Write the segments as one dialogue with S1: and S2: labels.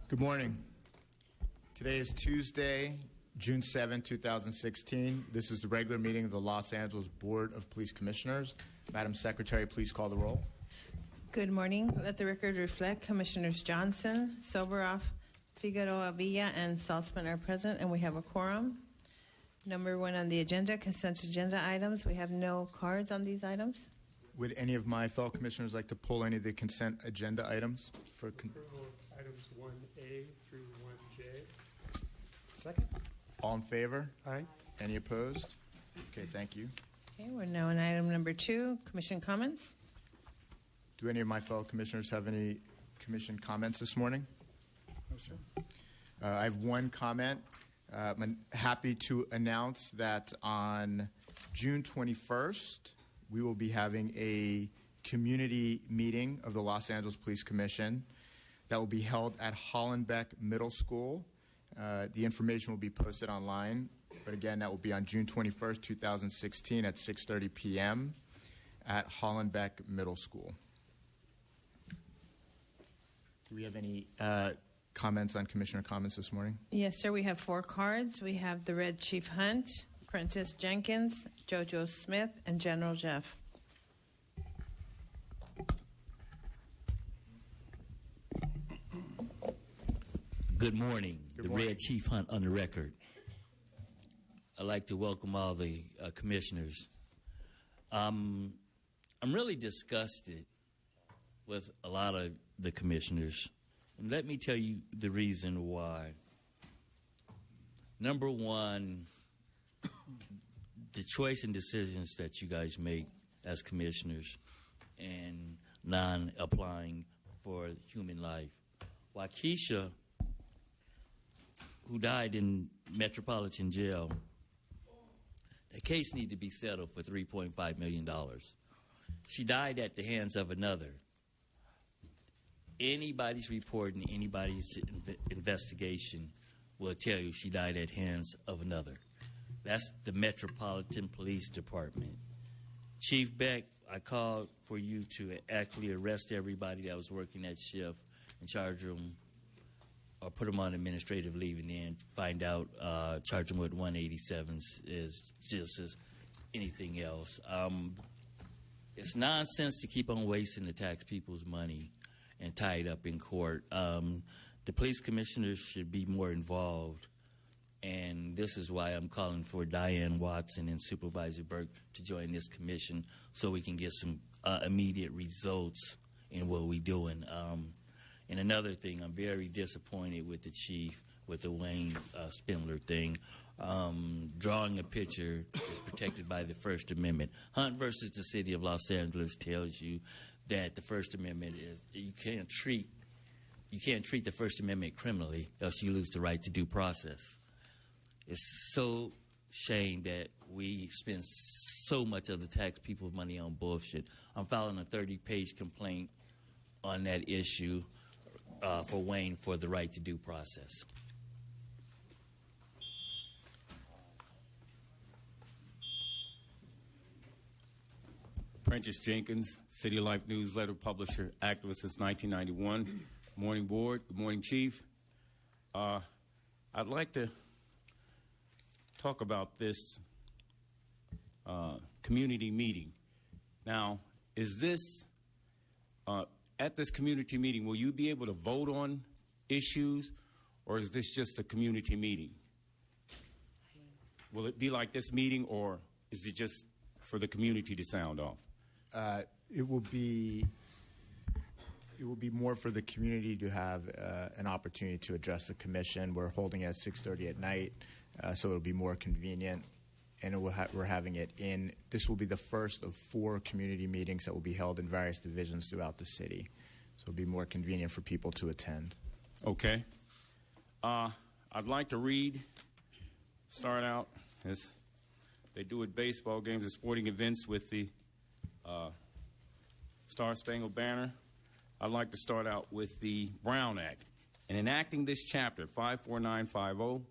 S1: Good morning. Today is Tuesday, June 7, 2016. This is the regular meeting of the Los Angeles Board of Police Commissioners. Madam Secretary, please call the roll.
S2: Good morning. Let the record reflect Commissioners Johnson, Soboroff, Figueroa Villa, and Saltzman are present, and we have a quorum. Number one on the agenda, consent agenda items. We have no cards on these items.
S1: Would any of my fellow commissioners like to pull any of the consent agenda items?
S3: Approval of items 1A through 1J.
S4: Second.
S1: All in favor?
S3: Aye.
S1: Any opposed? Okay, thank you.
S2: Okay, we're now on item number 2, commission comments.
S1: Do any of my fellow commissioners have any commission comments this morning?
S4: No, sir.
S1: I have one comment. I'm happy to announce that on June 21st, we will be having a community meeting of the Los Angeles Police Commission that will be held at Hollenbeck Middle School. The information will be posted online, but again, that will be on June 21st, 2016 at 6:30 p.m. at Hollenbeck Middle School. Do we have any comments on Commissioner comments this morning?
S2: Yes, sir. We have 4 cards. We have the Red Chief Hunt, Prentice Jenkins, JoJo Smith, and General Jeff.
S5: Good morning.
S1: Good
S5: The
S1: morning.
S5: Red Chief Hunt on the record. I'd like to welcome all the commissioners. I'm really disgusted with a lot of the commissioners. And let me tell you the reason why. Number one, the choice and decisions that you guys make as commissioners and non-applying for human life. Waukesha, who died in Metropolitan Jail, the case needed to be settled for $3.5 million. She died at the hands of another. Anybody's report and anybody's investigation will tell you she died at hands of another. That's the Metropolitan Police Department. Chief Beck, I called for you to actually arrest everybody that was working that shift and charge them or put them on administrative leave and then find out, charge them with 187s is just as anything else. It's nonsense to keep on wasting the tax people's money and tie it up in court. The police commissioners should be more involved, and this is why I'm calling for Diane Watson and Supervisor Burke to join this commission so we can get some immediate results in what we're doing. And another thing, I'm very disappointed with the chief with the Wayne Spindler thing. Drawing a picture is protected by the First Amendment. Hunt versus the City of Los Angeles tells you that the First Amendment is you can't treat the First Amendment criminally, else you lose the right to due process. It's so shame that we spend so much of the tax people's money on bullshit. I'm filing a 30-page complaint on that issue for Wayne for the right to due process.
S6: Prentice Jenkins, City Life newsletter publisher, activist since 1991. Good morning, board. Good morning, chief. I'd like to talk about this community meeting. Now, is this, at this community meeting, will you be able to vote on issues, or is this just a community meeting? Will it be like this meeting, or is it just for the community to sound off?
S1: It will be more for the community to have an opportunity to address the commission. We're holding it at 6:30 at night, so it'll be more convenient. And we're having it in. This will be the first of 4 community meetings that will be held in various divisions throughout the city. So it'll be more convenient for people to attend.
S6: Okay. I'd like to start out as they do at baseball games and sporting events with the Star Spangled Banner. I'd like to start out with the Brown Act. In enacting this chapter, 54950,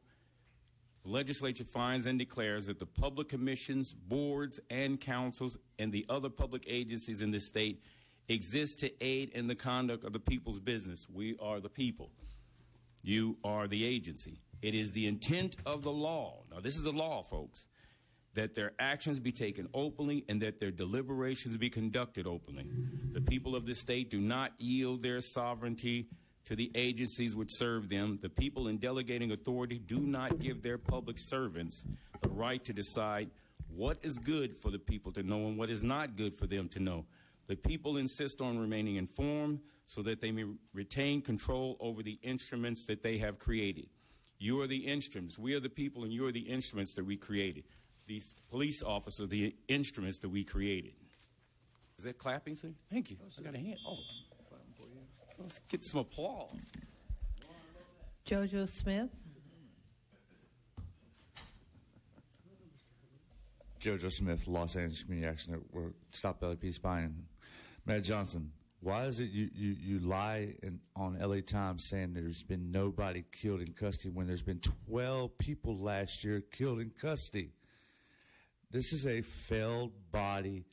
S6: the legislature finds and declares that the public commissions, boards, and councils, and the other public agencies in the state exist to aid in the conduct of the people's business. We are the people. You are the agency. It is the intent of the law. Now, this is the law, folks, that their actions be taken openly and that their deliberations be conducted openly. The people of this state do not yield their sovereignty to the agencies which serve them. The people in delegating authority do not give their public servants the right to decide what is good for the people to know and what is not good for them to know. The people insist on remaining informed so that they may retain control over the instruments that they have created. You are the instruments. We are the people, and you are the instruments that we created. These police officers are the instruments that we created. Is that clapping, sir? Thank you. I got a hand. Oh, let's get some applause.
S2: Jojo Smith.
S7: Jojo Smith, Los Angeles Community Action Network, Stop LAPD Spying. Matt Johnson, why is it you lie on LA Times saying there's been nobody killed in custody when there's been 12 people last year killed in custody? This is a failed body.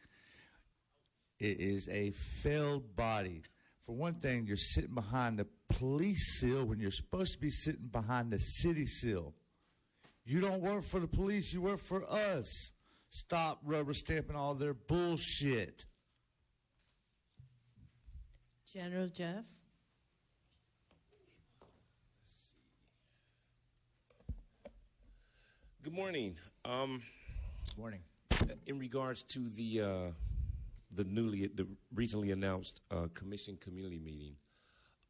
S7: It is a failed body. For one thing, you're sitting behind the police seal when you're supposed to be sitting behind the city seal. You don't work for the police, you work for us. Stop rubber stamping all their bullshit.
S2: General Jeff.
S8: Good morning.
S1: Good morning.
S8: In regards to the recently announced commission community meeting,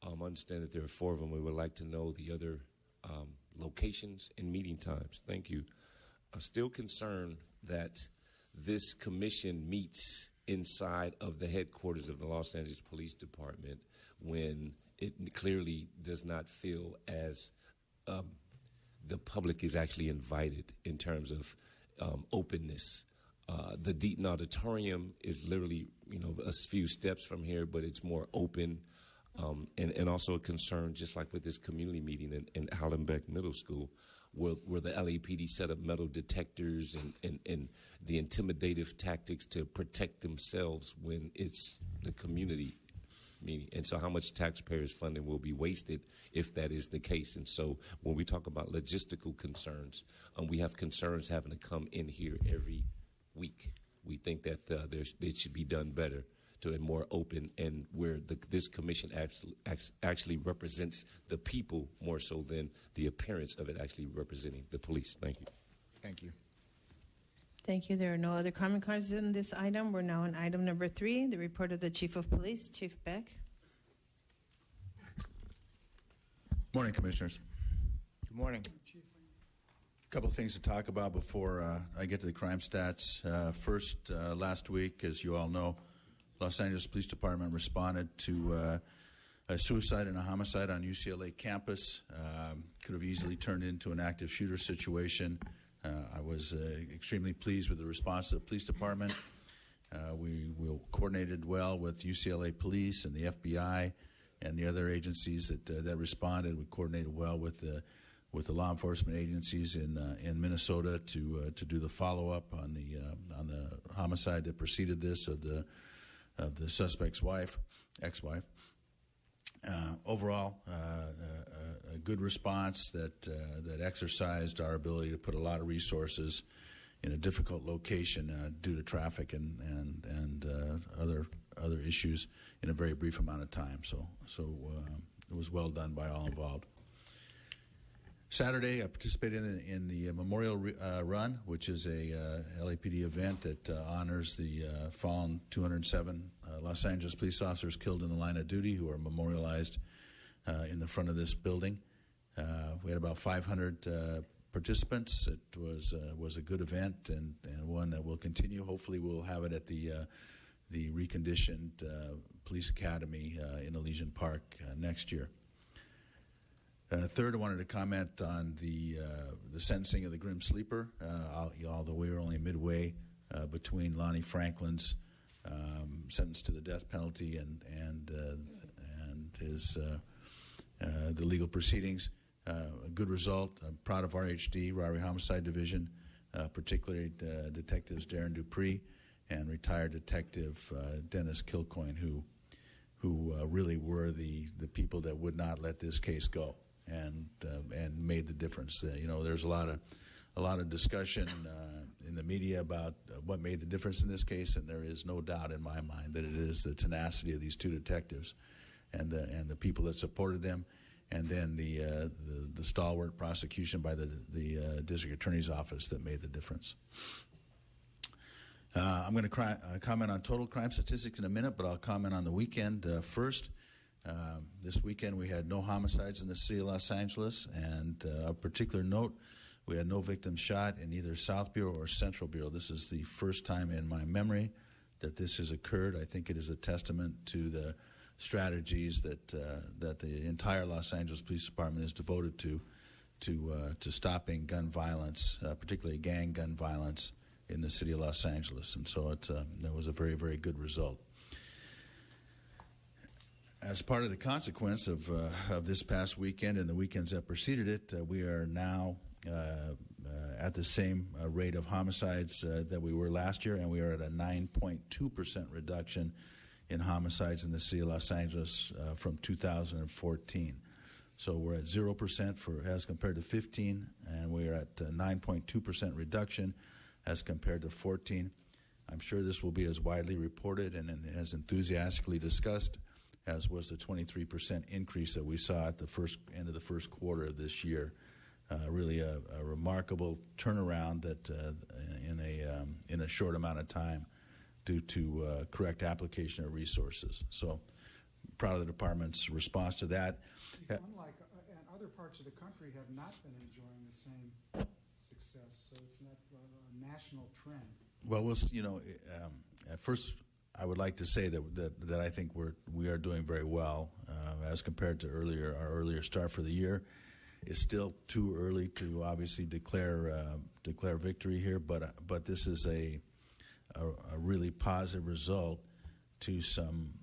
S8: I understand that there are 4 of them. We would like to know the other locations and meeting times. Thank you. I'm still concerned that this commission meets inside of the headquarters of the Los Angeles Police Department when it clearly does not feel as the public is actually invited in terms of openness. The Deaton Auditorium is literally, a few steps from here, but it's more open. And also a concern, just like with this community meeting in Hallenbeck Middle School, where the LAPD set up metal detectors and the intimidative tactics to protect themselves when it's the community meeting. And so how much taxpayers' funding will be wasted if that is the case. And so when we talk about logistical concerns, we have concerns having to come in here every week. We think that it should be done better and more open, and where this commission actually represents the people more so than the appearance of it actually representing the police. Thank you.
S1: Thank you.
S2: Thank you. There are no other comment cards in this item. We're now on item number 3, the report of the Chief of Police, Chief Beck.
S9: Morning, Commissioners.
S1: Good morning.
S9: A couple of things to talk about before I get to the crime stats. First, last week, as you all know, Los Angeles Police Department responded to a suicide and a homicide on UCLA campus. Could have easily turned into an active shooter situation. I was extremely pleased with the response of the police department. We coordinated well with UCLA Police and the FBI and the other agencies that responded. We coordinated well with the law enforcement agencies in Minnesota to do the follow-up on the homicide that preceded this of the suspect's ex-wife. Overall, a good response that exercised our ability to put a lot of resources in a difficult location due to traffic and other issues in a very brief amount of time. So it was well done by all involved. Saturday, I participated in the Memorial Run, which is a LAPD event that honors the fallen 207 Los Angeles police officers killed in the line of duty who are memorialized in the front of this building. We had about 500 participants. It was a good event and one that will continue. Hopefully, we'll have it at the reconditioned Police Academy in Elysian Park next year. Third, I wanted to comment on the sentencing of the Grim Sleeper. Although we were only midway between Lonnie Franklin's sentence to the death penalty and his the legal proceedings, a good result. I'm proud of RHD, Robbery Homicide Division, particularly Detectives Darren Dupree and retired Detective Dennis Kilcoyne, who really were the people that would not let this case go. And made the difference. There's a lot of discussion in the media about what made the difference in this case, and there is no doubt in my mind that it is the tenacity of these two detectives and the people that supported them, and then the stalwart prosecution by the district attorney's office that made the difference. I'm going to comment on total crime statistics in a minute, but I'll comment on the weekend first. This weekend we had no homicides in the city of Los Angeles, and of particular note, we had no victims shot in either South Bureau or Central Bureau. This is the first time in my memory that this has occurred. I think it is a testament to the strategies that the entire Los Angeles Police Department is devoted to stopping gun violence, particularly gang gun violence in the city of Los Angeles. And so that was a very, very good result. As part of the consequence of this past weekend and the weekends that preceded it, we are now at the same rate of homicides that we were last year, and we are at a 9.2% reduction in homicides in the city of Los Angeles from 2014. So we're at 0% as compared to 15, and we are at 9.2% reduction as compared to 14. I'm sure this will be as widely reported and as enthusiastically discussed as was the 23% increase that we saw at the end of the first quarter of this year. Really a remarkable turnaround that in a short amount of time due to correct application of resources. So proud of the department's response to that.
S4: Unlike other parts of the country have not been enjoying the same success, so it's not a national trend.
S9: Well, at first I would like to say that I think we are doing very well as compared to our earlier start for the year. It's still too early to obviously declare victory here, but this is a really positive result to some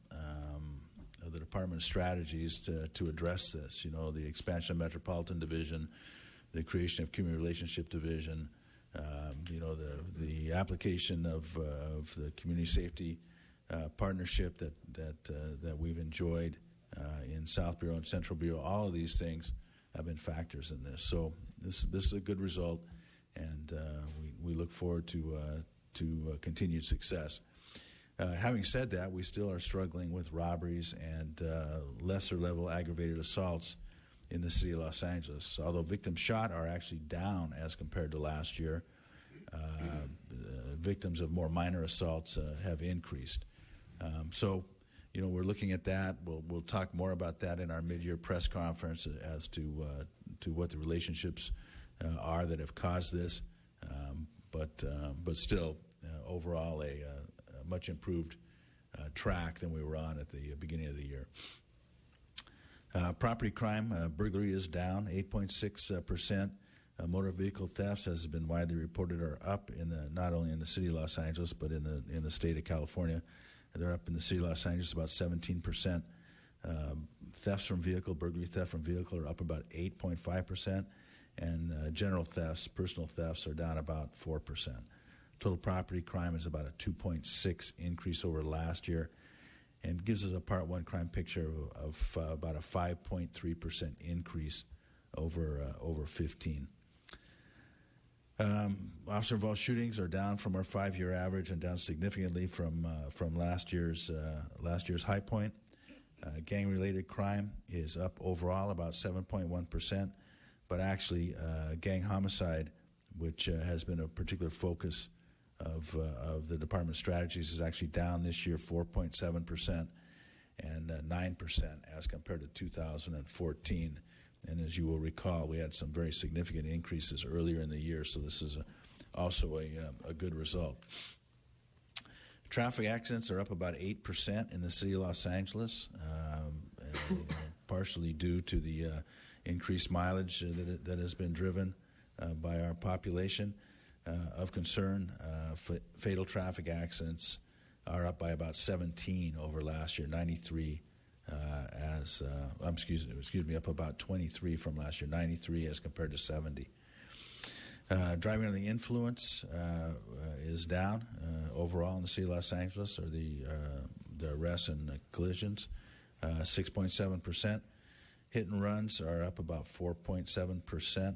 S9: of the department's strategies to address this. The expansion of Metropolitan Division, the creation of Community Relationship Division, the application of the Community Safety Partnership that we've enjoyed in South Bureau and Central Bureau. All of these things have been factors in this. So this is a good result, and we look forward to continued success. Having said that, we still are struggling with robberies and lesser level aggravated assaults in the city of Los Angeles. Although victims shot are actually down as compared to last year, victims of more minor assaults have increased. So we're looking at that. We'll talk more about that in our mid-year press conference as to what the relationships are that have caused this. But still, overall, a much improved track than we were on at the beginning of the year. Property crime, burglary is down 8.6%. Motor vehicle thefts, as has been widely reported, are up not only in the city of Los Angeles but in the state of California. They're up in the city of Los Angeles about 17%. Thefts from vehicle, burglary theft from vehicle are up about 8.5%, and general thefts, personal thefts, are down about 4%. Total property crime is about a 2.6 increase over last year, and gives us a Part 1 crime picture of about a 5.3% increase over 15. Officer-involved shootings are down from our 5-year average and down significantly from last year's high point. Gang-related crime is up overall about 7.1%, but actually gang homicide, which has been a particular focus of the department's strategies, is actually down this year 4.7% and 9% as compared to 2014. And as you will recall, we had some very significant increases earlier in the year, so this is also a good result. Traffic accidents are up about 8% in the city of Los Angeles, partially due to the increased mileage that has been driven by our population. Of concern, fatal traffic accidents are up by about 17 over last year, 93 up about 23 from last year, 93 as compared to 70. Driving under the influence is down overall in the city of Los Angeles, or the arrests and collisions, 6.7%. Hit and runs are up about 4.7%.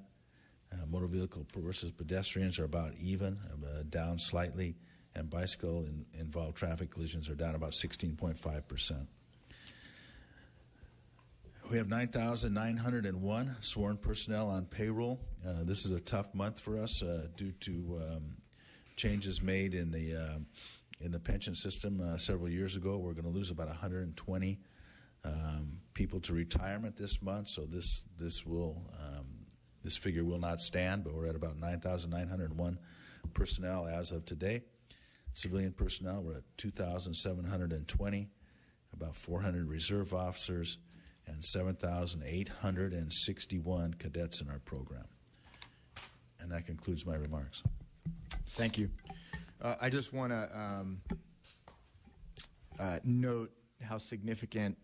S9: Motor vehicle versus pedestrians are about even, down slightly, and bicycle involved traffic collisions are down about 16.5%. We have 9,901 sworn personnel on payroll. This is a tough month for us due to changes made in the pension system several years ago. We're going to lose about 120 people to retirement this month, so this figure will not stand, but we're at about 9,901 personnel as of today. Civilian personnel, we're at 2,720, about 400 reserve officers, and 7,861 cadets in our program. And that concludes my remarks.
S1: Thank you. I just want to note how significant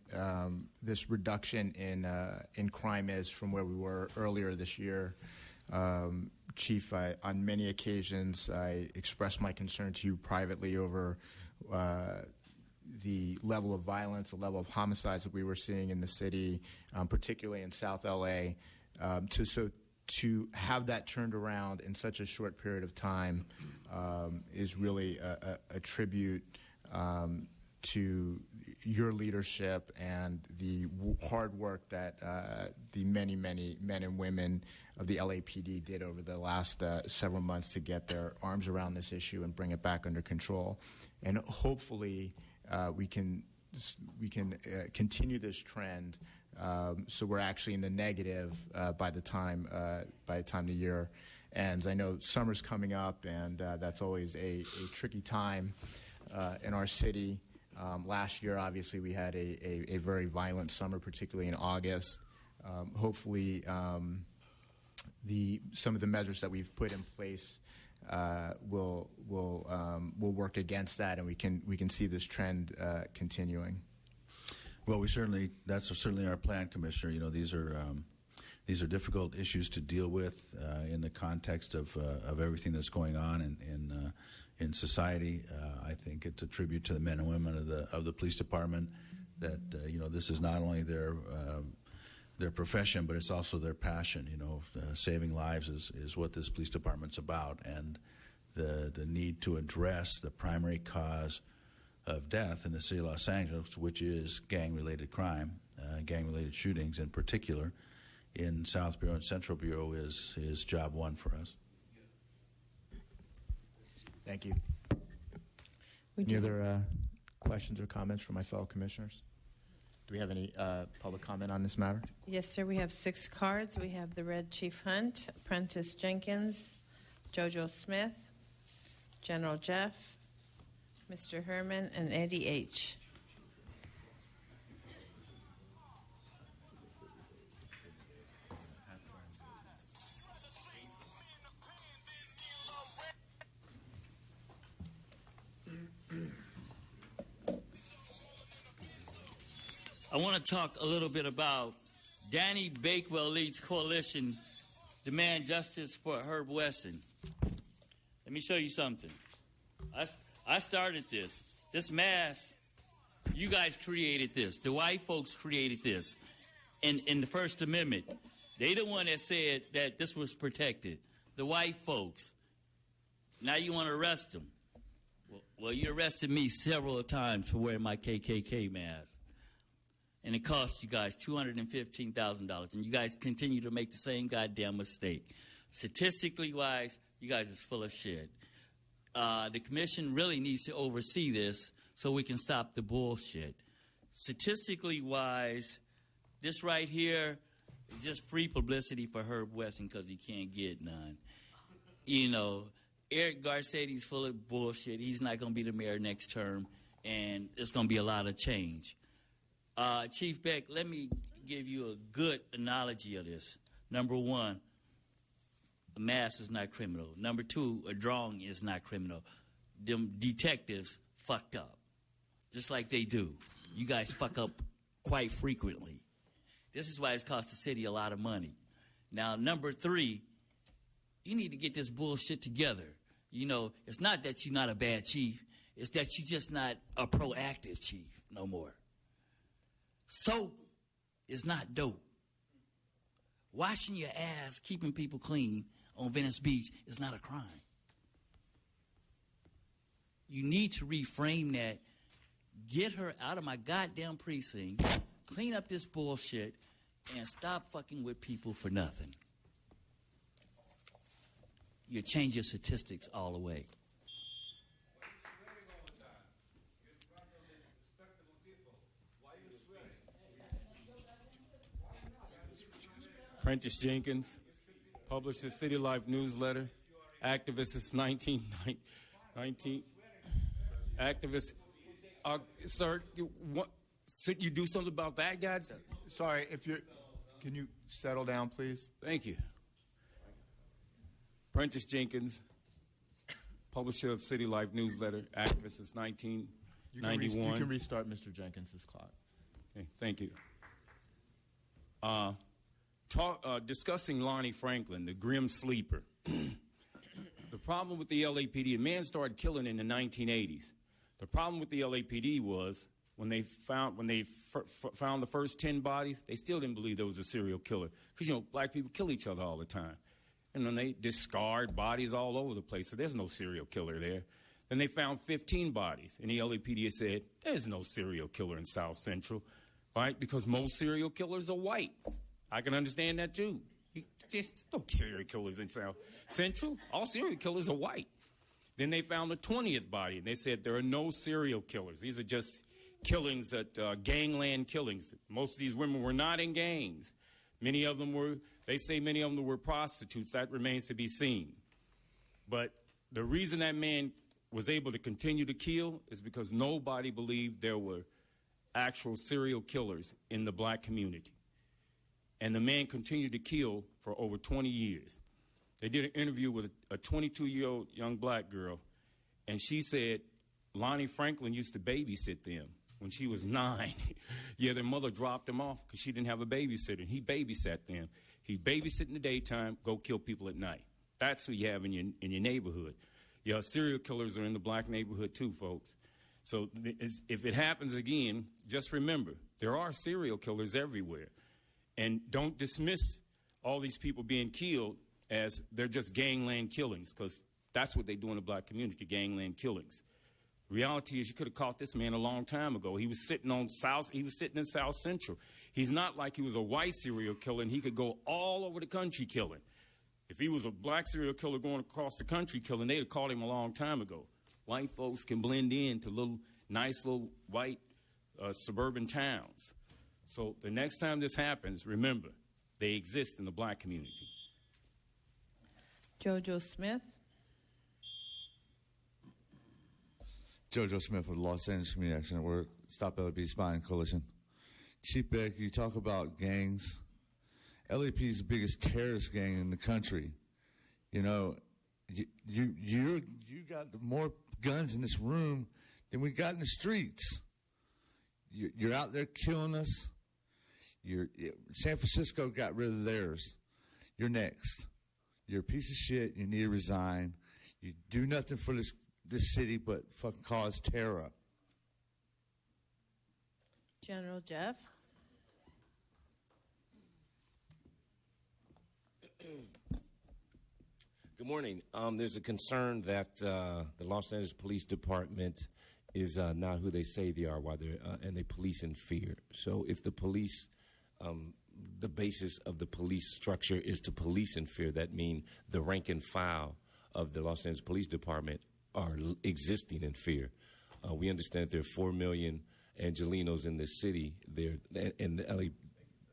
S1: this reduction in crime is from where we were earlier this year. Chief, on many occasions, I expressed my concern to you privately over the level of violence, the level of homicides that we were seeing in the city, particularly in South LA. To have that turned around in such a short period of time is really a tribute to your leadership and the hard work that the many, many men and women of the LAPD did over the last several months to get their arms around this issue and bring it back under control. And hopefully we can continue this trend so we're actually in the negative by the time the year ends. I know summer's coming up, and that's always a tricky time in our city. Last year, obviously, we had a very violent summer, particularly in August. Hopefully, some of the measures that we've put in place will work against that, and we can see this trend continuing.
S9: Well, that's certainly our plan, Commissioner. You know, these are difficult issues to deal with in the context of everything that's going on in society. I think it's a tribute to the men and women of the police department that this is not only their profession, but it's also their passion. Saving lives is what this police department's about, and the need to address the primary cause of death in the city of Los Angeles, which is gang-related crime, gang-related shootings in particular, in South Bureau and Central Bureau is job one for us.
S1: Thank you. Any other questions or comments from my fellow commissioners? Do we have any public comment on this matter?
S2: Yes, sir. We have 6 cards. We have the Red Chief Hunt, Prentice Jenkins, JoJo Smith, General Jeff, Mr. Herman, and Eddie H.
S5: I want to talk a little bit about Danny Bakewell leads coalition demand justice for Herb Wesson. Let me show you something. I started this. This mass, you guys created this. The white folks created this in the First Amendment. They the one that said that this was protected. The white folks. Now you want to arrest them. Well, you arrested me several times for wearing my KKK mask. And it cost you guys $215,000. And you guys continue to make the same goddamn mistake. Statistically wise, you guys is full of shit. The commission really needs to oversee this so we can stop the bullshit. Statistically wise, this right here is just free publicity for Herb Wesson because he can't get none. Eric Garcetti's full of bullshit. He's not going to be the mayor next term, and there's going to be a lot of change. Chief Beck, let me give you a good analogy of this. Number 1, a mask is not criminal. Number 2, a drawing is not criminal. Them detectives fucked up, just like they do. You guys fuck up quite frequently. This is why it's cost the city a lot of money. Now, number 3, you need to get this bullshit together. It's not that you're not a bad chief. It's that you're just not a proactive chief no more. Soap is not dope. Washing your ass, keeping people clean on Venice Beach is not a crime. You need to reframe that. Get her out of my goddamn precinct, clean up this bullshit, and stop fucking with people for nothing. You change your statistics all the way.
S6: Prentice Jenkins, published the City Life newsletter, activist since 1919. Activist. Sir, you do something about that, guys?
S1: Sorry, can you settle down, please?
S6: Thank you. Prentice Jenkins, publisher of City Life newsletter, activist since 1991.
S1: You can restart Mr. Jenkins' clock.
S6: Okay, thank you. Discussing Lonnie Franklin, the grim sleeper. The problem with the LAPD, a man started killing in the 1980s. The problem with the LAPD was when they found the first 10 bodies, they still didn't believe there was a serial killer because black people kill each other all the time, and then they discard bodies all over the place. So there's no serial killer there. Then they found 15 bodies, and the LAPD said there's no serial killer in South Central, right? Because most serial killers are white. I can understand that too. Just no serial killers in South Central. All serial killers are white. Then they found the 20th body, and they said there are no serial killers. These are just killings, gangland killings. Most of these women were not in gangs. Many of them were prostitutes. That remains to be seen. But the reason that man was able to continue to kill is because nobody believed there were actual serial killers in the black community. And the man continued to kill for over 20 years. They did an interview with a 22-year-old young black girl, and she said Lonnie Franklin used to babysit them when she was 9. Yeah, their mother dropped them off because she didn't have a babysitter. He babysat them. He babysit in the daytime, go kill people at night. That's who you have in your neighborhood. Yeah, serial killers are in the black neighborhood too, folks. So if it happens again, just remember, there are serial killers everywhere. And don't dismiss all these people being killed as they're just gangland killings, because that's what they do in the black community, gangland killings. Reality is you could have caught this man a long time ago. He was sitting in South Central. He's not like he was a white serial killer and he could go all over the country killing. If he was a black serial killer going across the country killing, they'd have caught him a long time ago. White folks can blend into nice little white suburban towns. So the next time this happens, remember, they exist in the black community.
S2: Jojo Smith.
S7: Jojo Smith with the Los Angeles Community Action Network, Stop LAPD Spying Coalition. Chief Beck, you talk about gangs. LAPD is the biggest terrorist gang in the country. You know, you got more guns in this room than we got in the streets. You're out there killing us. San Francisco got rid of theirs. You're next. You're a piece of shit. You need to resign. You do nothing for this city but fucking cause terror.
S2: General Jeff.
S8: Good morning. There's a concern that the Los Angeles Police Department is not who they say they are, and they police in fear. So if the police, the basis of the police structure is to police in fear, that means the rank and file of the Los Angeles Police Department are existing in fear. We understand that there are 4 million Angelinos in this city, and the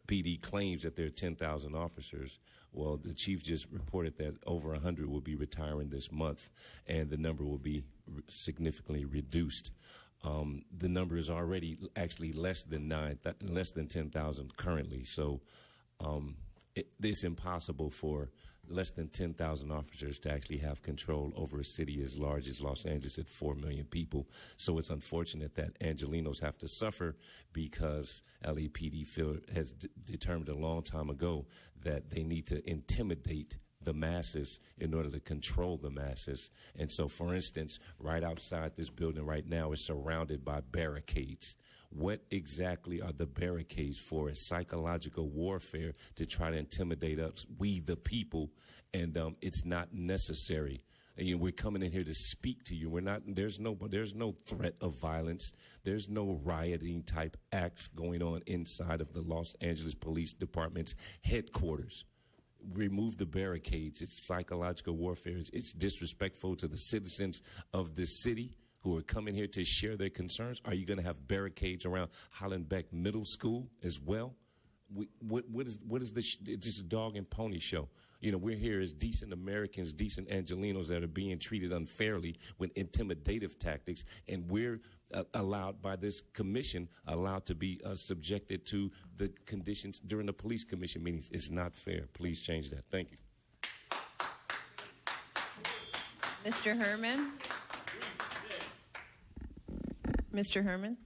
S8: LAPD claims that there are 10,000 officers. Well, the chief just reported that over 100 will be retiring this month, and the number will be significantly reduced. The number is already actually less than 10,000 currently. So it's impossible for less than 10,000 officers to actually have control over a city as large as Los Angeles at 4 million people. So it's unfortunate that Angelinos have to suffer because LAPD has determined a long time ago that they need to intimidate the masses in order to control the masses. And so, for instance, right outside this building right now is surrounded by barricades. What exactly are the barricades for? It's psychological warfare to try to intimidate us, we the people, and it's not necessary. And we're coming in here to speak to you. We're not. There's no threat of violence. There's no rioting type acts going on inside of the Los Angeles Police Department's headquarters. Remove the barricades. It's psychological warfare. It's disrespectful to the citizens of this city who are coming here to share their concerns. Are you going to have barricades around Hollenbeck Middle School as well? What is this? It's just a dog and pony show. You know, we're here as decent Americans, decent Angelinos that are being treated unfairly with intimidative tactics, and we're allowed by this commission, allowed to be subjected to the conditions during the police commission meetings. It's not fair. Please change that. Thank you.
S2: Mr. Herman? Mr. Herman?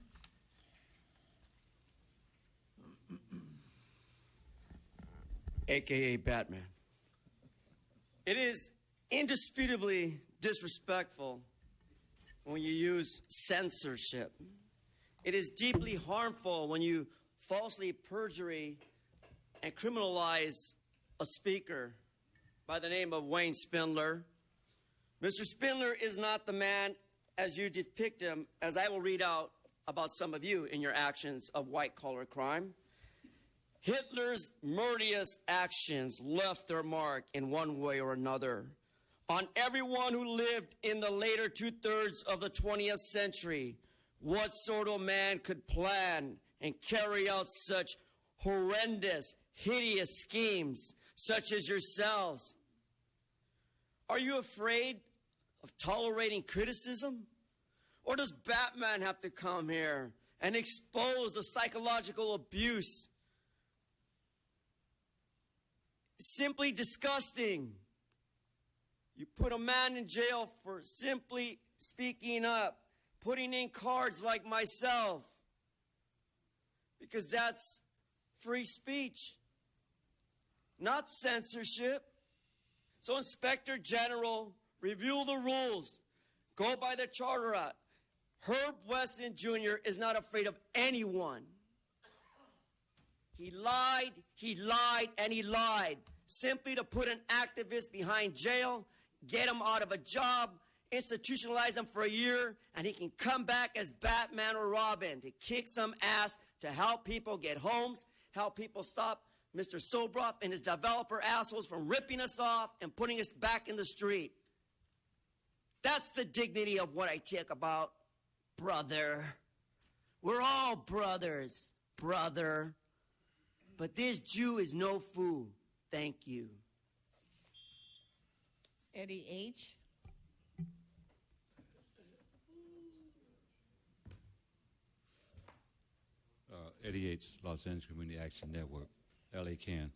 S10: AKA Batman. It is indisputably disrespectful when you use censorship. It is deeply harmful when you falsely perjury and criminalize a speaker by the name of Wayne Spindler. Mr. Spindler is not the man as you depict him, as I will read out about some of you in your actions of white-collar crime. Hitler's murderous actions left their mark in one way or another on everyone who lived in the later two-thirds of the 20th century. What sort of man could plan and carry out such horrendous, hideous schemes such as yourselves? Are you afraid of tolerating criticism? Or does Batman have to come here and expose the psychological abuse? It's simply disgusting. You put a man in jail for simply speaking up, putting in cards like myself, because that's free speech, not censorship. So, Inspector General, review the rules. Go by the Charter Act. Herb Wesson Jr. is not afraid of anyone. He lied, and he lied, simply to put an activist behind jail, get him out of a job, institutionalize him for a year, and he can come back as Batman or Robin to kick some ass, to help people get homes, help people stop Mr. Sobroff and his developer assholes from ripping us off and putting us back in the street. That's the dignity of what I talk about, brother. We're all brothers, brother. But this Jew is no fool. Thank you.
S2: Eddie H.
S11: Eddie H., Los Angeles Community Action Network, LA Can.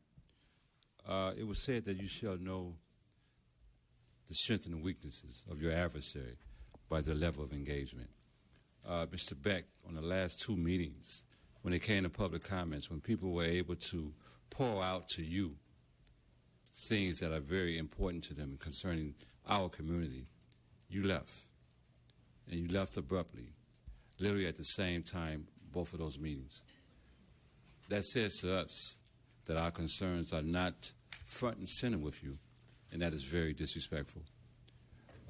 S11: It was said that you shall know the strengths and the weaknesses of your adversary by their level of engagement. Mr. Beck, on the last two meetings, when it came to public comments, when people were able to pour out to you things that are very important to them concerning our community, you left. And you left abruptly, literally at the same time, both of those meetings. That says to us that our concerns are not front and center with you, and that is very disrespectful.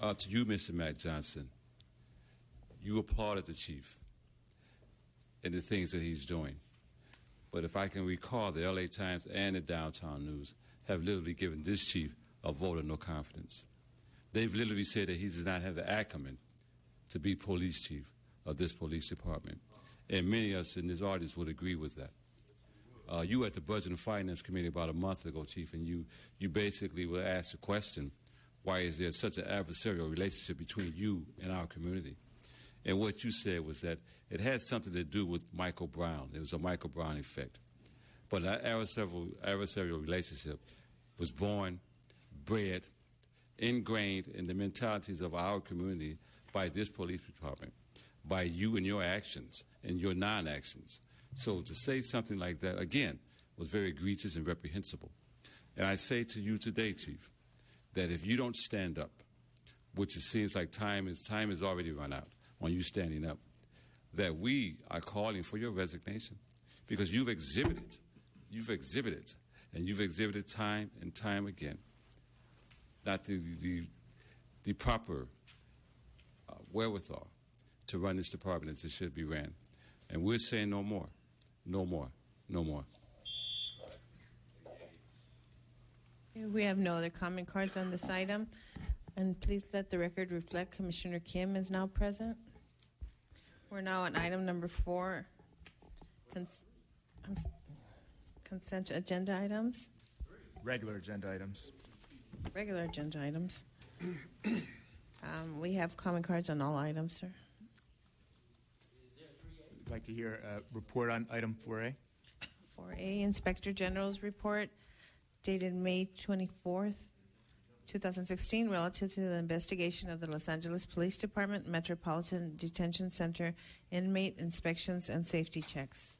S11: To you, Mr. Matt Johnson, you applauded the chief and the things that he's doing. But if I can recall, the LA Times and the Downtown News have literally given this chief a vote of no confidence. They've literally said that he does not have the acumen to be police chief of this police department. And many of us in this audience would agree with that. You at the Budget and Finance Committee about a month ago, Chief, and you basically were asked the question, why is there such an adversarial relationship between you and our community? And what you said was that it had something to do with Michael Brown. There was a Michael Brown effect. But that adversarial relationship was born, bred, ingrained in the mentalities of our community by this police department, by you and your actions and your non-actions. So to say something like that, again, was very egregious and reprehensible. And I say to you today, Chief, that if you don't stand up, which it seems like time is already run out on you standing up, that we are calling for your resignation because you've exhibited, and you've exhibited time and time again, not the proper wherewithal to run this department as it should be ran. And we're saying no more, no more, no more.
S2: We have no other comment cards on this item. And please let the record reflect Commissioner Kim is now present. We're now on item number 4, consent agenda items.
S1: Regular agenda items.
S2: Regular agenda items. We have comment cards on all items, sir.
S1: I'd like to hear a report on item 4A.
S2: 4A, Inspector General's report dated May 24th, 2016, relative to the investigation of the Los Angeles Police Department Metropolitan Detention Center inmate inspections and safety checks.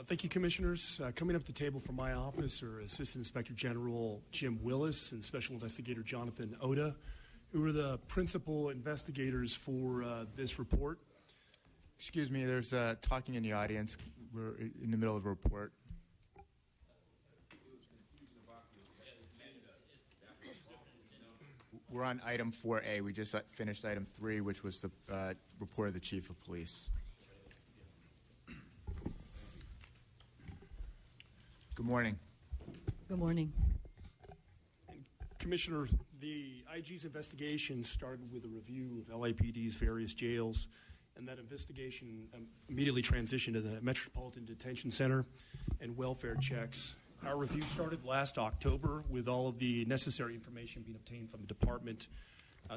S3: Thank you, Commissioners. Coming up to the table from my office are Assistant Inspector General Jim Willis and Special Investigator Jonathan Oda, who are the principal investigators for this report.
S1: Excuse me, there's talking in the audience. We're in the middle of a report. We're on item 4A. We just finished item 3, which was the report of the Chief of Police. Good morning.
S12: Good morning.
S3: Commissioner, the IG's investigation started with a review of LAPD's various jails, and that investigation immediately transitioned to the Metropolitan Detention Center and welfare checks. Our review started last October with all of the necessary information being obtained from the department.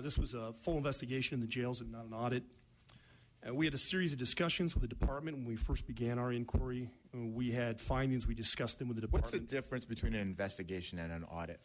S3: This was a full investigation in the jails and not an audit. We had a series of discussions with the department when we first began our inquiry. We had findings. We discussed them with the department.
S1: What's the difference between an investigation and an audit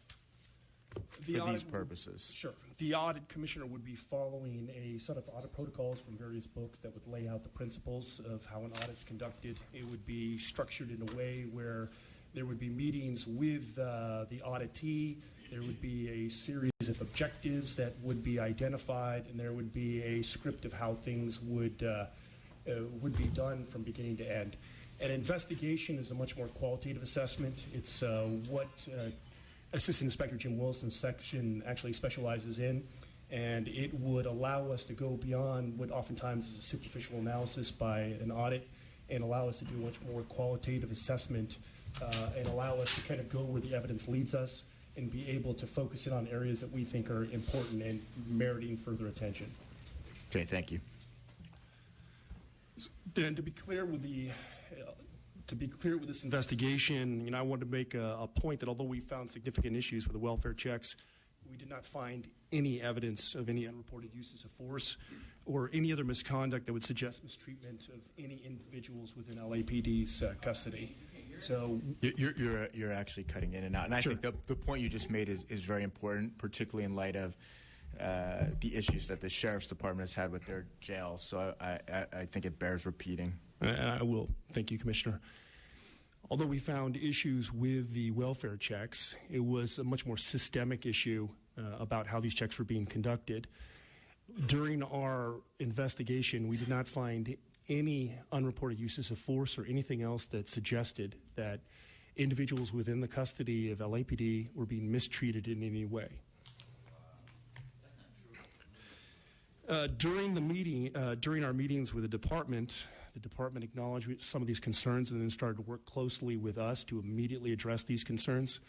S1: for these purposes?
S3: Sure. The audit commissioner would be following a set of audit protocols from various books that would lay out the principles of how an audit's conducted. It would be structured in a way where there would be meetings with the auditee. There would be a series of objectives that would be identified, and there would be a script of how things would be done from beginning to end. An investigation is a much more qualitative assessment. It's what Assistant Inspector Jim Wilson's section actually specializes in, and it would allow us to go beyond what oftentimes is a superficial analysis by an audit and allow us to do a much more qualitative assessment and allow us to kind of go where the evidence leads us and be able to focus in on areas that we think are important and meriting further attention.
S1: Okay, thank you.
S3: Then to be clear with this investigation, I wanted to make a point that although we found significant issues with the welfare checks, we did not find any evidence of any unreported uses of force or any other misconduct that would suggest mistreatment of any individuals within LAPD's custody. So
S1: you're actually cutting in and out, and I think the point you just made is very important, particularly in light of the issues that the Sheriff's Department has had with their jails. So I think it bears repeating.
S3: I will. Thank you, Commissioner. Although we found issues with the welfare checks, it was a much more systemic issue about how these checks were being conducted. During our investigation, we did not find any unreported uses of force or anything else that suggested that individuals within the custody of LAPD were being mistreated in any way. During our meetings with the department acknowledged some of these concerns and then started to work closely with us to immediately address these concerns.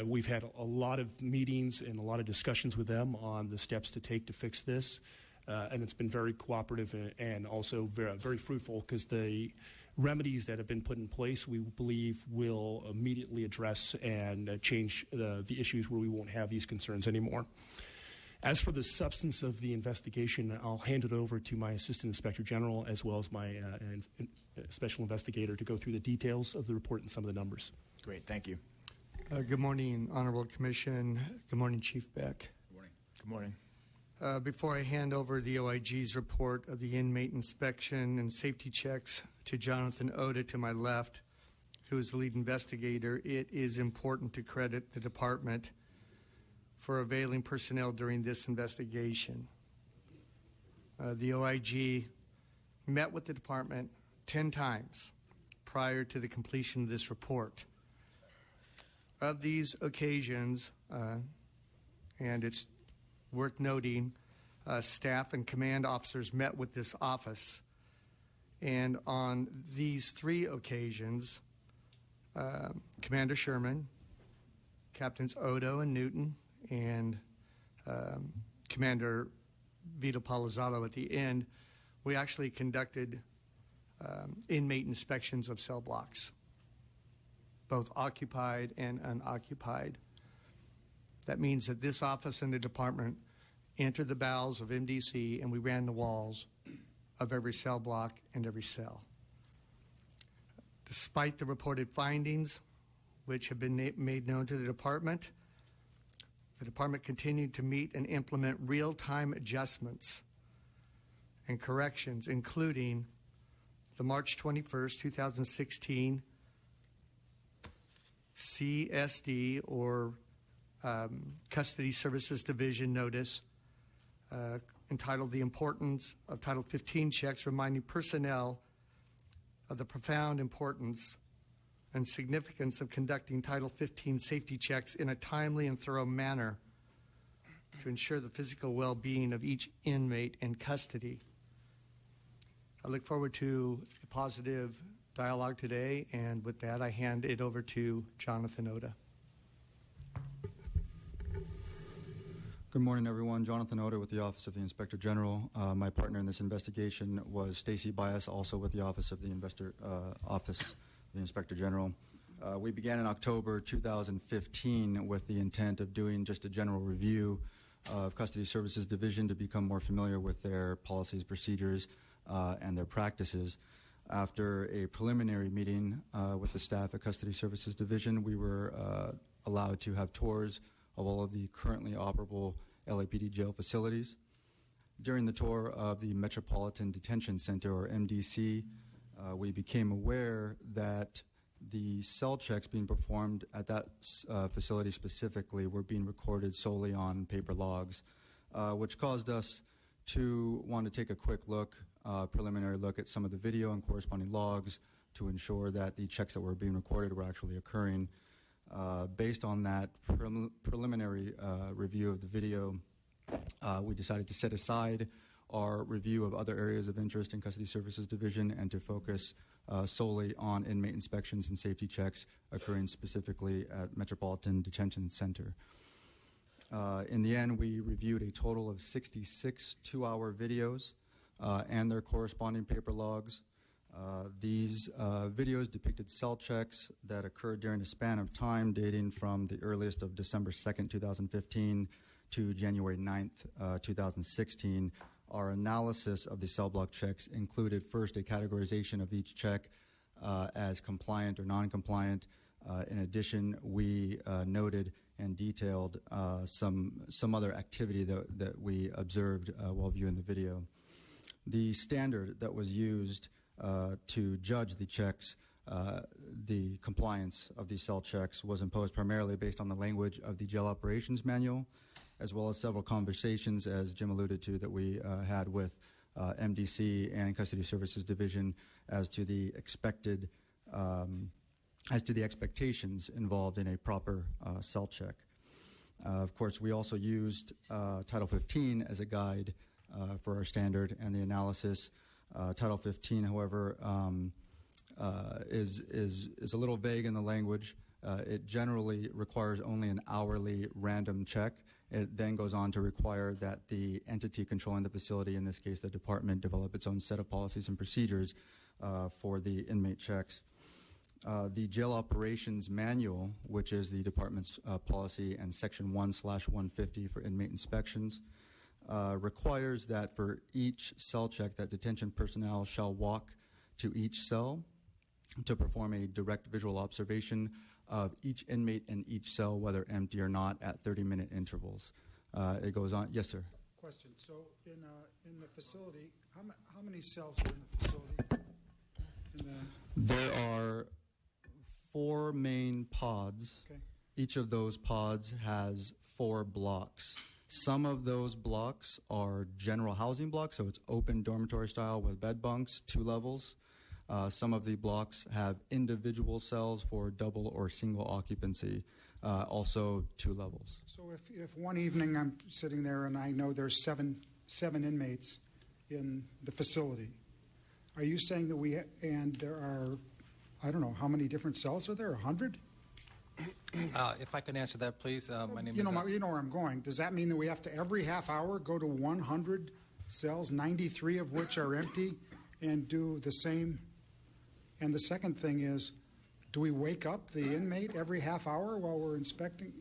S3: We've had a lot of meetings and a lot of discussions with them on the steps to take to fix this. And it's been very cooperative and also very, very fruitful because the remedies that have been put in place, we believe, will immediately address and change the issues where we won't have these concerns anymore. As for the substance of the investigation, I'll hand it over to my Assistant Inspector General as well as my Special Investigator to go through the details of the report and some of the numbers.
S1: Great, thank you.
S13: Good morning, Honorable Commission. Good morning, Chief Beck.
S1: Good morning. Good morning.
S13: Before I hand over the OIG's report of the inmate inspection and safety checks to Jonathan Oda to my left, who is the lead investigator, it is important to credit the department for availing personnel during this investigation. The OIG met with the department 10 times prior to the completion of this report. Of these occasions, and it's worth noting, staff and command officers met with this office. And on these 3 occasions, Commander Sherman, Captains Odo and Newton, and Commander Vito Palazzolo at the end, we actually conducted inmate inspections of cell blocks, both occupied and unoccupied. That means that this office and the department entered the bowels of MDC and we ran the walls of every cell block and every cell. Despite the reported findings, which have been made known to the department continued to meet and implement real-time adjustments and corrections, including the March 21st, 2016 CSD, or Custody Services Division notice entitled "The Importance of Title 15 Checks, Reminding Personnel of the Profound Importance and Significance of Conducting Title 15 Safety Checks in a Timely and Thorough Manner to ensure the physical well-being of each inmate in custody." I look forward to a positive dialogue today, and with that, I hand it over to Jonathan Oda.
S12: Good morning, everyone. Jonathan Oda with the Office of the Inspector General. My partner in this investigation was Stacy Bias, also with the Office of the Inspector General. We began in October 2015 with the intent of doing just a general review of Custody Services Division to become more familiar with their policies, procedures, and their practices. After a preliminary meeting with the staff at Custody Services Division, we were allowed to have tours of all of the currently operable LAPD jail facilities. During the tour of the Metropolitan Detention Center, or MDC, we became aware that the cell checks being performed at that facility specifically were being recorded solely on paper logs, which caused us to want to take a quick look, preliminary look at some of the video and corresponding logs to ensure that the checks that were being recorded were actually occurring. Based on that preliminary review of the video, we decided to set aside our review of other areas of interest in Custody Services Division and to focus solely on inmate inspections and safety checks occurring specifically at Metropolitan Detention Center. In the end, we reviewed a total of 66 two-hour videos and their corresponding paper logs. These videos depicted cell checks that occurred during a span of time dating from the earliest of December 2nd, 2015 to January 9th, 2016. Our analysis of the cell block checks included first a categorization of each check as compliant or non-compliant. In addition, we noted and detailed some other activity that we observed while viewing the video. The standard that was used to judge the checks, the compliance of these cell checks, was imposed primarily based on the language of the Jail Operations Manual, as well as several conversations, as Jim alluded to, that we had with MDC and Custody Services Division as to the expectations involved in a proper cell check. Of course, we also used Title 15 as a guide for our standard and the analysis. Title 15, however, is a little vague in the language. It generally requires only an hourly random check. It then goes on to require that the entity controlling the facility, in this case the department, develop its own set of policies and procedures for the inmate checks. The Jail Operations Manual, which is the department's policy, and Section 1/150 for inmate inspections, requires that for each cell check that detention personnel shall walk to each cell to perform a direct visual observation of each inmate in each cell, whether empty or not, at 30-minute intervals. It goes on. Yes, sir.
S4: Question. So in the facility, how many cells are in the facility?
S12: There are 4 main pods.
S4: Okay.
S12: Each of those pods has 4 blocks. Some of those blocks are general housing blocks, so it's open dormitory style with bed bunks, 2 levels. Some of the blocks have individual cells for double or single occupancy, also 2 levels.
S4: So if one evening I'm sitting there and I know there's seven inmates in the facility, are you saying that and there are, I don't know, how many different cells are there, 100?
S14: If I could answer that, please. My name is...
S4: You know where I'm going. Does that mean that we have to, every half hour, go to 100 cells, 93 of which are empty, and do the same? And the second thing is, do we wake up the inmate every half hour while we're inspecting?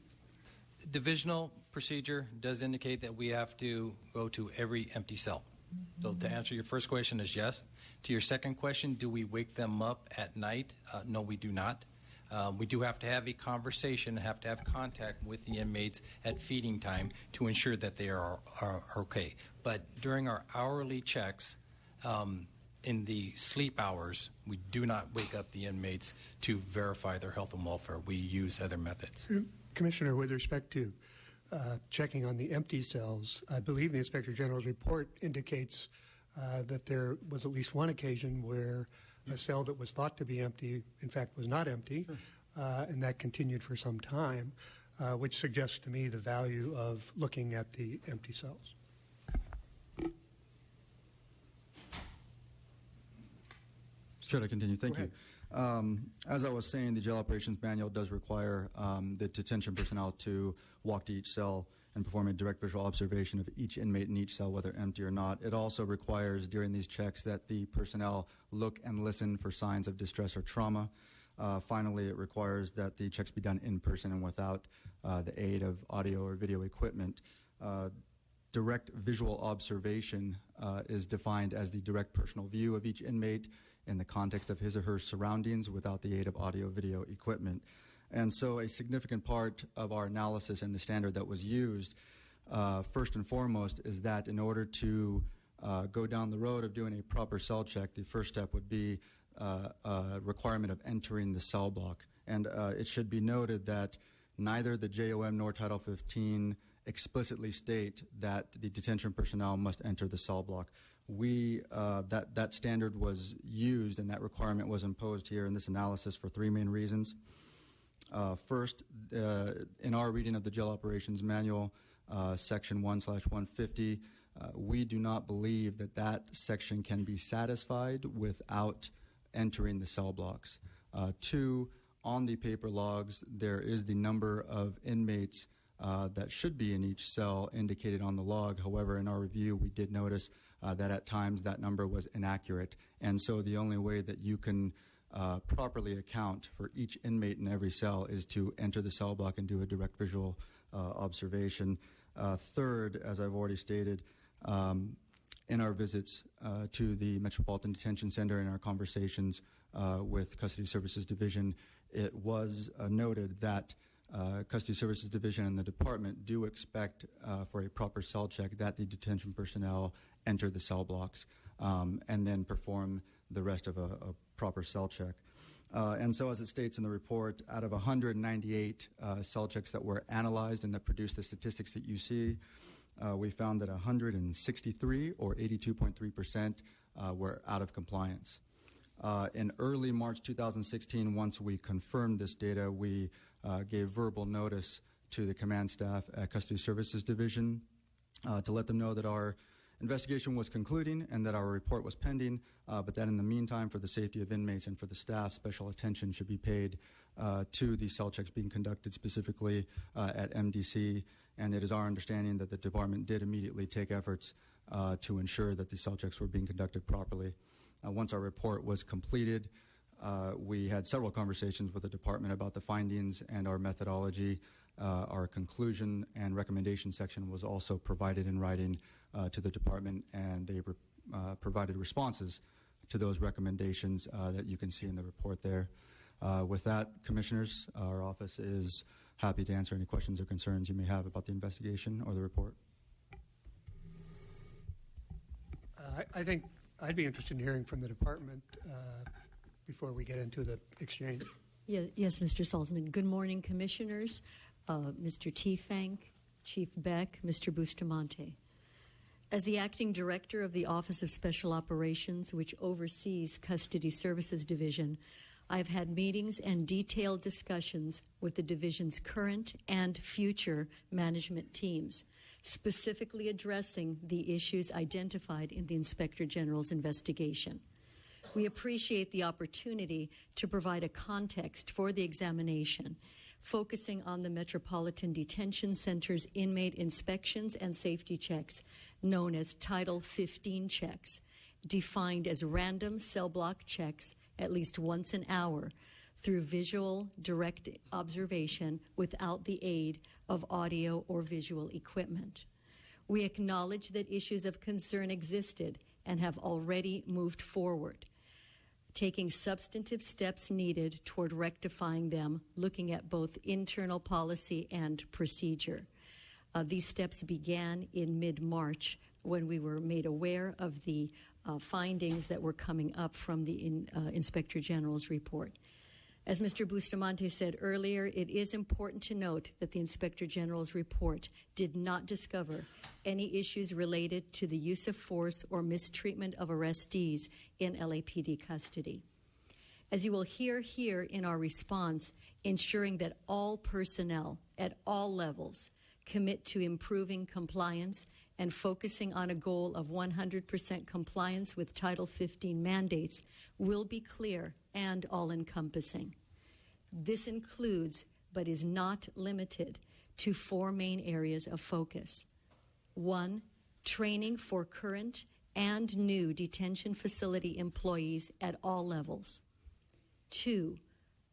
S14: Divisional procedure does indicate that we have to go to every empty cell. So to answer your first question is yes. To your second question, do we wake them up at night? No, we do not. We do have to have a conversation, have to have contact with the inmates at feeding time to ensure that they are okay. But during our hourly checks, in the sleep hours, we do not wake up the inmates to verify their health and welfare. We use other methods.
S13: Commissioner, with respect to checking on the empty cells, I believe the Inspector General's report indicates that there was at least one occasion where a cell that was thought to be empty, in fact, was not empty, and that continued for some time, which suggests to me the value of looking at the empty cells.
S12: Should I continue? Thank you. As I was saying, the jail operations manual does require the detention personnel to walk to each cell and perform a direct visual observation of each inmate in each cell, whether empty or not. It also requires during these checks that the personnel look and listen for signs of distress or trauma. Finally, it requires that the checks be done in person and without the aid of audio or video equipment. Direct visual observation is defined as the direct personal view of each inmate in the context of his or her surroundings without the aid of audio-video equipment. And so a significant part of our analysis and the standard that was used, first and foremost, is that in order to go down the road of doing a proper cell check, the first step would be a requirement of entering the cell block. And it should be noted that neither the JOM nor Title 15 explicitly state that the detention personnel must enter the cell block. That standard was used and that requirement was imposed here in this analysis for 3 main reasons. First, in our reading of the Jail Operations Manual, Section 1/150, we do not believe that that section can be satisfied without entering the cell blocks. 2, on the paper logs, there is the number of inmates that should be in each cell indicated on the log. However, in our review, we did notice that at times that number was inaccurate. And so the only way that you can properly account for each inmate in every cell is to enter the cell block and do a direct visual observation. Third, as I've already stated, in our visits to the Metropolitan Detention Center and our conversations with Custody Services Division, it was noted that Custody Services Division and the department do expect for a proper cell check that the detention personnel enter the cell blocks and then perform the rest of a proper cell check. And so as it states in the report, out of 198 cell checks that were analyzed and that produced the statistics that you see, we found that 163 or 82.3% were out of compliance. In early March 2016, once we confirmed this data, we gave verbal notice to the command staff at Custody Services Division to let them know that our investigation was concluding and that our report was pending, but that in the meantime, for the safety of inmates and for the staff, special attention should be paid to these cell checks being conducted specifically at MDC. And it is our understanding that the department did immediately take efforts to ensure that the cell checks were being conducted properly. Once our report was completed, we had several conversations with the department about the findings and our methodology. Our conclusion and recommendation section was also provided in writing to the department, and they provided responses to those recommendations that you can see in the report there. With that, Commissioners, our office is happy to answer any questions or concerns you may have about the investigation or the report.
S13: I think I'd be interested in hearing from the department before we get into the exchange.
S15: Yes, Mr. Salzman. Good morning, Commissioners. Mr. T. Fank, Chief Beck, Mr. Bustamante. As the acting director of the Office of Special Operations, which oversees Custody Services Division, I've had meetings and detailed discussions with the division's current and future management teams, specifically addressing the issues identified in the Inspector General's investigation. We appreciate the opportunity to provide a context for the examination, focusing on the Metropolitan Detention Center's inmate inspections and safety checks, known as Title 15 checks, defined as random cell block checks at least once an hour through visual direct observation without the aid of audio or visual equipment. We acknowledge that issues of concern existed and have already moved forward, taking substantive steps needed toward rectifying them, looking at both internal policy and procedure. These steps began in mid-March when we were made aware of the findings that were coming up from the Inspector General's report. As Mr. Bustamante said earlier, it is important to note that the Inspector General's report did not discover any issues related to the use of force or mistreatment of arrestees in LAPD custody. As you will hear here in our response, ensuring that all personnel at all levels commit to improving compliance and focusing on a goal of 100% compliance with Title 15 mandates will be clear and all-encompassing. This includes, but is not limited to, 4 main areas of focus. 1, training for current and new detention facility employees at all levels. 2,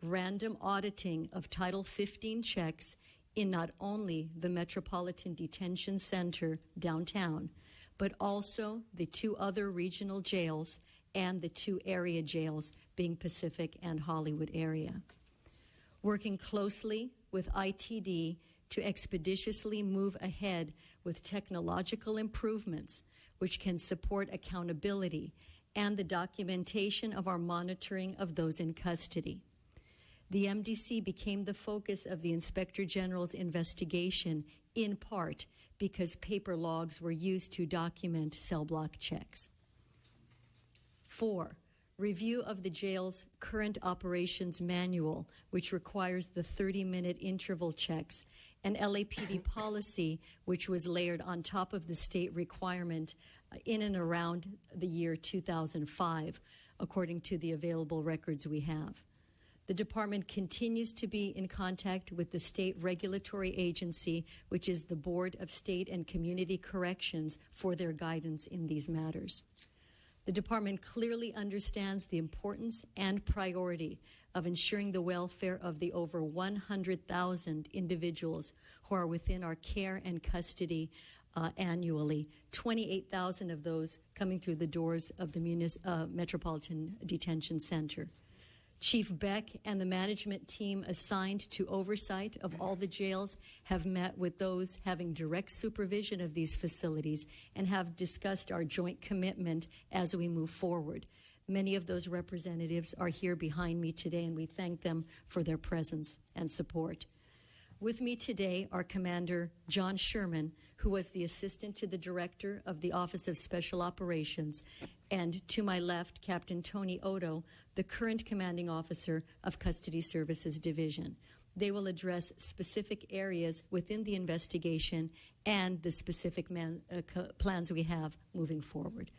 S15: random auditing of Title 15 checks in not only the Metropolitan Detention Center downtown, but also the 2 other regional jails and the 2 area jails, being Pacific and Hollywood area. Working closely with ITD to expeditiously move ahead with technological improvements which can support accountability and the documentation of our monitoring of those in custody. The MDC became the focus of the Inspector General's investigation in part because paper logs were used to document cell block checks. 4, review of the jail's current operations manual, which requires the 30-minute interval checks, and LAPD policy, which was layered on top of the state requirement in and around the year 2005, according to the available records we have. The department continues to be in contact with the state regulatory agency, which is the Board of State and Community Corrections, for their guidance in these matters. The department clearly understands the importance and priority of ensuring the welfare of the over 100,000 individuals who are within our care and custody annually, 28,000 of those coming through the doors of the Metropolitan Detention Center. Chief Beck and the management team assigned to oversight of all the jails have met with those having direct supervision of these facilities and have discussed our joint commitment as we move forward. Many of those representatives are here behind me today, and we thank them for their presence and support. With me today are Commander John Sherman, who was the assistant to the director of the Office of Special Operations, and to my left, Captain Tony Odo, the current commanding officer of Custody Services Division. They will address specific areas within the investigation and the specific plans we have moving forward.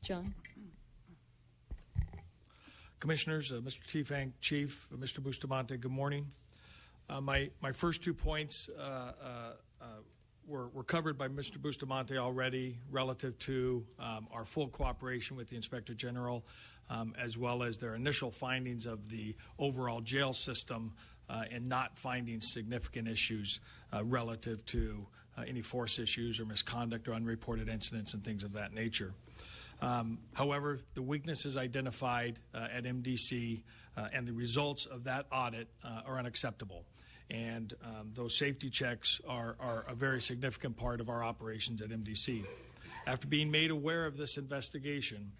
S15: John?
S16: Commissioners, Mr. Chief, Mr. Bustamante, good morning. My first 2 points were covered by Mr. Bustamante already relative to our full cooperation with the Inspector General, as well as their initial findings of the overall jail system and not finding significant issues relative to any force issues or misconduct or unreported incidents and things of that nature. However, the weaknesses identified at MDC and the results of that audit are unacceptable. And those safety checks are a very significant part of our operations at MDC. After being made aware of this investigation,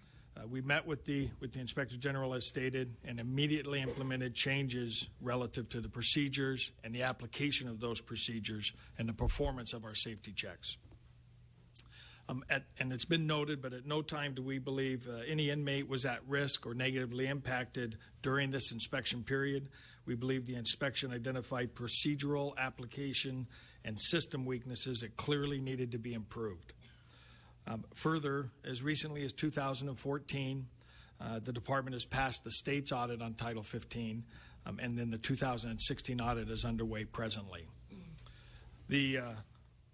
S16: We met with the Inspector General as stated and immediately implemented changes relative to the procedures and the application of those procedures and the performance of our safety checks. And it's been noted, but at no time do we believe any inmate was at risk or negatively impacted during this inspection period. We believe the inspection identified procedural, application, and system weaknesses that clearly needed to be improved. Further, as recently as 2014, the department has passed the state's audit on Title 15, and then the 2016 audit is underway presently. The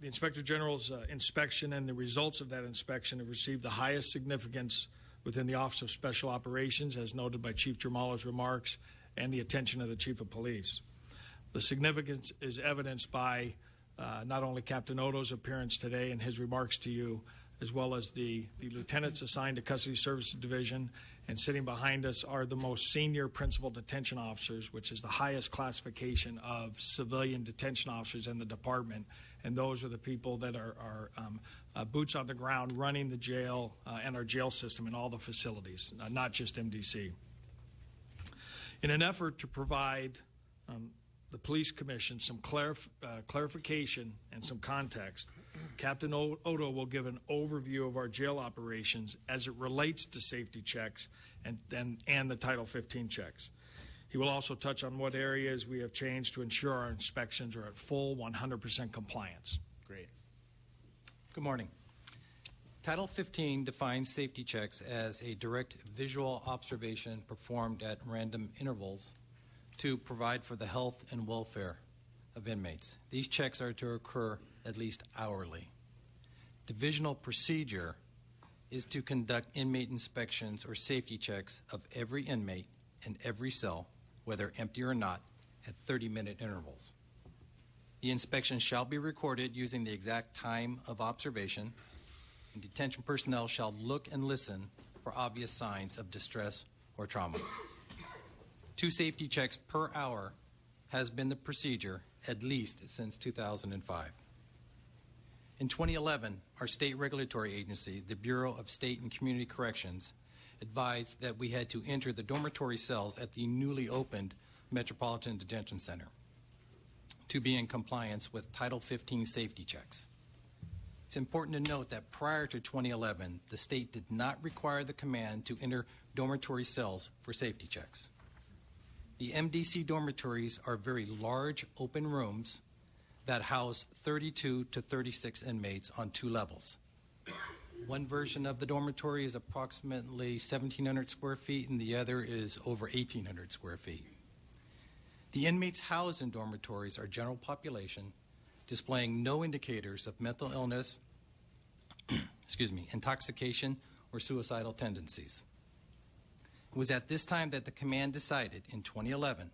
S16: Inspector General's inspection and the results of that inspection have received the highest significance within the Office of Special Operations, as noted by Chief Jermala's remarks, and the attention of the Chief of Police. The significance is evidenced by not only Captain Odo's appearance today and his remarks to you, as well as the lieutenants assigned to Custody Services Division, and sitting behind us are the most senior principal detention officers, which is the highest classification of civilian detention officers in the department, and those are the people that are boots on the ground running the jail and our jail system in all the facilities, not just MDC. In an effort to provide the Police Commission some clarification and some context, Captain Odo will give an overview of our jail operations as it relates to safety checks and the Title 15 checks. He will also touch on what areas we have changed to ensure our inspections are at full 100% compliance.
S1: Great.
S14: Good morning. Title 15 defines safety checks as a direct visual observation performed at random intervals to provide for the health and welfare of inmates. These checks are to occur at least hourly. Divisional procedure is to conduct inmate inspections or safety checks of every inmate in every cell, whether empty or not, at 30-minute intervals. The inspection shall be recorded using the exact time of observation, and detention personnel shall look and listen for obvious signs of distress or trauma. 2 safety checks per hour has been the procedure at least since 2005. In 2011, our state regulatory agency, the Bureau of State and Community Corrections, advised that we had to enter the dormitory cells at the newly opened Metropolitan Detention Center to be in compliance with Title 15 safety checks. It's important to note that prior to 2011, the state did not require the command to enter dormitory cells for safety checks. The MDC dormitories are very large open rooms that house 32 to 36 inmates on 2 levels. One version of the dormitory is approximately 1,700 square feet and the other is over 1,800 square feet. The inmates housed in dormitories are general population, displaying no indicators of mental illness, intoxication, or suicidal tendencies. It was at this time that the command decided in 2011,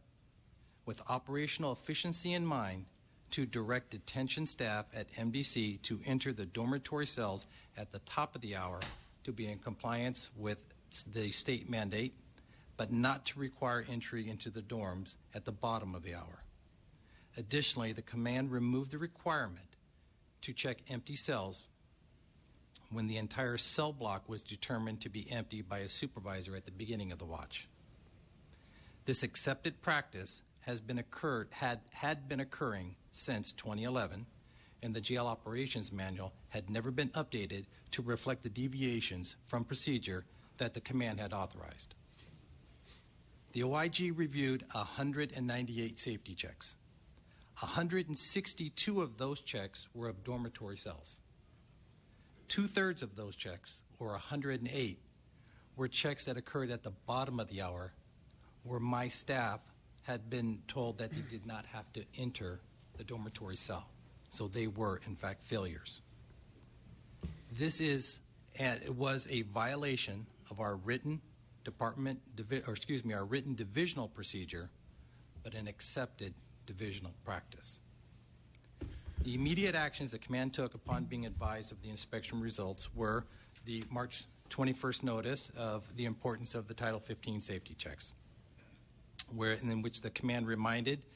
S14: with operational efficiency in mind, to direct detention staff at MDC to enter the dormitory cells at the top of the hour to be in compliance with the state mandate, but not to require entry into the dorms at the bottom of the hour. Additionally, the command removed the requirement to check empty cells when the entire cell block was determined to be empty by a supervisor at the beginning of the watch. This accepted practice had been occurring since 2011, and the jail operations manual had never been updated to reflect the deviations from procedure that the command had authorized. The OIG reviewed 198 safety checks. 162 of those checks were of dormitory cells. 2/3 of those checks, or 108, were checks that occurred at the bottom of the hour, where my staff had been told that they did not have to enter the dormitory cell. So they were, in fact, failures. It was a violation of our written divisional procedure, but an accepted divisional practice. The immediate actions the command took upon being advised of the inspection results were the March 21st notice of the importance of the Title 15 safety checks, in which the command reminded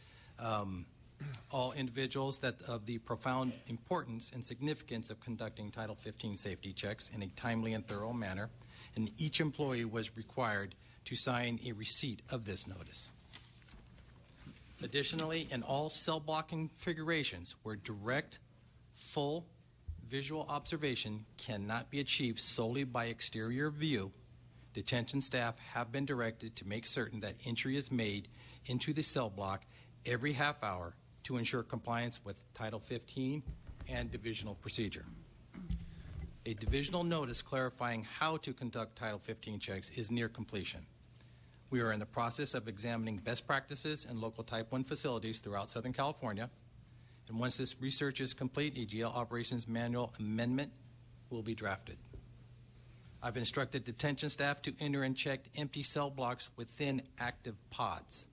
S14: all individuals of the profound importance and significance of conducting Title 15 safety checks in a timely and thorough manner, and each employee was required to sign a receipt of this notice. Additionally, in all cell block configurations where direct, full visual observation cannot be achieved solely by exterior view, detention staff have been directed to make certain that entry is made into the cell block every half hour to ensure compliance with Title 15 and divisional procedure. A divisional notice clarifying how to conduct Title 15 checks is near completion. We are in the process of examining best practices in local Type 1 facilities throughout Southern California, and once this research is complete, a jail operations manual amendment will be drafted. I've instructed detention staff to enter and check empty cell blocks within active pods.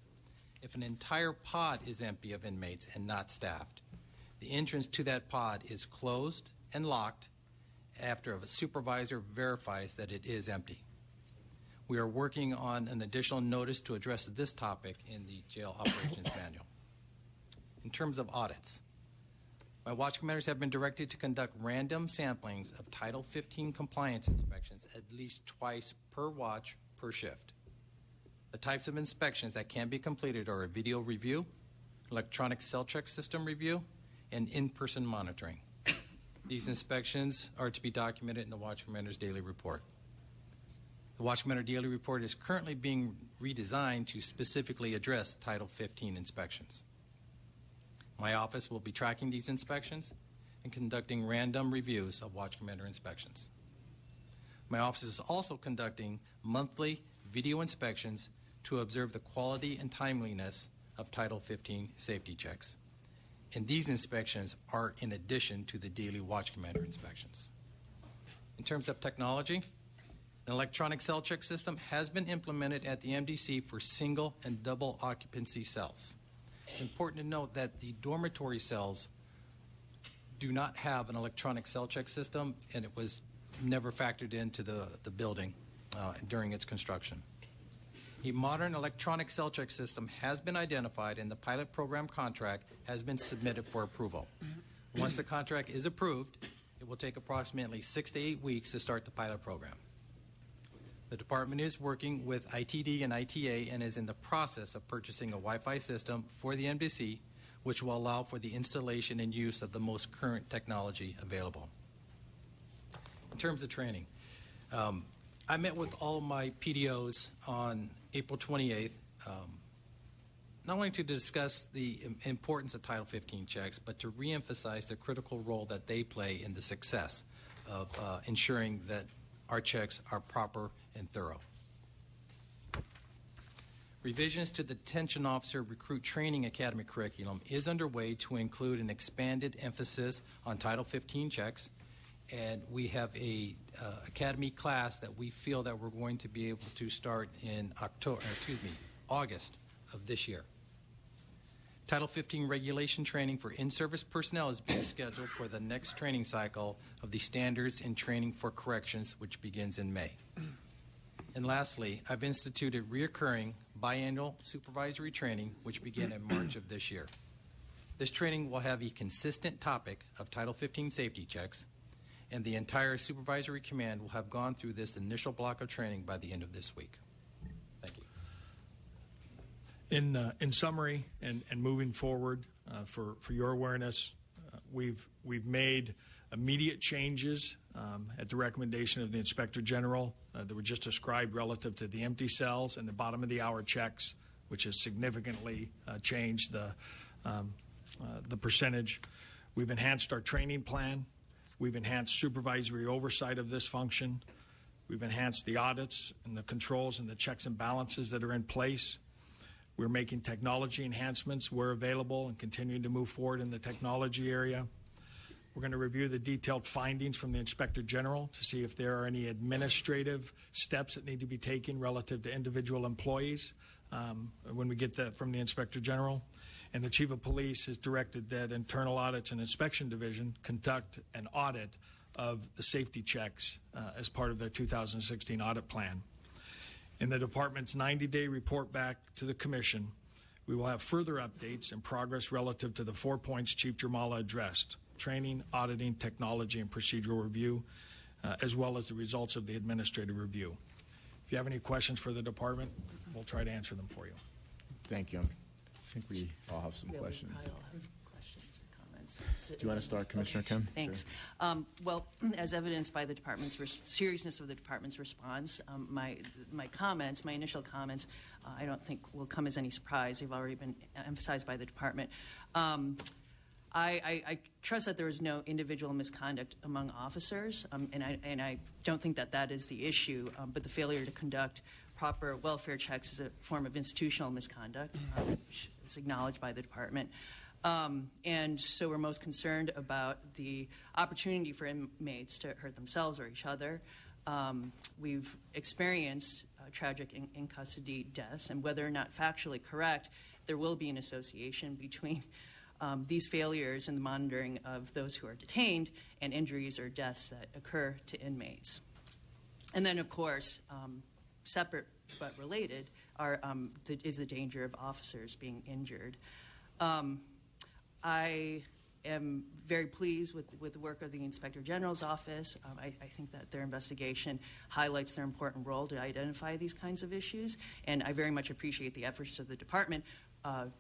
S14: If an entire pod is empty of inmates and not staffed, the entrance to that pod is closed and locked after a supervisor verifies that it is empty. We are working on an additional notice to address this topic in the jail operations manual. In terms of audits, my watch commanders have been directed to conduct random samplings of Title 15 compliance inspections at least twice per watch per shift. The types of inspections that can be completed are a video review, electronic cell check system review, and in-person monitoring. These inspections are to be documented in the watch commander's daily report. The watch commander daily report is currently being redesigned to specifically address Title 15 inspections. My office will be tracking these inspections and conducting random reviews of watch commander inspections. My office is also conducting monthly video inspections to observe the quality and timeliness of Title 15 safety checks. And these inspections are in addition to the daily watch commander inspections. In terms of technology, an electronic cell check system has been implemented at the MDC for single and double occupancy cells. It's important to note that the dormitory cells do not have an electronic cell check system, and it was never factored into the building during its construction. A modern electronic cell check system has been identified, and the pilot program contract has been submitted for approval. Once the contract is approved, it will take approximately 6 to 8 weeks to start the pilot program. The department is working with ITD and ITA and is in the process of purchasing a Wi-Fi system for the MDC, which will allow for the installation and use of the most current technology available. In terms of training, I met with all of my PDOs on April 28th, not only to discuss the importance of Title 15 checks, but to reemphasize the critical role that they play in the success of ensuring that our checks are proper and thorough. Revisions to the Detention Officer Recruit Training Academy curriculum is underway to include an expanded emphasis on Title 15 checks, and we have a academy class that we feel that we're going to be able to start in August of this year. Title 15 regulation training for in-service personnel is being scheduled for the next training cycle of the Standards in Training for Corrections, which begins in May. And lastly, I've instituted reoccurring biannual supervisory training, which began in March of this year. This training will have a consistent topic of Title 15 safety checks, and the entire supervisory command will have gone through this initial block of training by the end of this week. Thank you.
S16: In summary, and moving forward, for your awareness, we've made immediate changes at the recommendation of the Inspector General that were just described relative to the empty cells and the bottom of the hour checks, which has significantly changed the percentage. We've enhanced our training plan. We've enhanced supervisory oversight of this function. We've enhanced the audits and the controls and the checks and balances that are in place. We're making technology enhancements where available and continuing to move forward in the technology area. We're going to review the detailed findings from the Inspector General to see if there are any administrative steps that need to be taken relative to individual employees when we get that from the Inspector General. And the Chief of Police has directed that Internal Audits and Inspection Division conduct an audit of the safety checks as part of their 2016 audit plan. In the Department's 90-day report back to the Commission, we will have further updates and progress relative to the 4 points Chief Jermala addressed: training, auditing, technology, and procedural review. as well as the results of the administrative review. If you have any questions for the department, we'll try to answer them for you.
S1: Thank you. I think we all have some questions. Do you want to start, Commissioner Kim?
S17: Thanks.
S1: Sure.
S17: Well, as evidenced by the department's seriousness of the department's response, my initial comments, I don't think will come as any surprise. They've already been emphasized by the department. I trust that there is no individual misconduct among officers, and I don't think that is the issue, but the failure to conduct proper welfare checks is a form of institutional misconduct, which is acknowledged by the department. And so we're most concerned about the opportunity for inmates to hurt themselves or each other. We've experienced tragic in-custody deaths, and whether or not factually correct, there will be an association between these failures in the monitoring of those who are detained and injuries or deaths that occur to inmates. And then, of course, separate but related is the danger of officers being injured. I am very pleased with the work of the Inspector General's office. I think that their investigation highlights their important role to identify these kinds of issues, and I very much appreciate the efforts of the department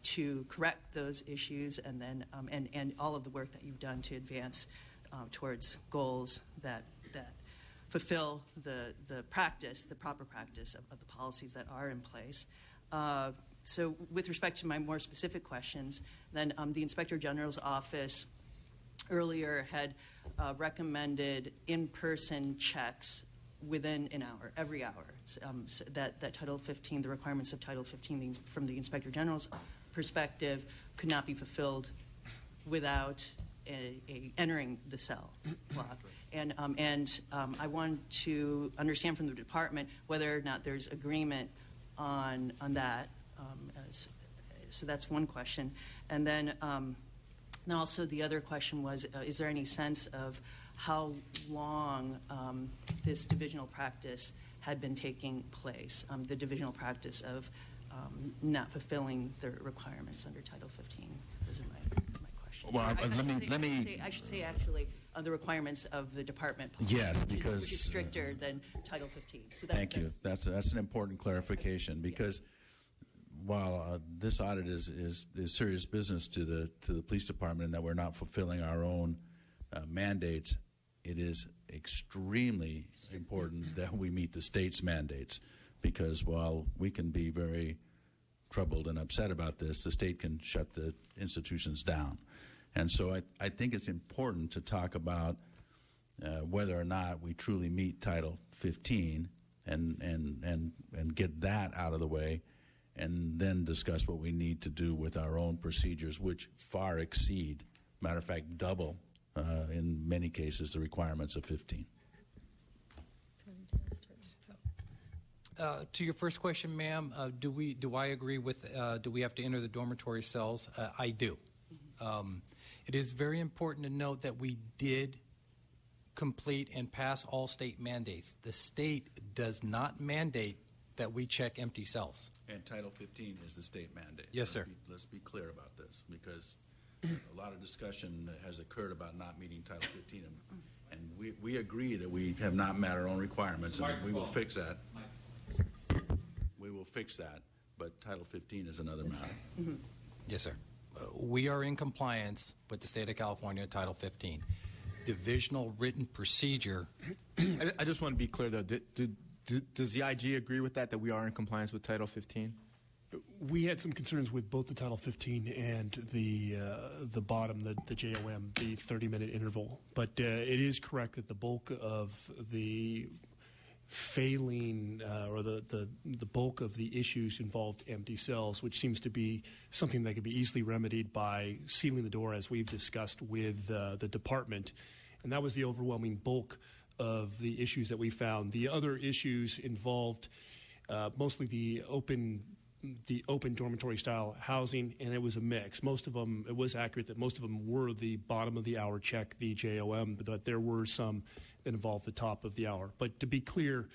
S17: to correct those issues, and then and all of the work that you've done to advance towards goals that fulfill the proper practice of the policies that are in place. So with respect to my more specific questions, then the Inspector General's office earlier had recommended in-person checks within an hour, every hour. So that Title 15, the requirements of Title 15 from the Inspector General's perspective could not be fulfilled without entering the cell block. And I want to understand from the department whether or not there's agreement on that. So that's one question. And then also the other question was, is there any sense of how long this divisional practice had been taking place, the divisional practice of not fulfilling the requirements under Title 15? Those are my questions.
S9: Well,
S17: I should say actually the requirements of the department policy,
S9: Yes,
S17: which
S9: because
S17: is stricter than Title 15. So
S9: thank you. That's an important clarification, because while this audit is serious business to the police department, and that we're not fulfilling our own mandates, it is extremely important that we meet the state's mandates, because while we can be very troubled and upset about this, the state can shut the institutions down. And so I think it's important to talk about whether or not we truly meet Title 15 and get that out of the way, and then discuss what we need to do with our own procedures, which far exceed, matter of fact, double, in many cases, the requirements of 15.
S14: To your first question, ma'am, do I agree with, do we have to enter the dormitory cells? I do. It is very important to note that we did complete and pass all state mandates. The state does not mandate that we check empty cells.
S9: And Title 15 is the state mandate.
S14: Yes, sir.
S9: Let's be clear about this, because a lot of discussion has occurred about not meeting Title 15, and we agree that we have not met our own requirements, and we will fix that. We will fix that, but Title 15 is another matter.
S14: Yes, sir. We are in compliance with the state of California Title 15. Divisional written procedure.
S1: I just want to be clear, though. Does the IG agree with that we are in compliance with Title 15?
S3: We had some concerns with both the Title 15 and the bottom, the JOM, the 30-minute interval. But it is correct that the bulk of the failing or the bulk of the issues involved empty cells, which seems to be something that could be easily remedied by sealing the door, as we've discussed with the department. And that was the overwhelming bulk of the issues that we found. The other issues involved mostly the open dormitory style housing, and it was a mix. Most of them, it was accurate that most of them were the bottom of the hour check, the JOM, but there were some that involved the top of the hour. But to be clear,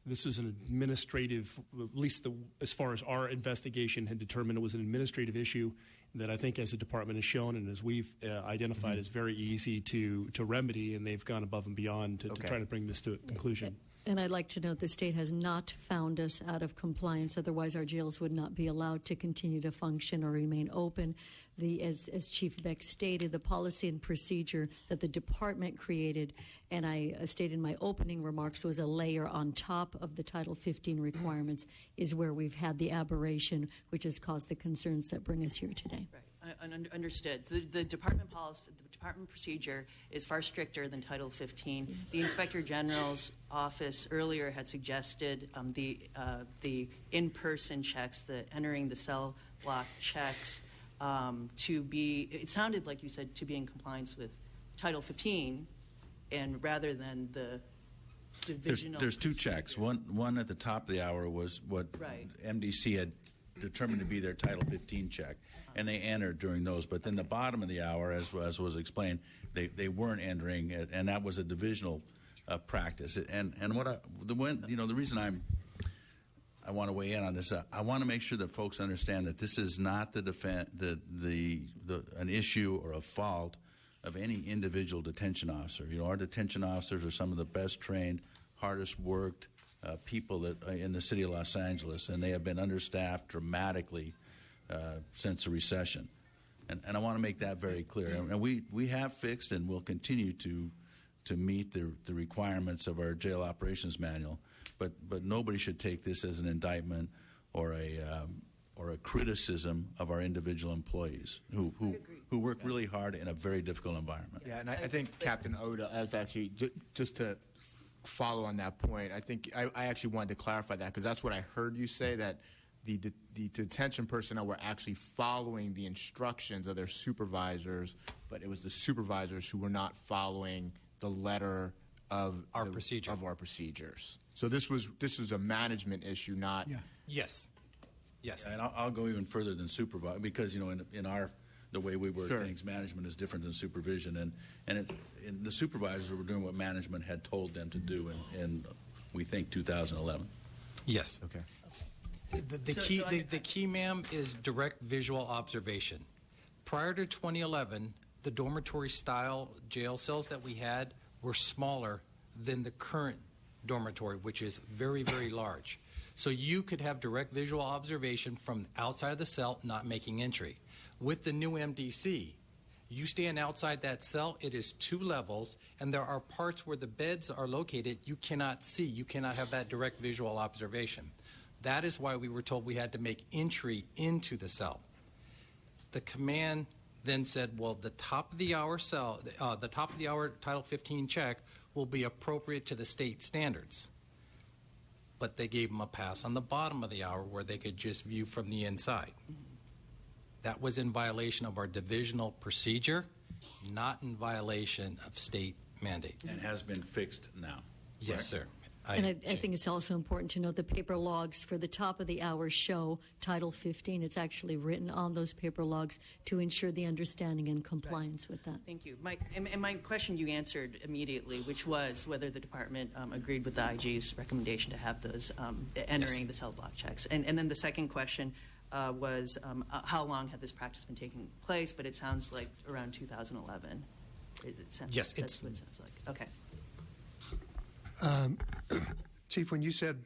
S3: this is an administrative, at least as far as our investigation had determined, it was an administrative issue, that I think as the department has shown and as we've identified is very easy to remedy, and they've gone above and beyond to try to bring this to a conclusion.
S15: And I'd like to note the state has not found us out of compliance. Otherwise, our jails would not be allowed to continue to function or remain open. As Chief Beck stated, the policy and procedure that the department created, and I stated in my opening remarks, was a layer on top of the Title 15 requirements, is where we've had the aberration, which has caused the concerns that bring us here today.
S17: Right. Understood. The department policy, the department procedure is far stricter than Title 15. Yes. The Inspector General's office earlier had suggested the in-person checks, the entering the cell block checks, to be. It sounded like you said to be in compliance with Title 15, and rather than the divisional.
S9: There's two checks. One at the top of the hour was what MDC had determined to be their Title 15 check, and they entered during those. But then the bottom of the hour, as was explained, they weren't entering, and that was a divisional practice. And the reason I want to weigh in on this, I want to make sure that folks understand that this is not an issue or a fault of any individual detention officer. Our detention officers are some of the best trained, hardest worked people that in the city of Los Angeles, and they have been understaffed dramatically since the recession. And I want to make that very clear. And we have fixed and will continue to meet the requirements of our jail operations manual. But nobody should take this as an indictment or a criticism of our individual employees who work really hard in a very difficult environment.
S1: Yeah, and I think Captain Oda, as actually just to follow on that point, I think I actually wanted to clarify that, because that's what I heard you say, that the detention personnel were actually following the instructions of their supervisors, but it was the supervisors who were not following the letter of our procedures. So this was a management issue, not.
S14: Yeah. Yes.
S9: And I'll go even further than supervise, because in our the way we work things, management is different than supervision, and the supervisors were doing what management had told them to do in we think 2011.
S14: Yes.
S1: Okay.
S14: The key, ma'am, is direct visual observation. Prior to 2011, the dormitory-style jail cells that we had were smaller than the current dormitory, which is very, very large. So you could have direct visual observation from outside of the cell, not making entry. With the new MDC, you stand outside that cell, it is 2 levels, and there are parts where the beds are located you cannot see. You cannot have that direct visual observation. That is why we were told we had to make entry into the cell. The command then said, well, the top of the hour cell, the top of the hour Title 15 check will be appropriate to the state standards. But they gave them a pass on the bottom of the hour where they could just view from the inside. That was in violation of our divisional procedure, not in violation of state mandate.
S9: And has been fixed now.
S14: Yes, sir.
S15: I think it's also important to note the paper logs for the top of the hour show Title 15. It's actually written on those paper logs to ensure the understanding and compliance with that.
S17: Thank you. My question you answered immediately, which was whether the department agreed with the IG's recommendation to have those entering the cell block checks. And then the second question was how long had this practice been taking place? But it sounds like around 2011.
S14: Yes,
S17: that's what it sounds like. Okay.
S18: Chief, when you said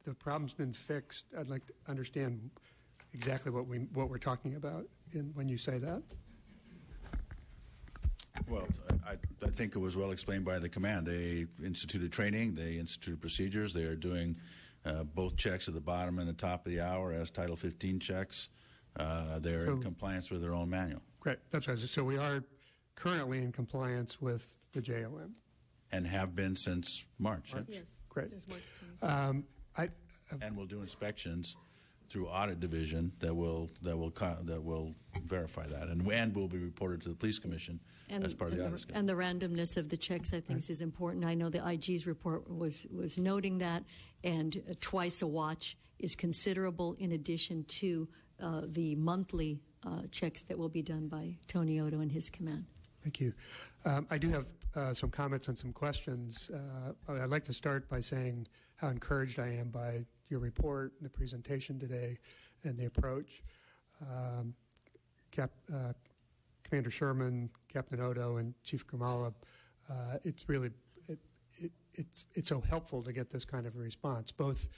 S18: the problem's been fixed, I'd like to understand exactly what we're talking about when you say that.
S9: Well, I think it was well explained by the command. They instituted training, they instituted procedures. They are doing both checks at the bottom and the top of the hour as Title 15 checks. They're in compliance with their own manual.
S18: Great. That's what I said. So we are currently in compliance with the JOM.
S9: And have been since March.
S15: Yes.
S18: Great.
S15: Since March 20.
S9: And we'll do inspections through audit division that will verify that, and will be reported to the police commission as part of the audit schedule.
S15: And the randomness of the checks, I think, is important. I know the IG's report was noting that, and twice a watch is considerable in addition to the monthly checks that will be done by Tony Odo and his command.
S18: Thank you. I do have some comments and some questions. I'd like to start by saying how encouraged I am by your report, the presentation today, and the approach. Commander Sherman, Captain Odo, and Chief Kamala, it's really it's so helpful to get this kind of a response, both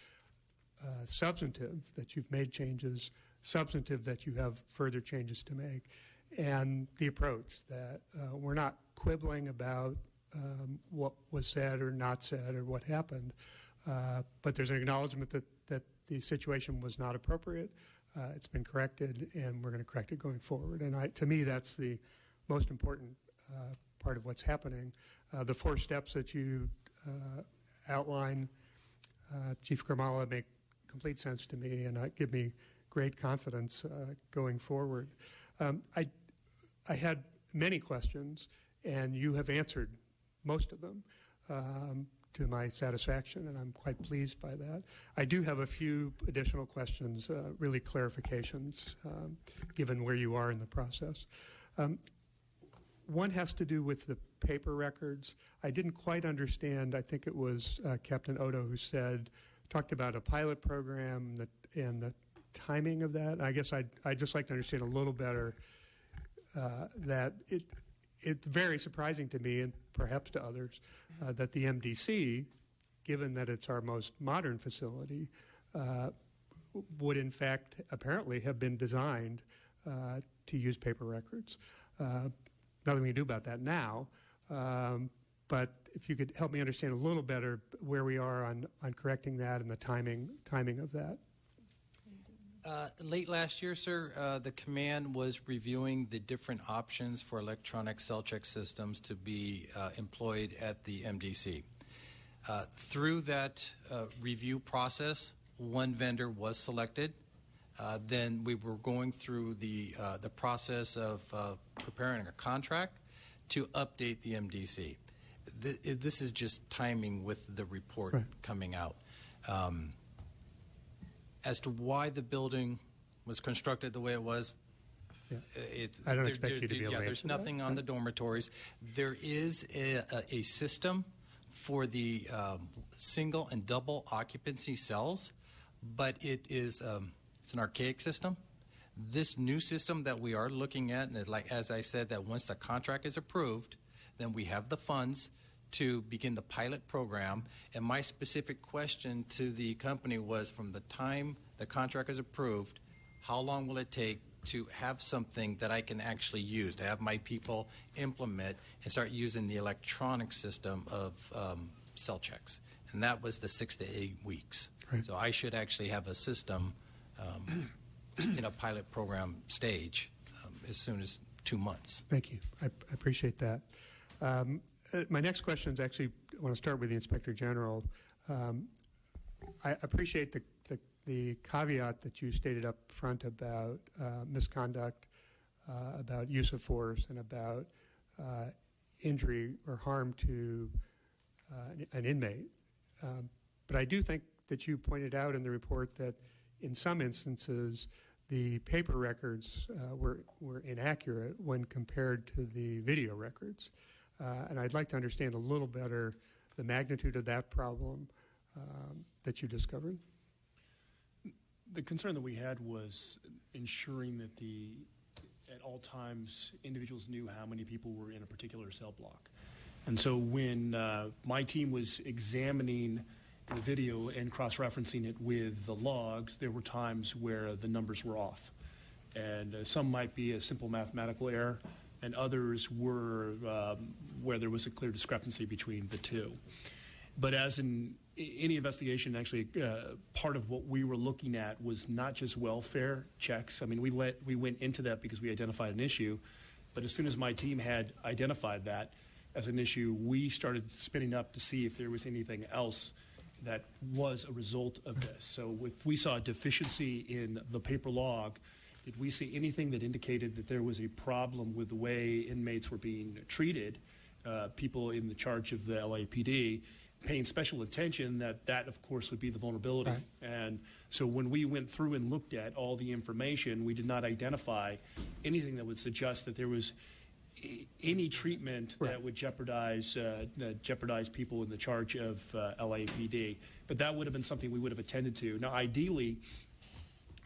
S18: substantive, that you've made changes, substantive, that you have further changes to make, and the approach that we're not quibbling about what was said or not said or what happened, but there's an acknowledgement that the situation was not appropriate. It's been corrected, and we're going to correct it going forward. And to me, that's the most important part of what's happening. The 4 steps that you outline, Chief Kamala, make complete sense to me and give me great confidence going forward. I had many questions, and you have answered most of them to my satisfaction, and I'm quite pleased by that. I do have a few additional questions, really clarifications, given where you are in the process. One has to do with the paper records. I didn't quite understand, I think it was Captain Odo who talked about a pilot program and the timing of that. I guess I'd just like to understand a little better that it's very surprising to me, and perhaps to others, that the MDC, given that it's our most modern facility, would in fact apparently have been designed to use paper records. Nothing we can do about that now, but if you could help me understand a little better where we are on correcting that and the timing of that.
S14: Late last year, sir, the command was reviewing the different options for electronic cell check systems to be employed at the MDC. Through that review process, one vendor was selected. Then we were going through the process of preparing a contract to update the MDC. This is just timing with the report coming out. As to why the building was constructed the way it was,
S18: I don't expect you to be able to answer
S14: there's nothing on the dormitories. There is a system for the single and double occupancy cells, but it's an archaic system. This new system that we are looking at, and like as I said, that once the contract is approved, then we have the funds to begin the pilot program. And my specific question to the company was, from the time the contract is approved, how long will it take to have something that I can actually use, to have my people implement and start using the electronic system of cell checks? And that was the 6 to 8 weeks.
S18: Right.
S14: So I should actually have a system in a pilot program stage as soon as 2 months.
S18: Thank you. I appreciate that. My next question is actually, I want to start with the Inspector General. I appreciate the caveat that you stated up front about misconduct, about use of force, and about injury or harm to an inmate. But I do think that you pointed out in the report that in some instances the paper records were inaccurate when compared to the video records. And I'd like to understand a little better the magnitude of that problem that you discovered.
S3: The concern that we had was ensuring that at all times, individuals knew how many people were in a particular cell block. And so when my team was examining the video and cross-referencing it with the logs, there were times where the numbers were off. And some might be a simple mathematical error, and others were where there was a clear discrepancy between the two. But as in any investigation, actually, part of what we were looking at was not just welfare checks. I mean, we went into that because we identified an issue, but as soon as my team had identified that as an issue, we started spinning up to see if there was anything else that was a result of this. So if we saw a deficiency in the paper log, did we see anything that indicated that there was a problem with the way inmates were being treated, people in the charge of the LAPD, paying special attention, that of course would be the vulnerability.
S18: Right.
S3: And so when we went through and looked at all the information, we did not identify anything that would suggest that there was any treatment that would jeopardize people in the charge of LAPD. But that would have been something we would have attended to. Now, ideally,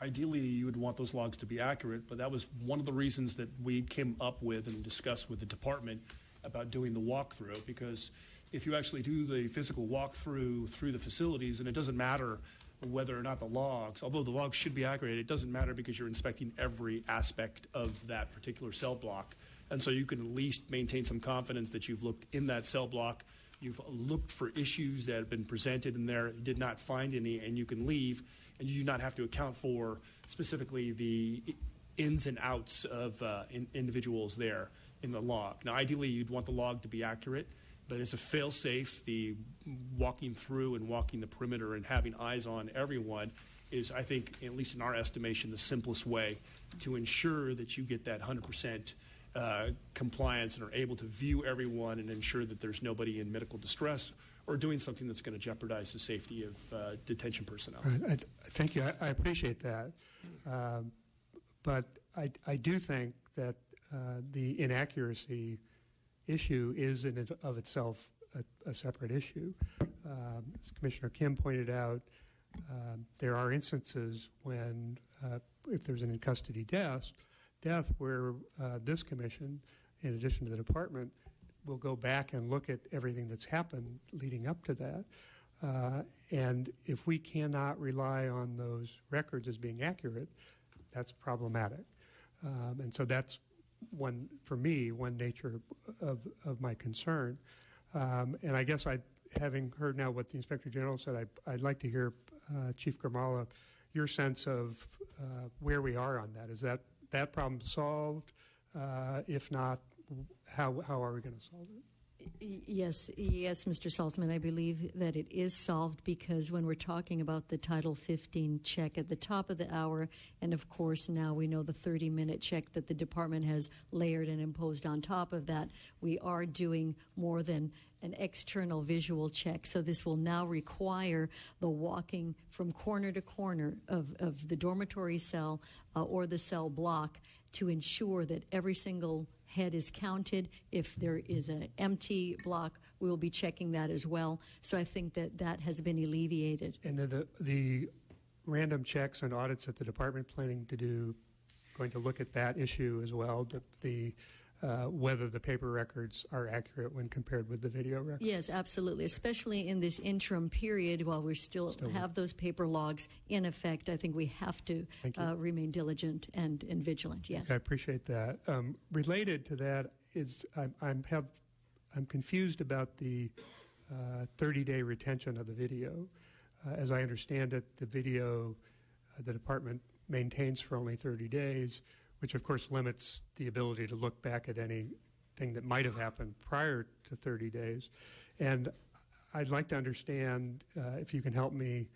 S3: Ideally, you would want those logs to be accurate, but that was one of the reasons that we came up with and discussed with the department about doing the walkthrough, because if you actually do the physical walkthrough through the facilities, then it doesn't matter whether or not the logs, although the logs should be accurate, it doesn't matter because you're inspecting every aspect of that particular cell block. And so you can at least maintain some confidence that you've looked in that cell block, you've looked for issues that have been presented in there, did not find any, and you can leave, and you do not have to account for specifically the ins and outs of individuals there in the log. Now, ideally, you'd want the log to be accurate, but as a fail-safe, the walking through and walking the perimeter and having eyes on everyone is, I think, at least in our estimation, the simplest way to ensure that you get that 100% compliance and are able to view everyone and ensure that there's nobody in medical distress or doing something that's going to jeopardize the safety of detention personnel.
S18: Thank you. I appreciate that. But I do think that the inaccuracy issue is in and of itself a separate issue. As Commissioner Kim pointed out, there are instances when, if there's an in-custody death where this commission, in addition to the department, will go back and look at everything that's happened leading up to that. And if we cannot rely on those records as being accurate, that's problematic. And so that's for me, one nature of my concern. And I guess having heard now what the Inspector General said, I'd like to hear, Chief Grimala, your sense of where we are on that. Is that problem solved? If not, how are we going to solve it?
S15: Yes, Mr. Saltzman, I believe that it is solved because when we're talking about the Title 15 check at the top of the hour, and of course now we know the 30-minute check that the department has layered and imposed on top of that, we are doing more than an external visual check. So this will now require the walking from corner to corner of the dormitory cell or the cell block to ensure that every single head is counted. If there is an empty block, we will be checking that as well. So I think that has been alleviated.
S18: And the random checks and audits that the department planning to do, going to look at that issue as well, whether the paper records are accurate when compared with the video records?
S15: Yes, absolutely, especially in this interim period while we still have those paper logs in effect. I think we have to remain diligent and vigilant, yes.
S18: Okay, I appreciate that. Related to that is I'm confused about the 30-day retention of the video. As I understand it, the video the department maintains for only 30 days, which of course limits the ability to look back at anything that might have happened prior to 30 days. And I'd like to understand, if you can help me,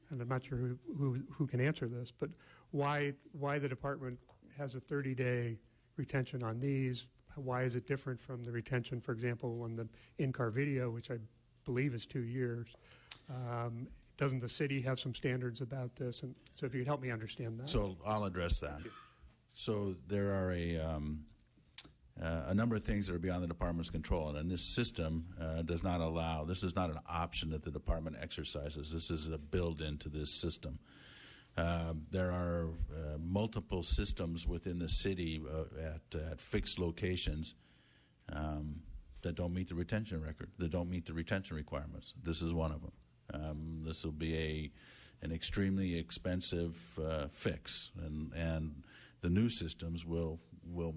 S18: and I'm not sure who can answer this, but why the department has a 30-day retention on these. Why is it different from the retention, for example, on the in-car video, which I believe is 2 years? Doesn't the city have some standards about this? And so if you could help me understand that.
S9: So I'll address that. So there are a number of things that are beyond the department's control, and this system does not allow. This is not an option that the department exercises. This is a build into this system. There are multiple systems within the city at fixed locations that don't meet the retention record, that don't meet the retention requirements. This is one of them. This will be an extremely expensive fix, and the new systems will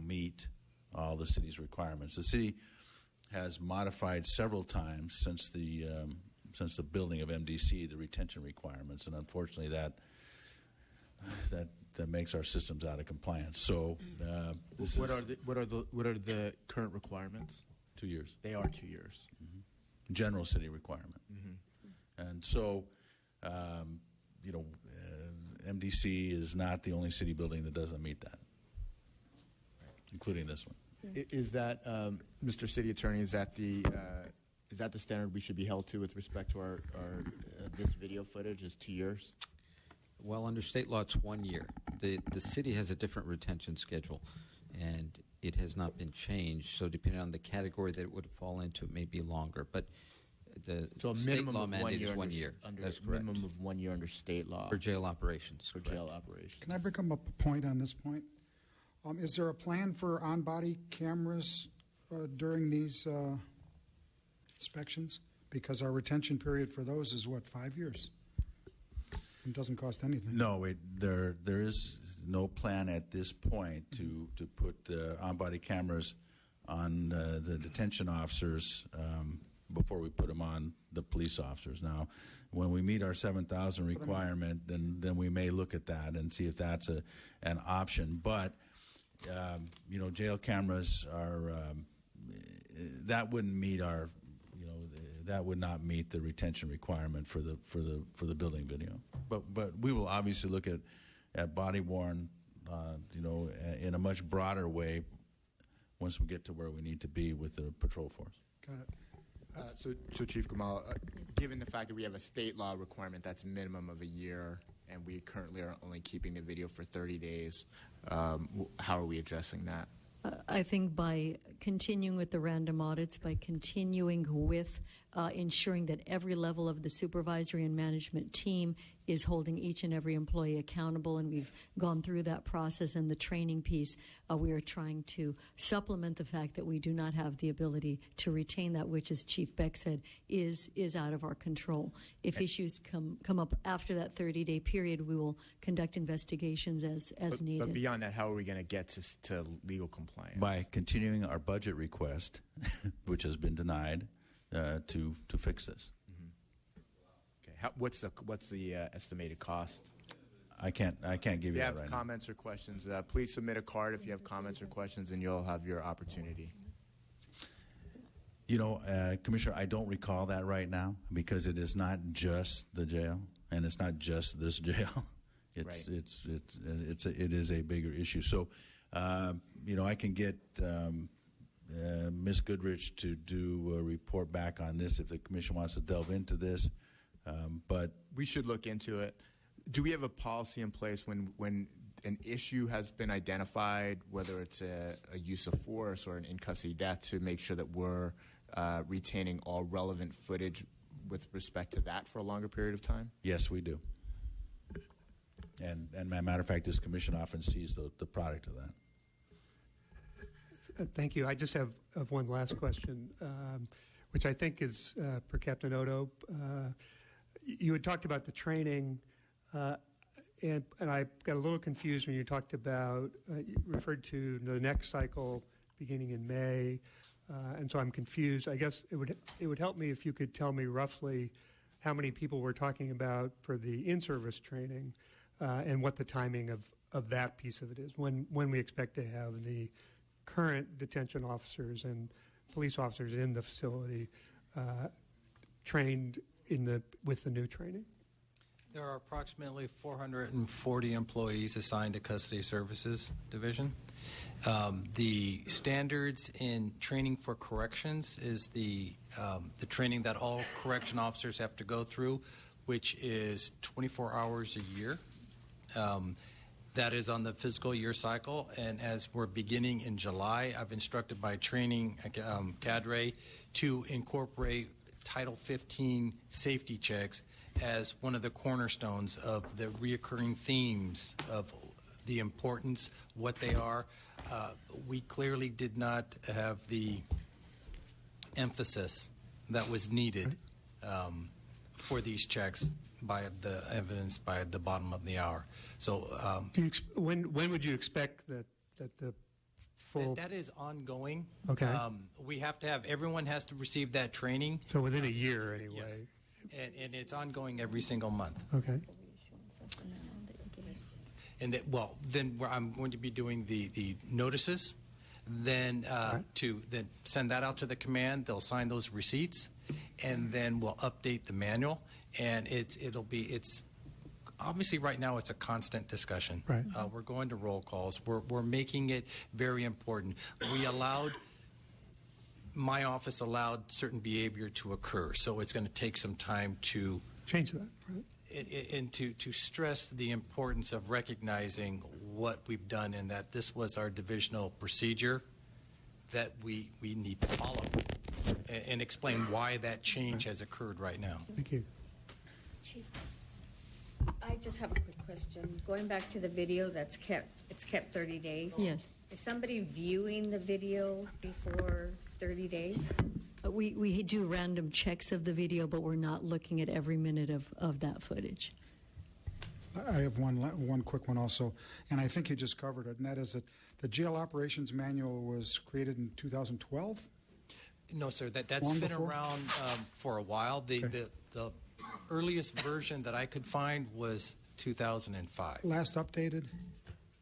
S9: meet all the city's requirements. The city has modified several times since the building of MDC the retention requirements, and unfortunately that makes our systems out of compliance. So
S19: what are the current requirements?
S9: 2 years.
S19: They are 2 years.
S9: Mm-hmm. General city requirement. Mm-hmm. And so, MDC is not the only city building that doesn't meet that, including this one.
S1: Is that, Mr. City Attorney, is that the standard we should be held to with respect to our this video footage? Is 2 years?
S20: Well, under state law, it's 1 year. The city has a different retention schedule, and it has not been changed. So depending on the category that it would fall into, it may be longer. But The
S19: So a
S20: state
S19: minimum
S20: law
S19: of 1
S20: mandate
S19: year
S20: is 1
S19: under,
S20: year.
S19: under
S20: That's correct.
S19: minimum of 1 year under state law
S20: For jail operations.
S19: for
S20: correct.
S19: jail operations.
S4: Can I bring up a point on this point? Is there a plan for on-body cameras during these inspections? Because our retention period for those is, what, 5 years? It doesn't cost anything.
S9: No, there is no plan at this point to put on-body cameras on the detention officers before we put them on the police officers. Now, when we meet our 7,000 requirement, then we may look at that and see if that's an option. But jail cameras are that wouldn't meet our that would not meet the retention requirement for the building video. But we will obviously look at body worn in a much broader way once we get to where we need to be with the patrol force.
S4: Got it.
S1: So Chief Kamala, given the fact that we have a state law requirement that's minimum of a year, and we currently are only keeping the video for 30 days, how are we addressing that?
S15: I think by continuing with the random audits, by continuing with ensuring that every level of the supervisory and management team is holding each and every employee accountable, and we've gone through that process and the training piece, we are trying to supplement the fact that we do not have the ability to retain that, which, as Chief Beck said, is out of our control. If issues come up after that 30-day period, we will conduct investigations as needed.
S1: But beyond that, how are we going to get to legal compliance?
S9: By continuing our budget request, which has been denied, to fix this.
S1: Okay. What's the estimated cost?
S9: I can't give you
S1: If you
S9: that
S1: have
S9: right now.
S1: comments or questions, please submit a card if you have comments or questions, and you'll have your opportunity.
S9: Commissioner, I don't recall that right now because it is not just the jail, and it's not just this jail. It is a bigger issue. So, I can get Ms. Goodrich to do a report back on this if the commission wants to delve into this. But
S1: we should look into it. Do we have a policy in place when an issue has been identified, whether it's a use of force or an in-custody death, to make sure that we're retaining all relevant footage with respect to that for a longer period of time?
S9: Yes, we do. And as a matter of fact, this commission often sees the product of that.
S18: Thank you. I just have one last question, which I think is for Captain Odo. You had talked about the training, and I got a little confused when you talked about, you referred to the next cycle beginning in May, and so I'm confused. I guess it would help me if you could tell me roughly how many people we're talking about for the in-service training, and what the timing of that piece of it is, when we expect to have the current detention officers and police officers in the facility trained with the new training.
S14: There are approximately 440 employees assigned to Custody Services Division. The standards in training for corrections is the training that all correction officers have to go through, which is 24 hours a year. That is on the fiscal year cycle, and as we're beginning in July, I've instructed my training cadre to incorporate Title 15 safety checks as one of the cornerstones of the reoccurring themes of the importance, what they are. We clearly did not have the emphasis that was needed for these checks by the evidence by the bottom of the hour. So
S18: when would you expect that the full...
S14: That is ongoing.
S18: Okay.
S14: We have to have, everyone has to receive that training.
S18: So within a year anyway.
S14: Yes. And it's ongoing every single month.
S18: Okay.
S14: And then I'm going to be doing the notices, then to then send that out to the command. They'll sign those receipts, and then we'll update the manual. And it's obviously right now it's a constant discussion.
S18: Right.
S14: We're going to roll calls. We're making it very important. My office allowed certain behavior to occur, so it's going to take some time to
S18: change that, right?
S14: And to stress the importance of recognizing what we've done and that this was our divisional procedure that we need to follow. and explain why that change has occurred right now.
S18: Thank you.
S21: Chief, I just have a quick question. Going back to the video it's kept 30 days.
S15: Yes.
S21: Is somebody viewing the video before 30 days?
S15: We do random checks of the video, but we're not looking at every minute of that footage.
S4: I have one quick one also, and I think you just covered it, and that is that the jail operations manual was created in 2012?
S14: No, sir. That's
S4: Long
S14: been
S4: before?
S14: around for a while. The earliest version that I could find was 2005.
S4: Last updated?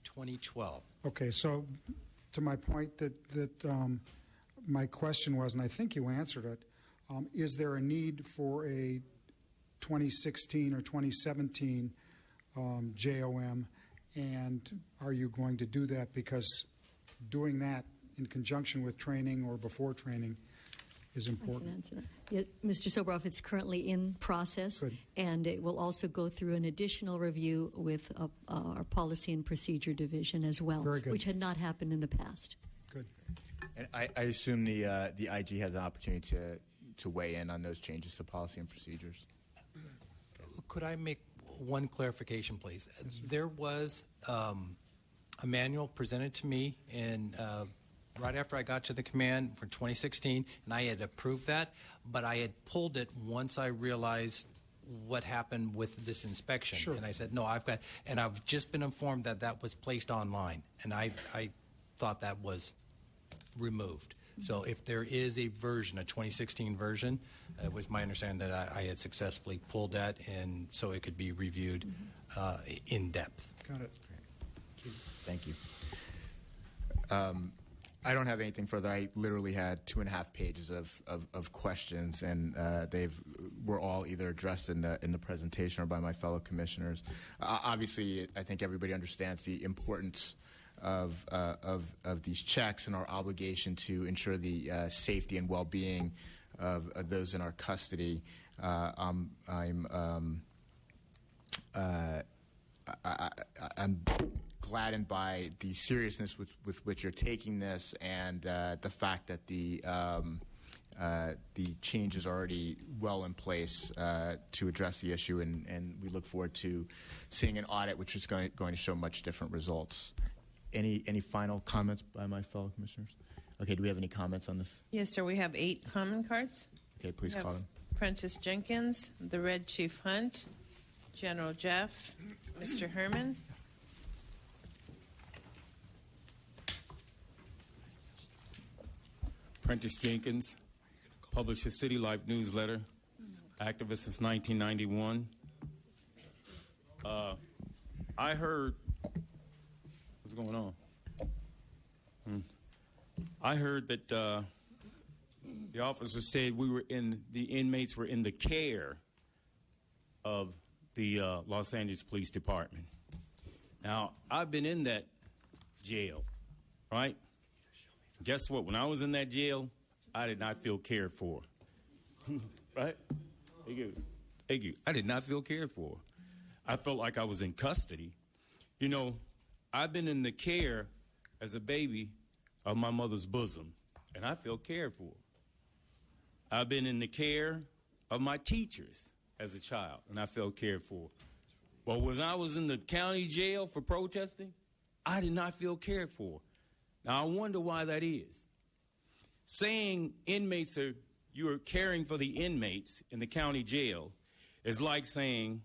S14: 2012.
S4: Okay, so to my point that my question was, and I think you answered it, is there a need for a 2016 or 2017 JOM, and are you going to do that? Because doing that in conjunction with training or before training is important.
S15: I can answer that. Yeah, Mr. Soboroff, it's currently in process,
S4: Good.
S15: and it will also go through an additional review with our Policy and Procedure Division as well,
S4: Very good.
S15: which had not happened in the past.
S4: Good.
S1: And I assume the IG has an opportunity to weigh in on those changes to policy and procedures.
S14: Could I make one clarification, please? There was a manual presented to me right after I got to the command for 2016, and I had approved that, but I had pulled it once I realized what happened with this inspection.
S4: Sure.
S14: And I said, no, I've just been informed that was placed online, and I thought that was removed. So if there is a version, a 2016 version, it was my understanding that I had successfully pulled that, and so it could be reviewed in depth.
S4: Got it.
S1: Thank you. I don't have anything further. I literally had 2.5 pages of questions, and were all either addressed in the presentation or by my fellow commissioners. Obviously, I think everybody understands the importance of these checks and our obligation to ensure the safety and well-being of those in our custody. I'm gladdened by the seriousness with which you're taking this, and the fact that the change is already well in place to address the issue, and we look forward to seeing an audit which is going to show much different results. Any final comments by my fellow commissioners? Okay, do we have any comments on this?
S2: Yes, sir. We have 8 comment cards.
S1: Okay, please
S2: We
S1: call
S2: have
S1: them.
S2: Prentice Jenkins, the Red Chief Hunt, General Jeff, Mr. Herman.
S6: Prentice Jenkins, published a City Life newsletter, activist since 1991. I heard, what's going on? I heard that the officer said the inmates were in the care of the Los Angeles Police Department. Now, I've been in that jail, right? Guess what? When I was in that jail, I did not feel cared for. Right? Thank you. Thank you. I did not feel cared for. I felt like I was in custody. You know, I've been in the care as a baby of my mother's bosom, and I feel cared for. I've been in the care of my teachers as a child, and I felt cared for. But when I was in the county jail for protesting, I did not feel cared for. Now, I wonder why that is. Saying you are caring for the inmates in the county jail is like saying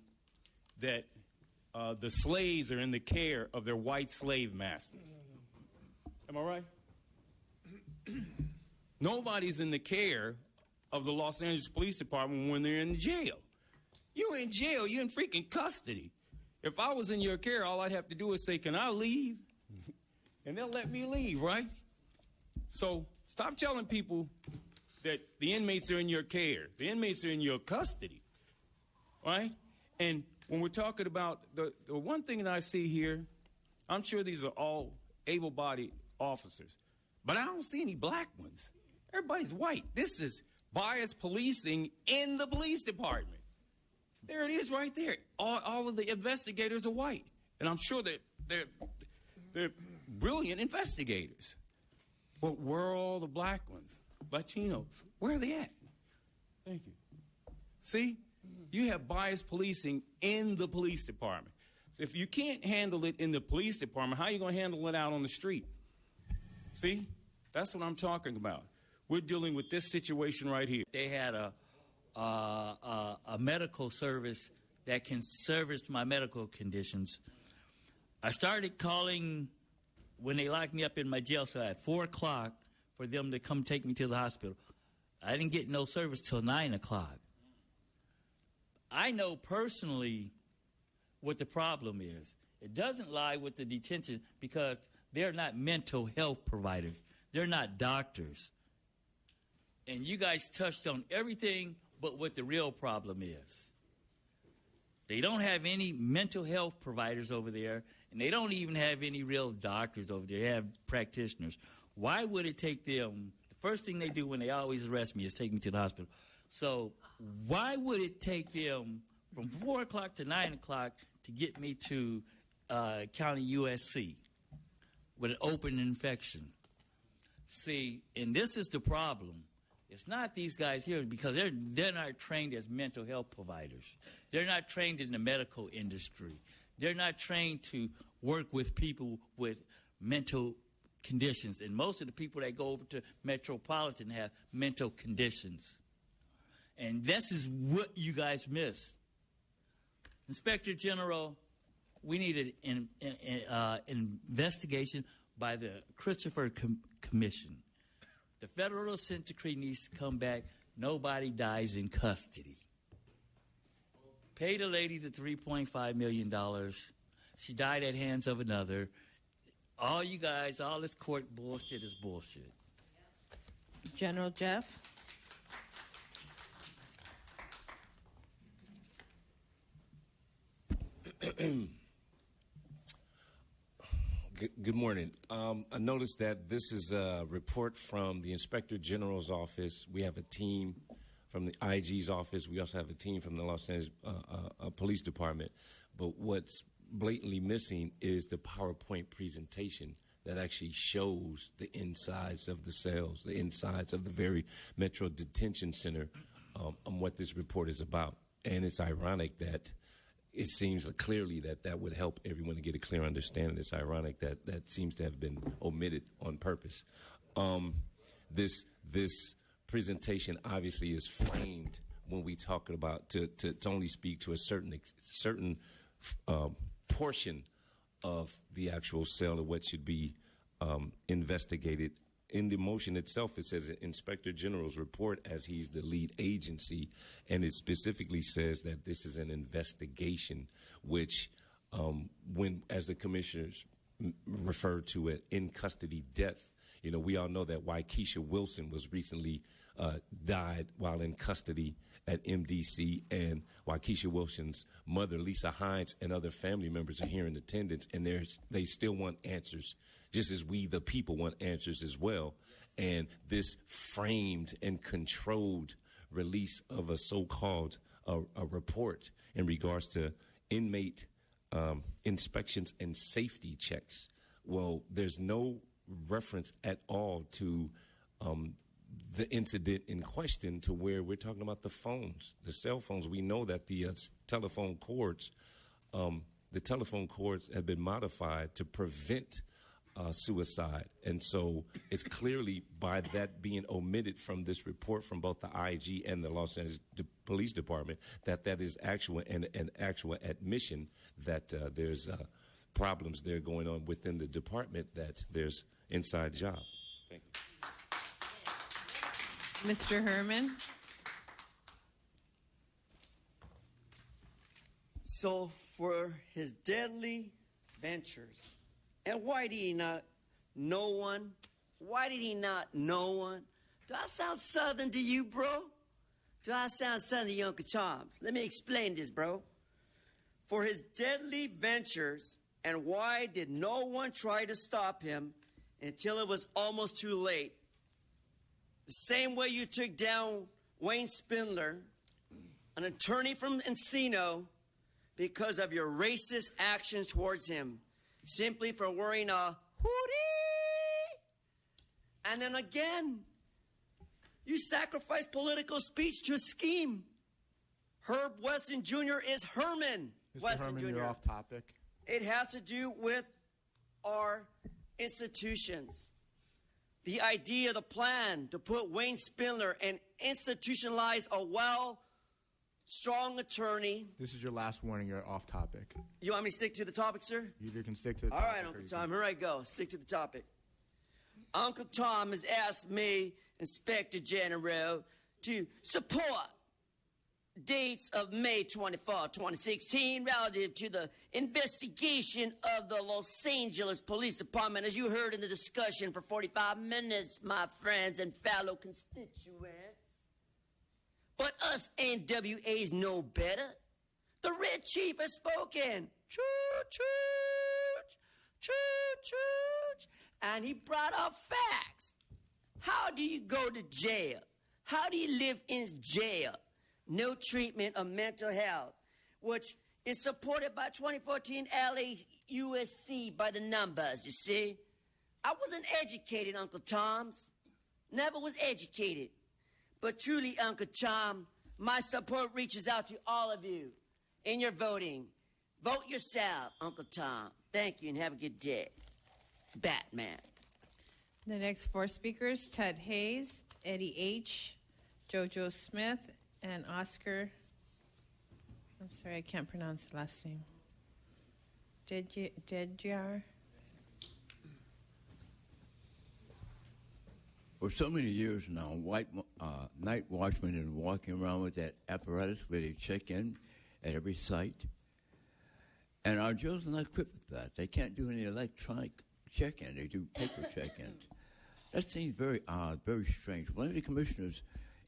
S6: that the slaves are in the care of their white slave masters. Am I right? Nobody's in the care of the Los Angeles Police Department when they're in jail. You're in jail. You're in freaking custody. If I was in your care, all I'd have to do is say, can I leave? And they'll let me leave, right? So stop telling people that the inmates are in your care. The inmates are in your custody, right? And when we're talking about the one thing that I see here, I'm sure these are all able-bodied officers, but I don't see any black ones. Everybody's white. This is biased policing in the police department. There it is right there. All of the investigators are white, and I'm sure that they're brilliant investigators. But where are all the black ones? Latinos. Where are they at? Thank you. See, you have biased policing in the police department. So if you can't handle it in the police department, how are you going to handle it out on the street? See, that's what I'm talking about. We're dealing with this situation right here.
S5: They had a medical service that can service my medical conditions. I started calling when they locked me up in my jail cell at 4 o'clock for them to come take me to the hospital. I didn't get no service till 9 o'clock. I know personally what the problem is. It doesn't lie with the detention because they're not mental health providers. They're not doctors. And you guys touched on everything but what the real problem is. They don't have any mental health providers over there, and they don't even have any real doctors over there. They have practitioners. Why would it take them, the first thing they do when they always arrest me is take me to the hospital. So why would it take them from 4 o'clock to 9 o'clock to get me to County USC with an open infection? See, and this is the problem. It's not these guys here because they're not trained as mental health providers. They're not trained in the medical industry. They're not trained to work with people with mental conditions. And most of the people that go over to Metropolitan have mental conditions. And this is what you guys miss. Inspector General, we need an investigation by the Christopher Commission. The federal consent decree needs to come back. Nobody dies in custody. Pay the lady the $3.5 million. She died at hands of another. All you guys, all this court bullshit is bullshit.
S2: General Jeff.
S8: Good morning. I noticed that this is a report from the Inspector General's office. We have a team from the IG's office. We also have a team from the Los Angeles Police Department. But what's blatantly missing is the PowerPoint presentation that actually shows the insides of the cells, the insides of the very Metro Detention Center, on what this report is about. And it's ironic that it seems clearly that would help everyone to get a clear understanding. It's ironic that seems to have been omitted on purpose. This presentation obviously is framed when we talk about to only speak to a certain portion of the actual cell of what should be investigated. In the motion itself, it says Inspector General's report as he's the lead agency, and it specifically says that this is an investigation, which, when as the commissioners refer to it, in custody death, you know, we all know that Waikisha Wilson was recently died while in custody at MDC, and Waikisha Wilson's mother, Lisa Hines, and other family members are here in attendance, and they still want answers, just as we, the people, want answers as well. And this framed and controlled release of a so-called a report in regards to inmate inspections and safety checks. Well, there's no reference at all to the incident in question, to where we're talking about the phones, the cell phones. We know that the telephone cords have been modified to prevent suicide. And so it's clearly, by that being omitted from this report from both the IG and the Los Angeles Police Department, that is actual an actual admission that there's problems there going on within the department, that there's inside job. Thank you.
S2: Mr. Herman.
S10: So for his deadly ventures, and why did he not know one? Why did he not know one? Do I sound Southern to you, bro? Do I sound Southern to you, Uncle Charms? Let me explain this, bro. For his deadly ventures, and why did no one try to stop him until it was almost too late? The same way you took down Wayne Spindler, an attorney from Encino, because of your racist actions towards him, simply for wearing a hoodie. And then again, You sacrifice political speech to a scheme. Herb Wesson Jr. is Herman
S1: Mr.
S10: Wesson
S1: Herman,
S10: Jr.
S1: you're off topic.
S10: It has to do with our institutions. The idea, the plan to put Wayne Spindler and institutionalize a strong attorney.
S1: This is your last warning. You're off topic.
S10: You want me to stick to the topic, sir?
S1: You either can stick to the
S10: All
S1: topic.
S10: right,
S1: or
S10: Uncle
S1: you
S10: Tom, here I go. Stick to the topic. Uncle Tom has asked me, Inspector General, to support dates of May 24, 2016, relative to the investigation of the Los Angeles Police Department, as you heard in the discussion for 45 minutes, my friends and fellow constituents. But us NWAs know better. The Red Chief has spoken. Choo-choo, choo-choo. And he brought up facts. How do you go to jail? How do you live in jail? No treatment of mental health, which is supported by 2014 LAUSC by the numbers, you see. I wasn't educated, Uncle Tom's. Never was educated. But truly, Uncle Tom, my support reaches out to all of you in your voting. Vote yourself, Uncle Tom. Thank you and have a good day. Batman.
S2: The next four speakers, Ted Hayes, Eddie H., Jojo Smith, and Oscar. I'm sorry, I can't pronounce the last name. Dedjar.
S7: For so many years now, night watchmen have been walking around with that apparatus where they check in at every site. And our jails are not equipped with that. They can't do any electronic check-in. They do paper check-ins. That seems very odd, very strange. One of the commissioners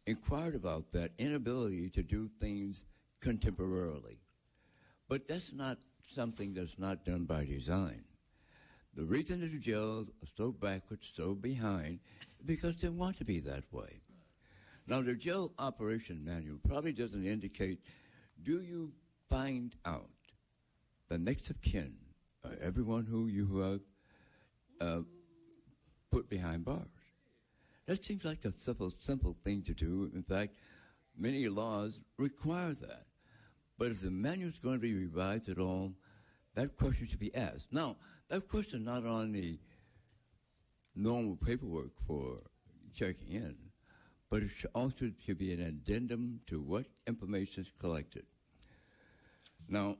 S7: inquired about that inability to do things contemporarily. But that's not something that's not done by design. The reason that the jails are so backwards, so behind, is because they want to be that way. Now, the jail operation manual probably doesn't indicate, do you find out the next of kin, everyone who you have put behind bars? That seems like a simple thing to do. In fact, many laws require that. But if the manual is going to be revised at all, that question should be asked. Now, that question not on the normal paperwork for checking in, but it also should be an addendum to what information is collected. Now,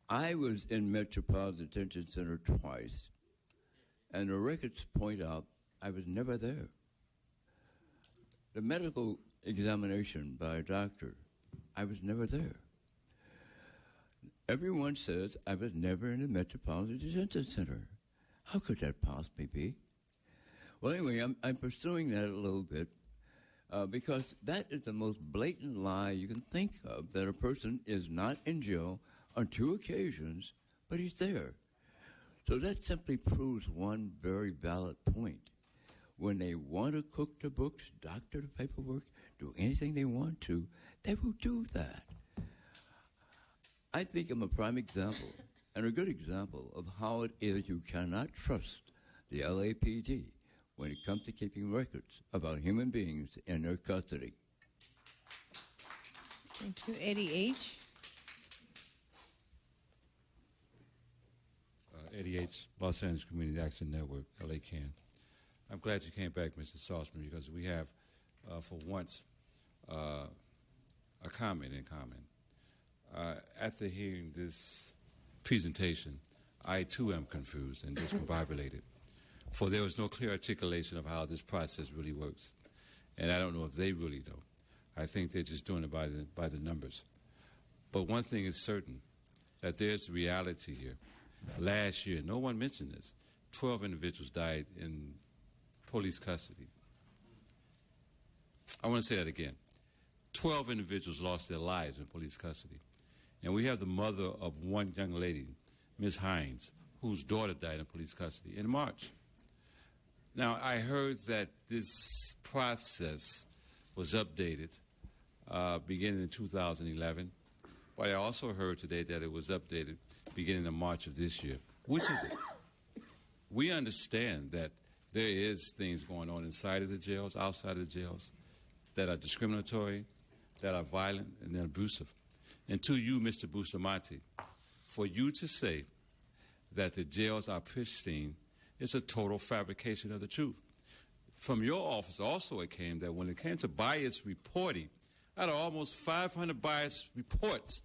S7: I was in Metropolitan Detention Center twice, and the records point out I was never there. The medical examination by a doctor, I was never there. Everyone says I was never in the Metropolitan Detention Center. How could that possibly be? Well, anyway, I'm pursuing that a little bit because that is the most blatant lie you can think of, that a person is not in jail on 2 occasions, but he's there. So that simply proves one very valid point. When they want to cook the books, doctor the paperwork, do anything they want to, they will do that. I think I'm a prime example, and a good example, of how it is you cannot trust the LAPD when it comes to keeping records about human beings in their custody.
S2: Thank you. Eddie H.
S11: Eddie H., Los Angeles Community Action Network, LA CAN. I'm glad you came back, Mr. Saltzman, because we have, for once, a comment in common. After hearing this presentation, I too am confused and discombobulated, for there was no clear articulation of how this process really works. And I don't know if they really know. I think they're just doing it by the numbers. But one thing is certain, that there's reality here. Last year, no one mentioned this, 12 individuals died in police custody. I want to say that again. 12 individuals lost their lives in police custody. And we have the mother of one young lady, Ms. Hines, whose daughter died in police custody in March. Now, I heard that this process was updated beginning in 2011, but I also heard today that it was updated beginning in March of this year. Which is it? We understand that there is things going on inside of the jails, outside of the jails, that are discriminatory, that are violent, and then abusive. And to you, Mr. Bustamante, for you to say that the jails are pristine is a total fabrication of the truth. From your office also it came that when it came to bias reporting, out of almost 500 bias reports,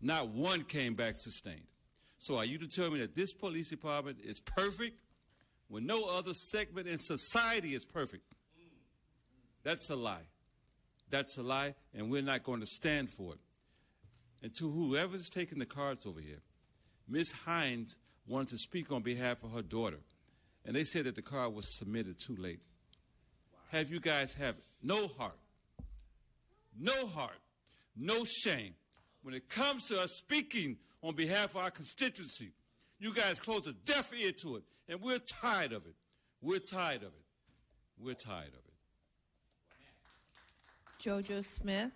S11: not one came back sustained. So are you to tell me that this police department is perfect when no other segment in society is perfect? That's a lie. That's a lie, and we're not going to stand for it. And to whoever's taking the cards over here, Ms. Hines wanted to speak on behalf of her daughter, and they said that the card was submitted too late. Have you guys have no heart, no shame when it comes to us speaking on behalf of our constituency? You guys close a deaf ear to it, and we're tired of it. We're tired of it. We're tired of it.
S2: Jojo Smith.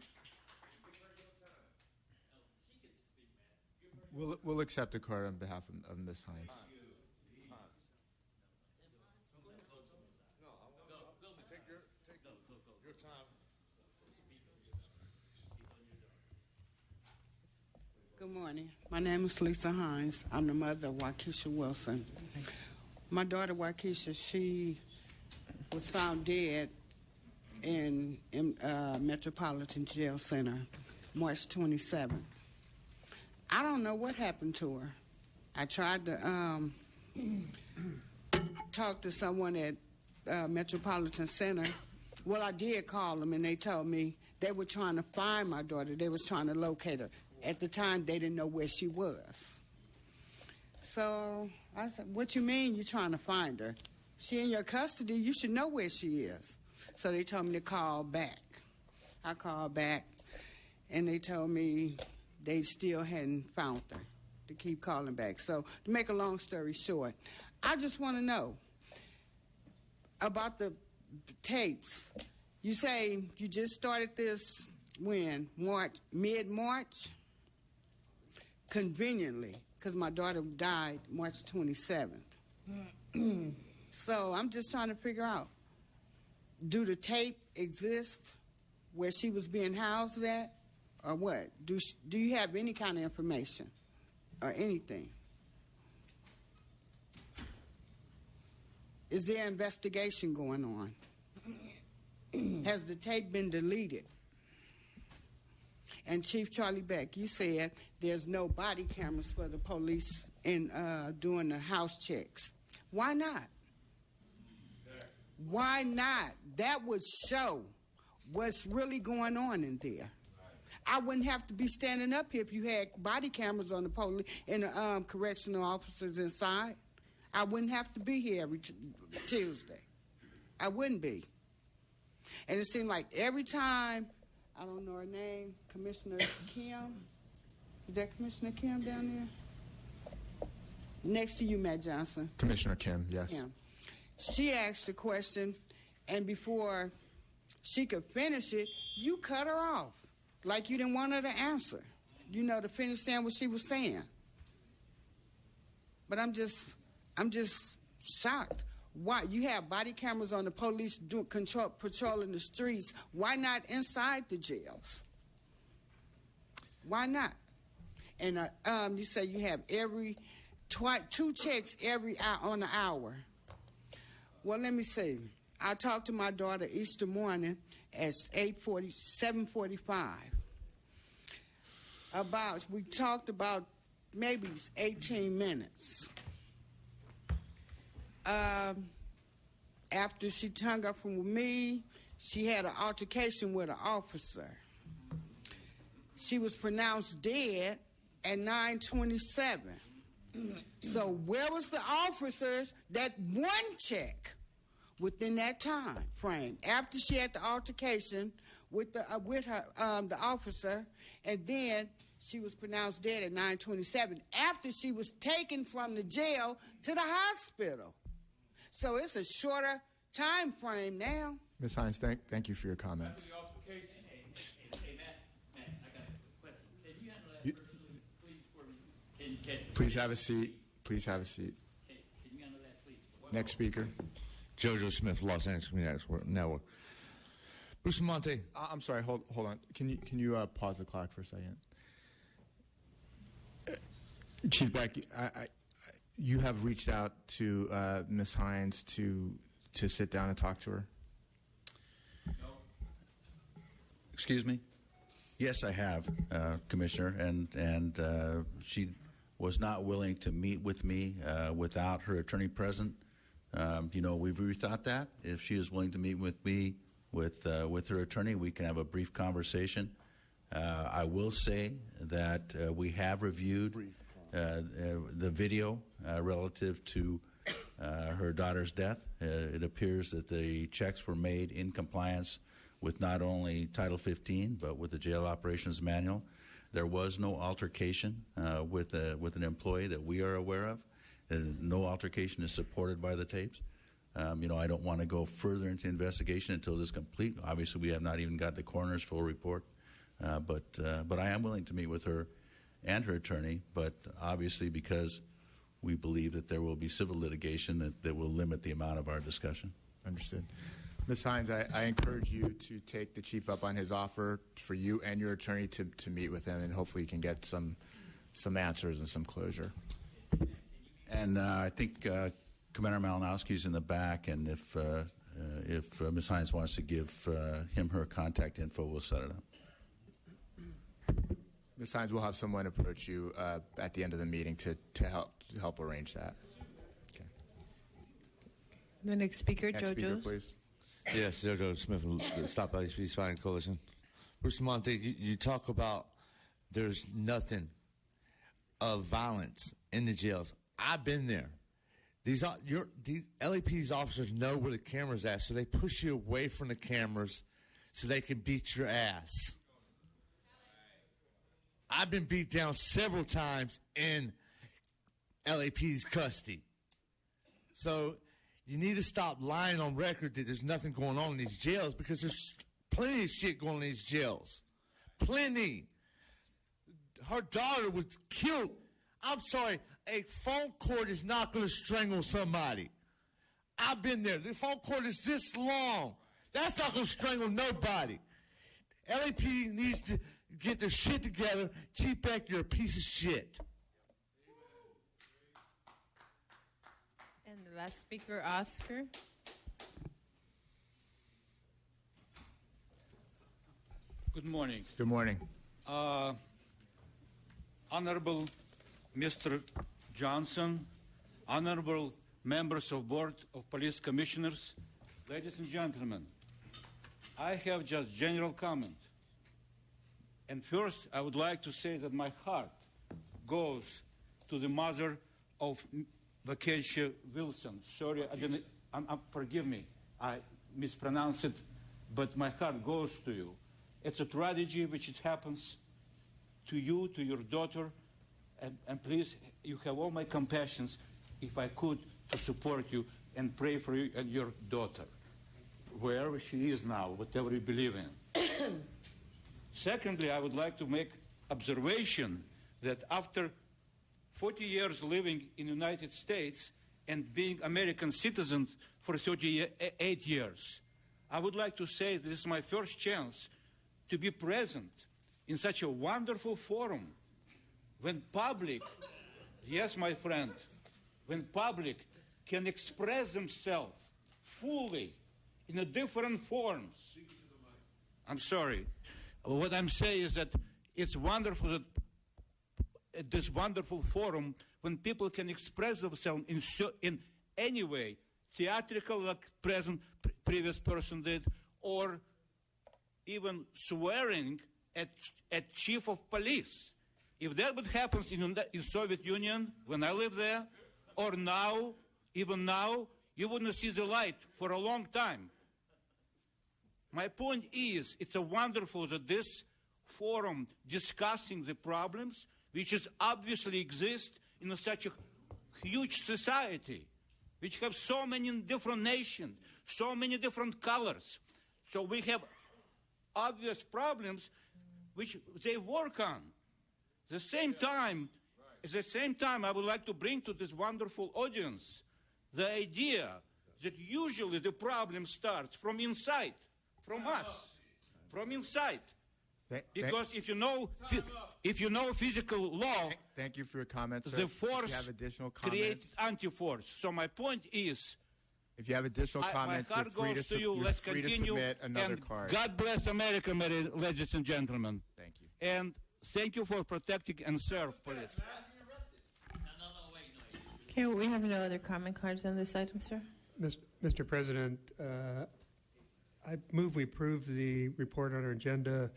S1: We'll accept the card on behalf of Ms. Hines.
S12: Good morning. My name is Lisa Hines. I'm the mother of Waukesha Wilson. My daughter Waukesha, she was found dead in Metropolitan Jail Center, March 27th. I don't know what happened to her. I tried to talk to someone at Metropolitan Center. Well, I did call them, and they told me they were trying to find my daughter. They was trying to locate her. At the time, they didn't know where she was. So I said, what you mean you're trying to find her? She in your custody. You should know where she is. So they told me to call back. I called back, and they told me they still hadn't found her, to keep calling back. So to make a long story short, I just want to know about the tapes. You say you just started this when? Mid-March? Conveniently, because my daughter died March 27th. So I'm just trying to figure out, do the tape exist where she was being housed at, or what? Do you have any kind of information or anything? Is there an investigation going on? Has the tape been deleted? And Chief Charlie Beck, you said there's no body cameras for the police in doing the house checks. Why not? Why not? That would show what's really going on in there. I wouldn't have to be standing up here if you had body cameras on the police and the correctional officers inside. I wouldn't have to be here every Tuesday. I wouldn't be. And it seemed like every time, I don't know her name, Commissioner Kim. Is that Commissioner Kim down there? Next to you, Matt Johnson.
S1: Commissioner Kim, yes.
S12: Kim. She asked a question, and before she could finish it, you cut her off. Like you didn't want her to answer, you know, to finish saying what she was saying. But I'm just shocked. Why? You have body cameras on the police patrolling the streets. Why not inside the jails? Why not? And you say you have two checks every hour on the hour. Well, let me see. I talked to my daughter Easter morning at 7:45. We talked about maybe 18 minutes. After she hung up from me, she had an altercation with an officer. She was pronounced dead at 9:27. So where was the officers that one check within that time frame after she had the altercation with the officer, and then she was pronounced dead at 9:27 after she was taken from the jail to the hospital? So it's a shorter time frame now.
S1: Ms. Hines, thank you for your comments.
S5: Hey, Matt, I got a question. Can you handle that personally, please, for me?
S1: Please have a seat. Please have a seat.
S5: Can you handle that, please?
S1: Next speaker.
S13: Jojo Smith, Los Angeles Community Network. Bustamante.
S1: I'm sorry. Hold on. Can you pause the clock for a second? Chief Beck, you have reached out to Ms. Hines to sit down and talk to her.
S9: Excuse me? Yes, I have, Commissioner, and she was not willing to meet with me without her attorney present. We've rethought that. If she is willing to meet with me with her attorney, we can have a brief conversation. I will say that we have reviewed the video relative to her daughter's death. It appears that the checks were made in compliance with not only Title 15 but with the Jail Operations Manual. There was no altercation with an employee that we are aware of. No altercation is supported by the tapes. I don't want to go further into investigation until this is complete. Obviously, we have not even got the coroner's full report, but I am willing to meet with her and her attorney. But obviously, because we believe that there will be civil litigation that will limit the amount of our discussion.
S1: Understood. Ms. Hines, I encourage you to take the chief up on his offer for you and your attorney to meet with him, and hopefully you can get some answers and some closure.
S9: And I think Commander Malinowski is in the back, and if Ms. Hines wants to give him her contact info, we'll set it up.
S1: Ms. Hines, we'll have someone approach you at the end of the meeting to help arrange that. Okay.
S2: The next speaker,
S1: Next speaker,
S2: Jojo.
S1: please.
S13: Yes, Jojo Smith from the Stop LHP Spine Coalition. Bustamante, you talk about there's nothing of violence in the jails. I've been there. These LAPD's officers know where the camera's at, so they push you away from the cameras so they can beat your ass. I've been beat down several times in LAPD's custody. So you need to stop lying on record that there's nothing going on in these jails, because there's plenty of shit going on in these jails. Plenty. Her daughter was killed. I'm sorry, a phone cord is not going to strangle somebody. I've been there. The phone cord is this long. That's not going to strangle nobody. LAPD needs to get their shit together. Chief Beck, you're a piece of shit.
S2: And the last speaker, Oscar.
S22: Good morning.
S1: Good morning.
S22: Honorable Mr. Johnson, honorable members of Board of Police Commissioners, ladies and gentlemen, I have just general comment. And first, I would like to say that my heart goes to the mother of Vacacia Wilson. Sorry, forgive me, I mispronounced it, but my heart goes to you. It's a tragedy which it happens to you, to your daughter, and please, you have all my compassion, if I could, to support you and pray for you and your daughter, wherever she is now, whatever you believe in. Secondly, I would like to make observation that after 40 years living in the United States and being American citizens for 38 years, I would like to say this is my first chance to be present in such a wonderful forum when public, yes, my friend, when public can express themselves fully in a different forms. I'm sorry. What I'm saying is that it's wonderful that at this wonderful forum when people can express themselves in any way, theatrical like previous person did, or even swearing at chief of police. If that would happen in Soviet Union when I lived there, or now, even now, you wouldn't see the light for a long time. My point is, it's a wonderful that this forum discussing the problems which is obviously exist in such a huge society, which have so many different nations, so many different colors. So we have obvious problems which they work on. At the same time, I would like to bring to this wonderful audience the idea that usually the problem starts from inside, from us, from inside. Because if you know physical law,
S1: Thank you for your comments, sir.
S22: the
S1: If you
S22: force
S1: have additional
S22: creates
S1: comments,
S22: anti-force. So my point is,
S1: if you have additional
S22: my
S1: comments, you're
S22: heart
S1: free
S22: goes
S1: to,
S22: to you.
S1: you're
S22: Let's
S1: free to
S22: continue.
S1: submit another
S22: And
S1: card.
S22: God bless America, ladies and gentlemen.
S1: Thank you.
S22: And thank you for protecting and serve police.
S2: Okay, we have no other comment cards on this item, sir.
S18: Mr. President, I move we approve the report on our agenda,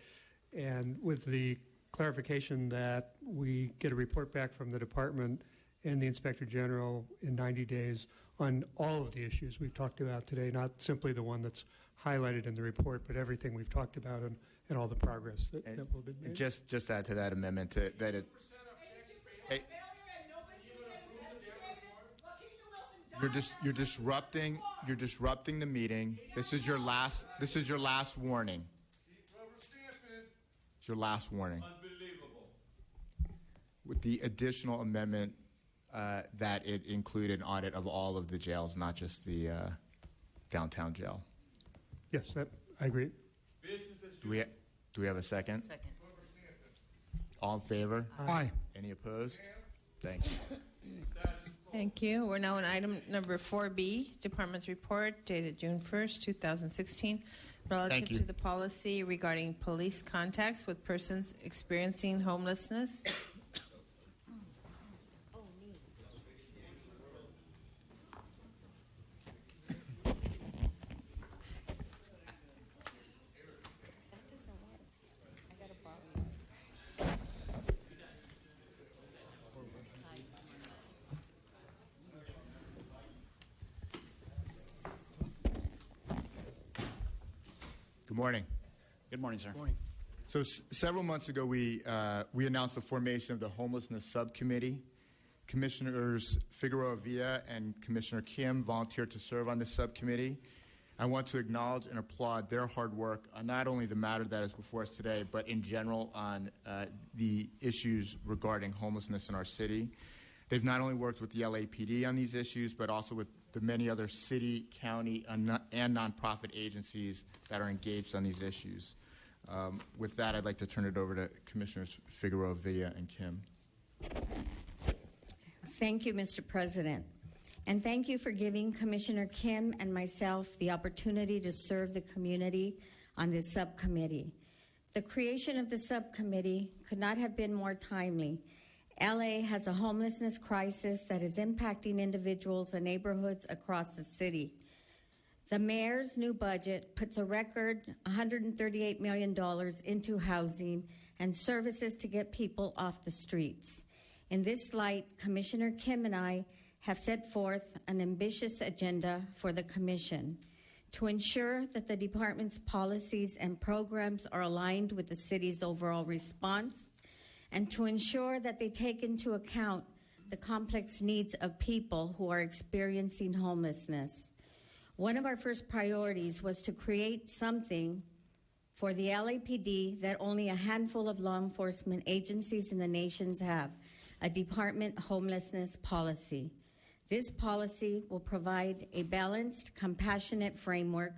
S18: and with the clarification that we get a report back from the department and the Inspector General in 90 days on all of the issues we've talked about today, not simply the one that's highlighted in the report, but everything we've talked about and all the progress that will be made.
S1: Just add to that amendment that it. Hey, you're disrupting the meeting. This is your last warning. It's your last warning.
S11: Unbelievable.
S1: With the additional amendment that it included an audit of all of the jails, not just the downtown jail.
S18: Yes, I agree.
S1: Do we have a second?
S2: Second.
S1: All in favor?
S4: Aye.
S1: Any opposed? Thank you.
S2: Thank you. We're now on item number 4B, Department's report dated June 1st, 2016, relative
S1: Thank you.
S2: to the policy regarding police contacts with persons experiencing homelessness.
S1: Good morning.
S16: Good morning, sir.
S1: So several months ago, we announced the formation of the Homelessness Subcommittee. Commissioners Figueroa Villa and Commissioner Kim volunteered to serve on this subcommittee. I want to acknowledge and applaud their hard work on not only the matter that is before us today, but in general on the issues regarding homelessness in our city. They've not only worked with the LAPD on these issues, but also with the many other city, county, and nonprofit agencies that are engaged on these issues. With that, I'd like to turn it over to Commissioners Figueroa Villa and Kim.
S17: Thank you, Mr. President. And thank you for giving Commissioner Kim and myself the opportunity to serve the community on this subcommittee. The creation of the subcommittee could not have been more timely. LA has a homelessness crisis that is impacting individuals and neighborhoods across the city. The mayor's new budget puts a record $138 million into housing and services to get people off the streets. In this light, Commissioner Kim and I have set forth an ambitious agenda for the Commission to ensure that the department's policies and programs are aligned with the city's overall response, and to ensure that they take into account the complex needs of people who are experiencing homelessness. One of our first priorities was to create something for the LAPD that only a handful of law enforcement agencies in the nation have, a department homelessness policy. This policy will provide a balanced, compassionate framework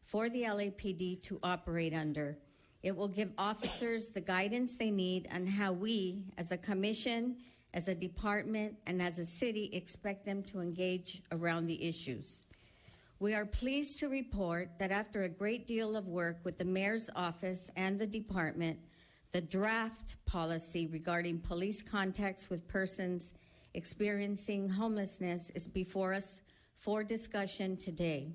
S17: for the LAPD to operate under. It will give officers the guidance they need on how we, as a commission, as a department, and as a city, expect them to engage around the issues. We are pleased to report that after a great deal of work with the mayor's office and the department, the draft policy regarding police contacts with persons experiencing homelessness is before us for discussion today.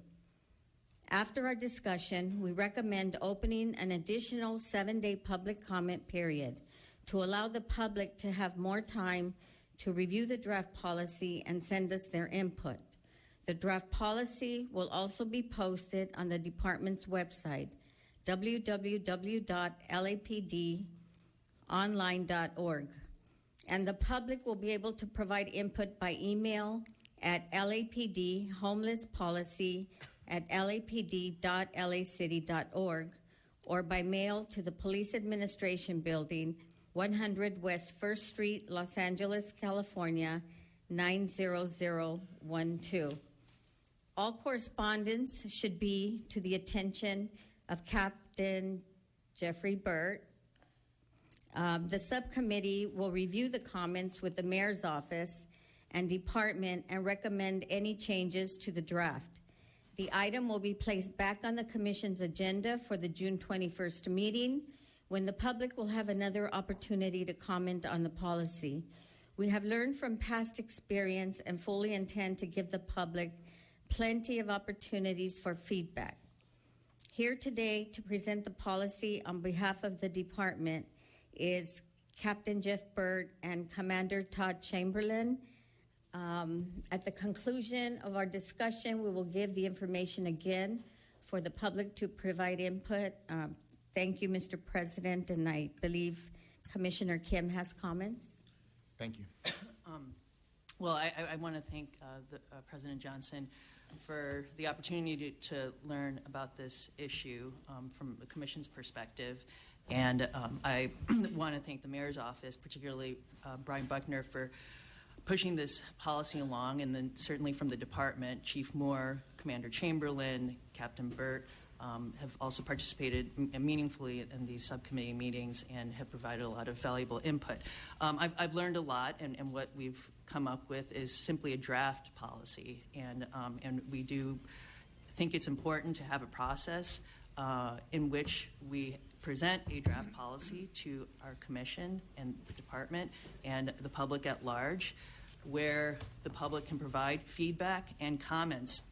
S17: After our discussion, we recommend opening an additional 7-day public comment period to allow the public to have more time to review the draft policy and send us their input. The draft policy will also be posted on the department's website, www.lapdonline.org. And the public will be able to provide input by email at lapd@lapd.lacity.org or by mail to the Police Administration Building, 100 West 1st Street, Los Angeles, California, 90012. All correspondence should be to the attention of Captain Jeffrey Burt. The subcommittee will review the comments with the mayor's office and department and recommend any changes to the draft. The item will be placed back on the commission's agenda for the June 21st meeting, when the public will have another opportunity to comment on the policy. We have learned from past experience and fully intend to give the public plenty of opportunities for feedback. Here today to present the policy on behalf of the department is Captain Jeff Burt and Commander Todd Chamberlain. At the conclusion of our discussion, we will give the information again for the public to provide input. Thank you, Mr. President, and I believe Commissioner Kim has comments.
S1: Thank you.
S3: Well, I want to thank President Johnson for the opportunity to learn about this issue from the Commission's perspective. And I want to thank the Mayor's Office, particularly Brian Buckner, for pushing this policy along, and then certainly from the department, Chief Moore, Commander Chamberlain, Captain Burt, have also participated meaningfully in these subcommittee meetings and have provided a lot of valuable input. I've learned a lot, and what we've come up with is simply a draft policy, and we do think it's important to have a process in which we present a draft policy to our commission and the department and the public at large, where the public can provide feedback and comments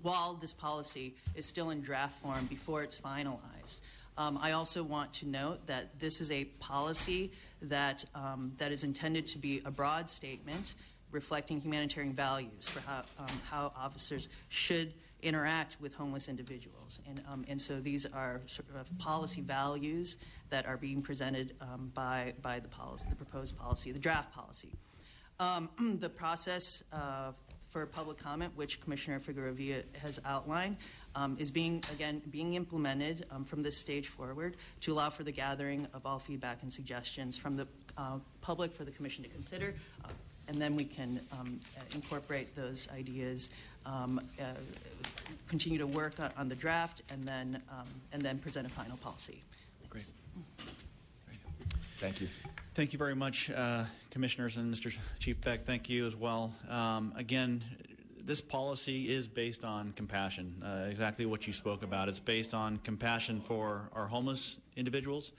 S3: while this policy is still in draft form before it's finalized. I also want to note that this is a policy that is intended to be a broad statement reflecting humanitarian values for how officers should interact with homeless individuals. And so these are sort of policy values that are being presented by the policy, the proposed policy, the draft policy. The process for public comment, which Commissioner Figueroa has outlined, is being implemented from this stage forward to allow for the gathering of all feedback and suggestions from the public for the Commission to consider, and then we can incorporate those ideas, continue to work on the draft, and then present a final policy.
S16: Great.
S1: Thank you.
S16: Thank you very much, Commissioners, and Mr. Chief Beck, thank you as well. Again, this policy is based on compassion, exactly what you spoke about. It's based on compassion for our homeless individuals,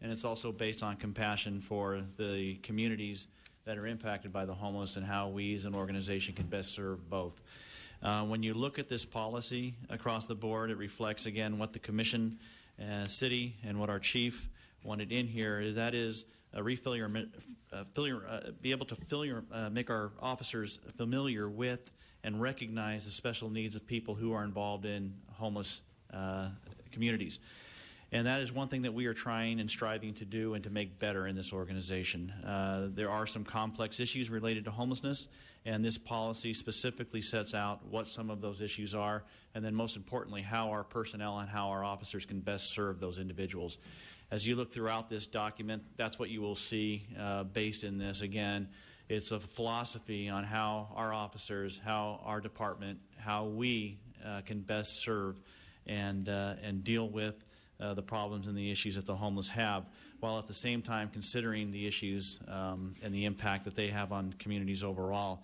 S16: and it's also based on compassion for the communities that are impacted by the homeless and how we as an organization can best serve both. When you look at this policy across the board, it reflects, again, what the Commission, City, and what our Chief wanted in here. That is be able to make our officers familiar with and recognize the special needs of people who are involved in homeless communities. And that is one thing that we are trying and striving to do and to make better in this organization. There are some complex issues related to homelessness, and this policy specifically sets out what some of those issues are, and then most importantly, how our personnel and how our officers can best serve those individuals. As you look throughout this document, that's what you will see based in this. Again, it's a philosophy on how our officers, how our department, how we can best serve and deal with the problems and the issues that the homeless have, while at the same time considering the issues and the impact that they have on communities overall.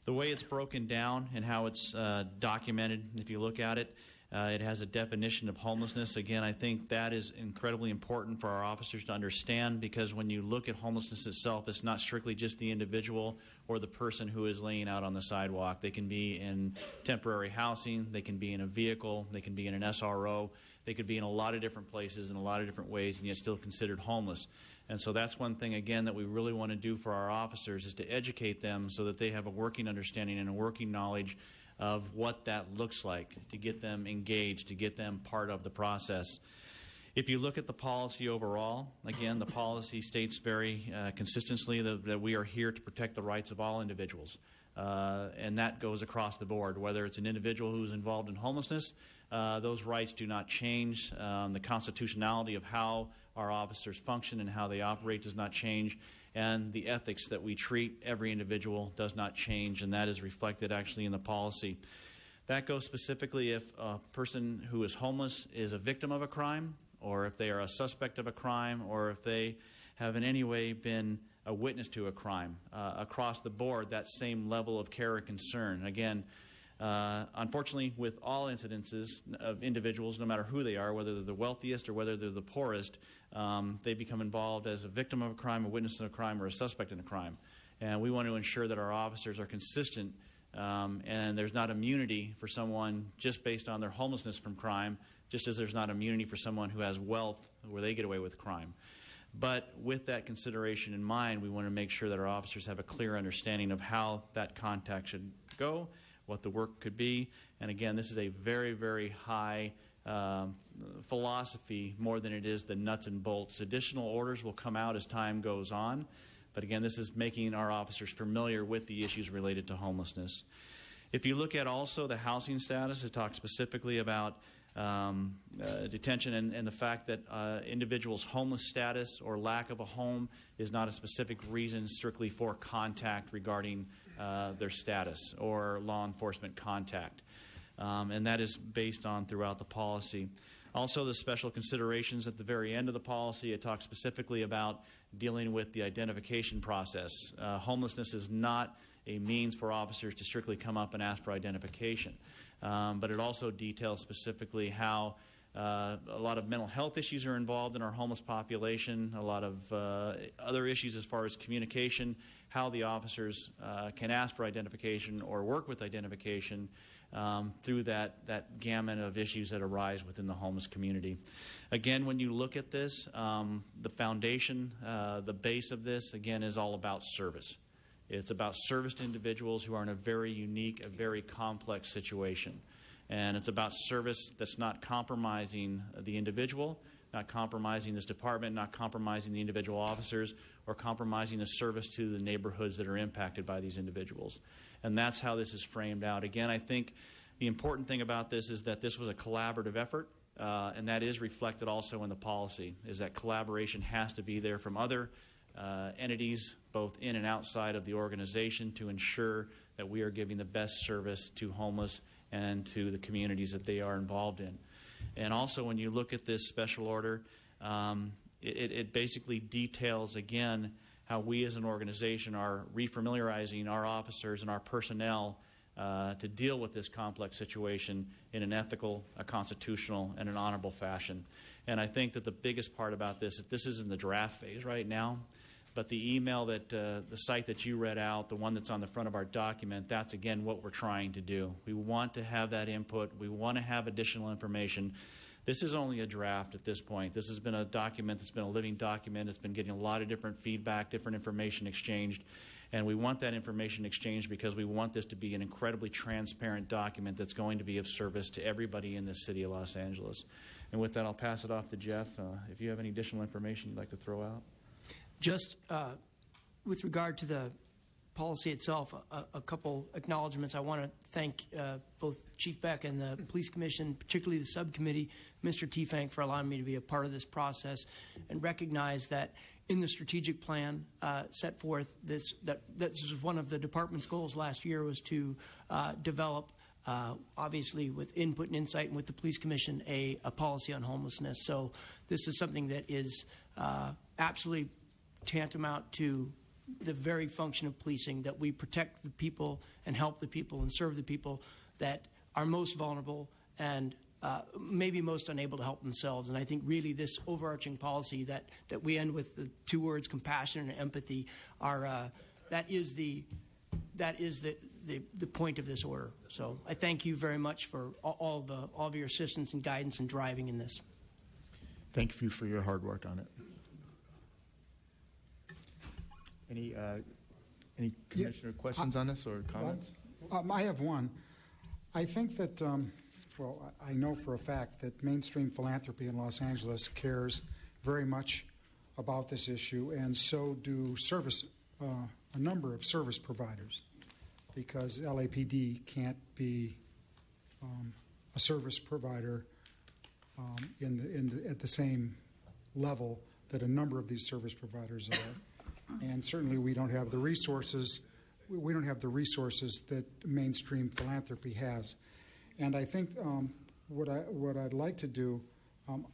S16: The way it's broken down and how it's documented, if you look at it, it has a definition of homelessness. Again, I think that is incredibly important for our officers to understand, because when you look at homelessness itself, it's not strictly just the individual or the person who is laying out on the sidewalk. They can be in temporary housing, they can be in a vehicle, they can be in an SRO, they could be in a lot of different places in a lot of different ways and yet still considered homeless. And so that's one thing, again, that we really want to do for our officers, is to educate them so that they have a working understanding and a working knowledge of what that looks like, to get them engaged, to get them part of the process. If you look at the policy overall, again, the policy states very consistently that we are here to protect the rights of all individuals. And that goes across the board. Whether it's an individual who's involved in homelessness, those rights do not change. The constitutionality of how our officers function and how they operate does not change. And the ethics that we treat every individual does not change, and that is reflected actually in the policy. That goes specifically if a person who is homeless is a victim of a crime, or if they are a suspect of a crime, or if they have in any way been a witness to a crime. Across the board, that same level of care and concern. Again, unfortunately, with all incidences of individuals, no matter who they are, whether they're the wealthiest or whether they're the poorest, they become involved as a victim of a crime, a witness in a crime, or a suspect in a crime. And we want to ensure that our officers are consistent and there's not immunity for someone just based on their homelessness from crime, just as there's not immunity for someone who has wealth where they get away with crime. But with that consideration in mind, we want to make sure that our officers have a clear understanding of how that contact should go, what the work could be. And again, this is a very, very high philosophy more than it is the nuts and bolts. Additional orders will come out as time goes on. But again, this is making our officers familiar with the issues related to homelessness. If you look at also the housing status, it talks specifically about detention and the fact that individuals' homeless status or lack of a home is not a specific reason strictly for contact regarding their status or law enforcement contact. And that is based on throughout the policy. Also, the special considerations at the very end of the policy, it talks specifically about dealing with the identification process. Homelessness is not a means for officers to strictly come up and ask for identification. But it also details specifically how a lot of mental health issues are involved in our homeless population, a lot of other issues as far as communication, how the officers can ask for identification or work with identification through that gamut of issues that arise within the homeless community. Again, when you look at this, the foundation, the base of this, again, is all about service. It's about service to individuals who are in a very unique, a very complex situation. And it's about service that's not compromising the individual, not compromising this department, not compromising the individual officers, or compromising the service to the neighborhoods that are impacted by these individuals. And that's how this is framed out. Again, I think the important thing about this is that this was a collaborative effort, and that is reflected also in the policy, is that collaboration has to be there from other entities, both in and outside of the organization, to ensure that we are giving the best service to homeless and to the communities that they are involved in. And also, when you look at this special order, it basically details, again, how we as an organization are refamiliarizing our officers and our personnel to deal with this complex situation in an ethical, a constitutional, and an honorable fashion. And I think that the biggest part about this is in the draft phase right now. But the email that the site that you read out, the one that's on the front of our document, that's again what we're trying to do. We want to have that input. We want to have additional information. This is only a draft at this point. This has been a document that's been a living document. It's been getting a lot of different feedback, different information exchanged. And we want that information exchanged because we want this to be an incredibly transparent document that's going to be of service to everybody in the city of Los Angeles. And with that, I'll pass it off to Jeff. If you have any additional information you'd like to throw out.
S19: Just with regard to the policy itself, a couple acknowledgments. I want to thank both Chief Beck and the Police Commission, particularly the subcommittee, Mr. T-Fank, for allowing me to be a part of this process, and recognize that in the strategic plan set forth, this was one of the department's goals last year, was to develop, obviously with input and insight and with the Police Commission, a policy on homelessness. So this is something that is absolutely tantamount to the very function of policing, that we protect the people and help the people and serve the people that are most vulnerable and maybe most unable to help themselves. And I think really this overarching policy that we end with the two words, compassion and empathy, are that is the point of this order. So I thank you very much for all of your assistance and guidance and driving in this.
S1: Thank you for your hard work on it. Any commissioner questions on this or comments?
S4: I have one. I think that, I know for a fact that mainstream philanthropy in Los Angeles cares very much about this issue, and so do a number of service providers, because LAPD can't be a service provider at the same level that a number of these service providers are. And certainly we don't have the resources. We don't have the resources that mainstream philanthropy has. And I think what I'd like to do, I'm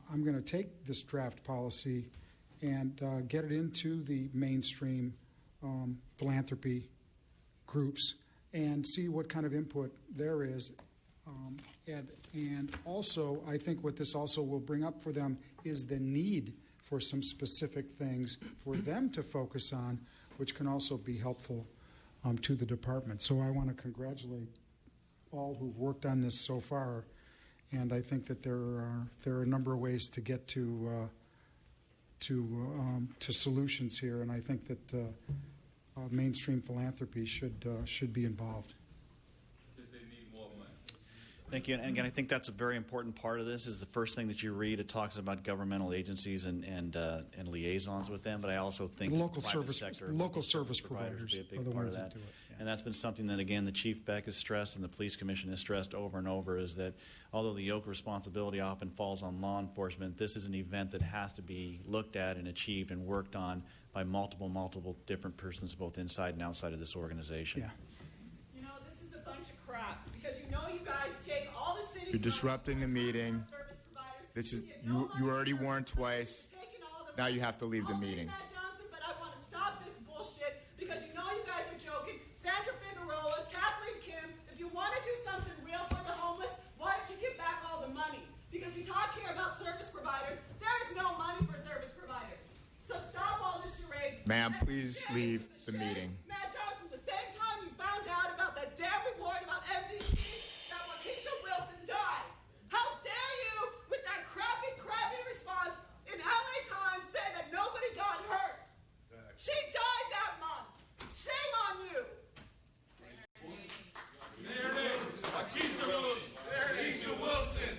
S4: going to take this draft policy and get it into the mainstream philanthropy groups and see what kind of input there is. And also, I think what this also will bring up for them is the need for some specific things for them to focus on, which can also be helpful to the department. So I want to congratulate all who've worked on this so far, and I think that there are a number of ways to get to solutions here, and I think that mainstream philanthropy should be involved.
S16: Thank you. And again, I think that's a very important part of this. Is the first thing that you read. It talks about governmental agencies and liaisons with them. But I also think
S4: The local
S16: the private
S4: service-
S16: sector,
S4: local service providers
S16: would be a big
S4: are the
S16: part
S4: ones
S16: of
S4: that
S16: that.
S4: do it, yeah.
S16: And that's been something that, again, the Chief Beck has stressed and the Police Commission has stressed over and over, is that although the yoke of responsibility often falls on law enforcement, this is an event that has to be looked at and achieved and worked on by multiple different persons, both inside and outside of this organization.
S4: Yeah.
S20: You know, this is a bunch of crap because you know you guys take all the cities.
S1: You're disrupting the meeting. This is you already warned twice. Now you have to leave the meeting.
S20: Matt Johnson, but I want to stop this bullshit because you know you guys are joking. Sandra Figueroa, Kathleen Kim, if you want to do something real for the homeless, why don't you give back all the money? Because you talk here about service providers. There is no money for service providers. So stop all this charades.
S1: Ma'am, please leave the meeting.
S20: Matt Johnson, the same time you found out about that damn report about MDC, that Waukesha Wilson died. How dare you, with that crappy response in LA Times, say that nobody got hurt? She died that month. Shame on you.
S21: There it is. Waukesha Wilson. Waukesha Wilson.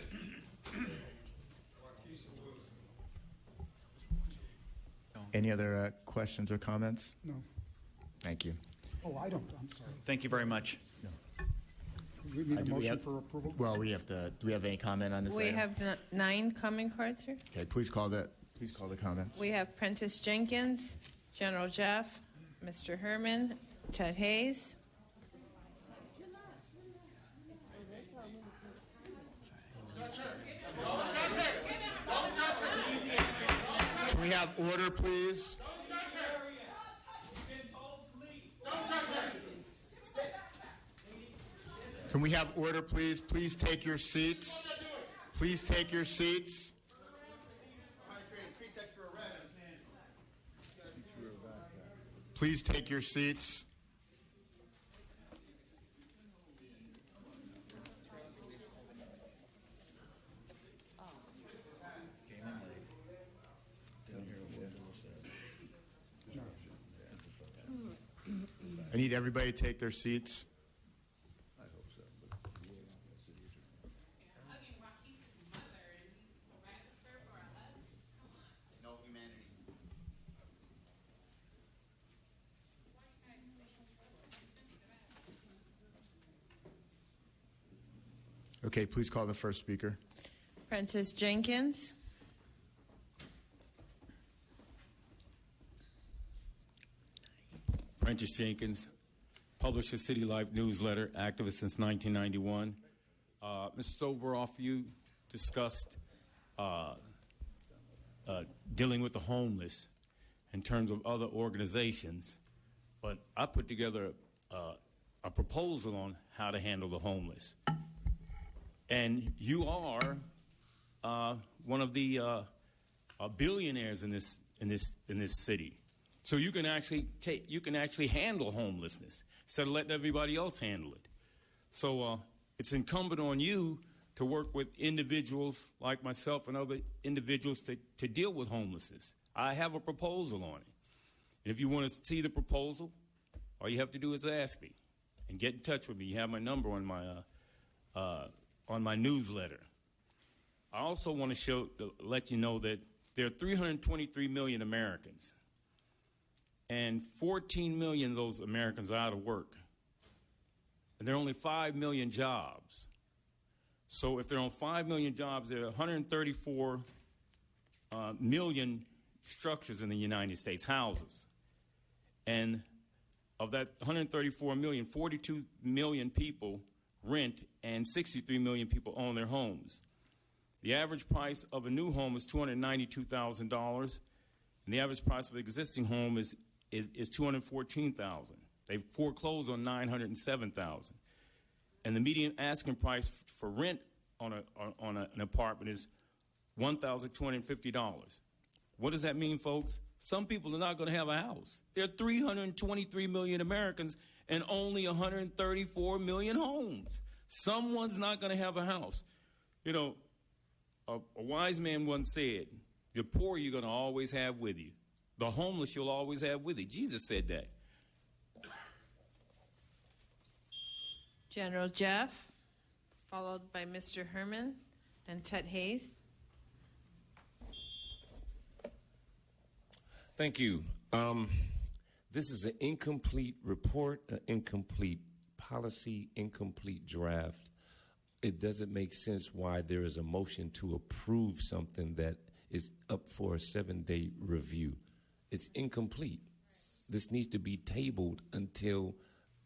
S1: Any other questions or comments?
S4: No.
S1: Thank you.
S4: Oh, I don't. I'm sorry.
S16: Thank you very much.
S4: We need a
S1: Do we
S4: motion
S1: have-
S4: for approval?
S1: Well, we have to. Do we have any comment on this?
S2: We
S1: item?
S2: have 9 comment cards here.
S1: Okay, please call the comments.
S2: We have Prentice Jenkins, General Jeff, Mr. Herman, Ted Hayes.
S1: Can we have order, please? Can we have order, please? Please take your seats. Please take your seats. Please take your seats. I need everybody to take their seats. Okay, please call the first speaker.
S2: Prentice Jenkins.
S6: Prentice Jenkins, publisher City Life newsletter, activist since 1991. Mr. Soboroff, you discussed dealing with the homeless in terms of other organizations, but I put together a proposal on how to handle the homeless. And you are one of the billionaires in this city. So you can actually handle homelessness instead of letting everybody else handle it. So it's incumbent on you to work with individuals like myself and other individuals to deal with homelessness. I have a proposal on it. And if you want to see the proposal, all you have to do is ask me and get in touch with me. You have my number on my newsletter. I also want to let you know that there are 323 million Americans. And 14 million of those Americans are out of work. And there are only 5 million jobs. So if there are 5 million jobs, there are 134 million structures in the United States, houses. And of that 134 million, 42 million people rent, and 63 million people own their homes. The average price of a new home is $292,000, and the average price of an existing home is $214,000. They've foreclosed on $907,000, and the median asking price for rent on an apartment is $1,250. What does that mean, folks? Some people are not going to have a house. There are 323 million Americans and only 134 million homes. Someone's not going to have a house. You know, a wise man once said, the poor you're going to always have with you. The homeless you'll always have with you. Jesus said that.
S2: General Jeff, followed by Mr. Herman and Tut Hayes.
S8: Thank you. This is an incomplete report, an incomplete policy, incomplete draft. It doesn't make sense why there is a motion to approve something that is up for a 7-day review. It's incomplete. This needs to be tabled until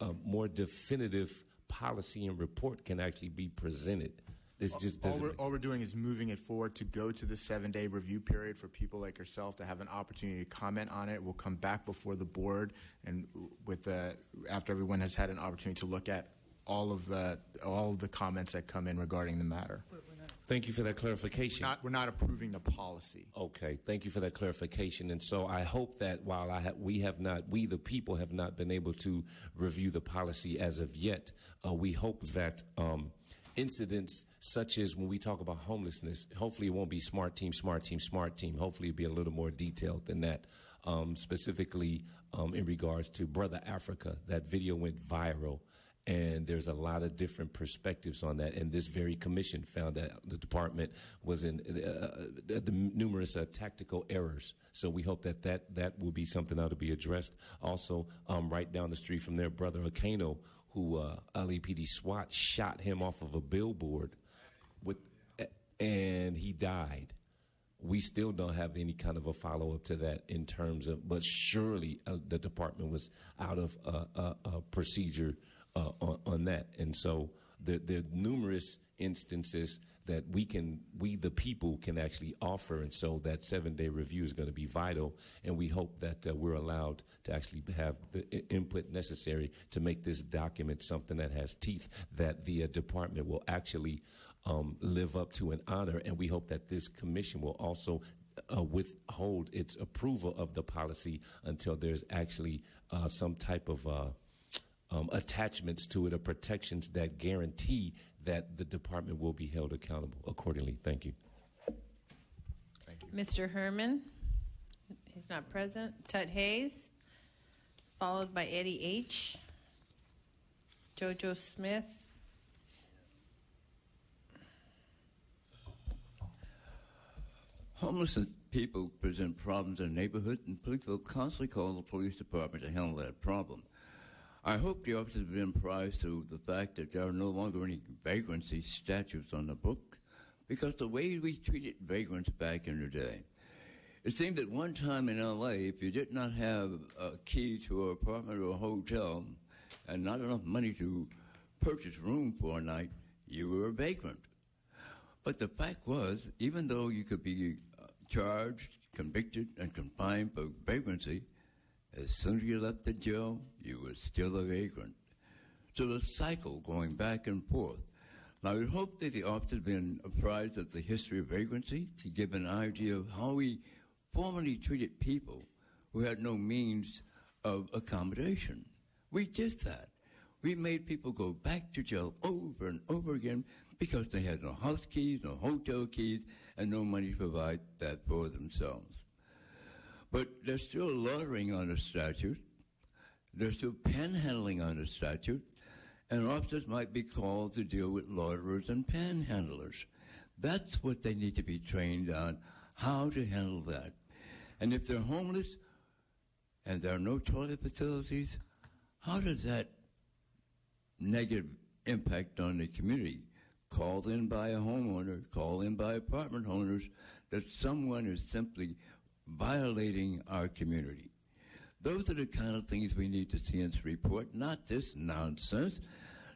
S8: a more definitive policy and report can actually be presented. This just doesn't.
S1: All we're doing is moving it forward to go to the 7-day review period for people like yourself to have an opportunity to comment on it. We'll come back before the board and after everyone has had an opportunity to look at all of the comments that come in regarding the matter.
S8: Thank you for that clarification.
S1: We're not approving the policy.
S8: Okay, thank you for that clarification. And so I hope that while we the people have not been able to review the policy as of yet, we hope that incidents such as when we talk about homelessness, hopefully it won't be smart team, smart team, smart team. Hopefully it'll be a little more detailed than that, specifically in regards to Brother Africa. That video went viral. And there's a lot of different perspectives on that. And this very commission found that the department was in the numerous tactical errors. So we hope that will be something that will be addressed. Also, right down the street from their brother Akano, who LAPD SWAT shot him off of a billboard, and he died. We still don't have any kind of a follow-up to that in terms of, but surely the department was out of procedure on that. And so there are numerous instances that we the people can actually offer, and so that 7-day review is going to be vital, and we hope that we're allowed to actually have the input necessary to make this document something that has teeth, that the department will actually live up to and honor, and we hope that this commission will also withhold its approval of the policy until there's actually some type of attachments to it or protections that guarantee that the department will be held accountable accordingly. Thank you.
S1: Thank you.
S2: Mr. Herman, he's not present. Tut Hayes, followed by Eddie H. Jojo Smith.
S7: Homeless people present problems in the neighborhood, and police will constantly call the police department to handle that problem. I hope the officers have been apprised to the fact that there are no longer any vagrancy statutes on the book, because the way we treated vagrants back in the day, it seemed at one time in L.A., if you did not have a key to an apartment or a hotel and not enough money to purchase room for a night, you were a vagrant. But the fact was, even though you could be charged, convicted, and confined for vagrancy, as soon as you left the jail, you were still a vagrant. So the cycle going back and forth. Now, we hope that the officers have been apprised of the history of vagrancy to give an idea of how we formerly treated people who had no means of accommodation. We did that. We made people go back to jail over and over again because they had no house keys, no hotel keys, and no money to provide that for themselves. But there's still loitering on the statute. There's still panhandling on the statute. And officers might be called to deal with loiterers and panhandlers. That's what they need to be trained on, how to handle that. And if they're homeless and there are no toilet facilities, how does that negative impact on the community? Called in by a homeowner, called in by apartment owners, that someone is simply violating our community. Those are the kind of things we need to see in this report, not this nonsense,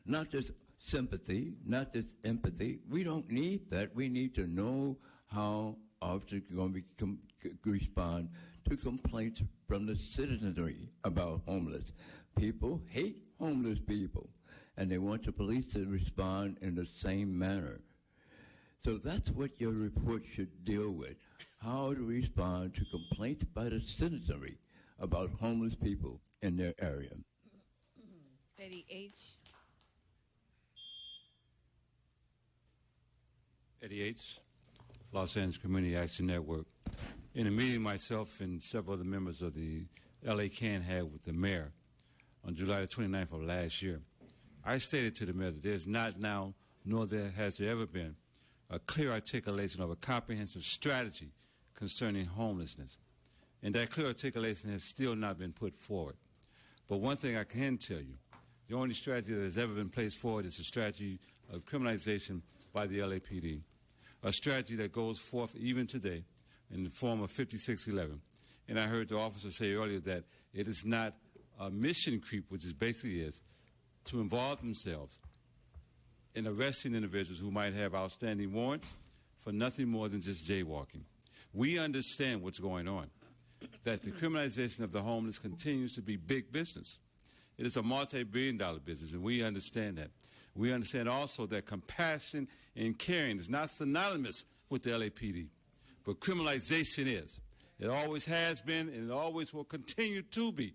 S7: not this sympathy, not just empathy. We don't need that. We need to know how officers are going to respond to complaints from the citizenry about homeless. People hate homeless people, and they want the police to respond in the same manner. So that's what your report should deal with, how to respond to complaints by the citizenry about homeless people in their area.
S2: Betty H.
S11: Eddie H., Los Angeles Community Action Network. In a meeting myself and several other members of the LA CAN had with the mayor on July the 29th of last year, I stated to the mayor that there's not now, nor there has there ever been, a clear articulation of a comprehensive strategy concerning homelessness. And that clear articulation has still not been put forward. But one thing I can tell you, the only strategy that has ever been placed forward is a strategy of criminalization by the LAPD, a strategy that goes forth even today in the form of 5611. And I heard the officer say earlier that it is not a mission creep, which it basically is, to involve themselves in arresting individuals who might have outstanding warrants for nothing more than just jaywalking. We understand what's going on, that the criminalization of the homeless continues to be big business. It is a multi-billion-dollar business, and we understand that. We understand also that compassion and caring is not synonymous with the LAPD, but criminalization is. It always has been, and it always will continue to be.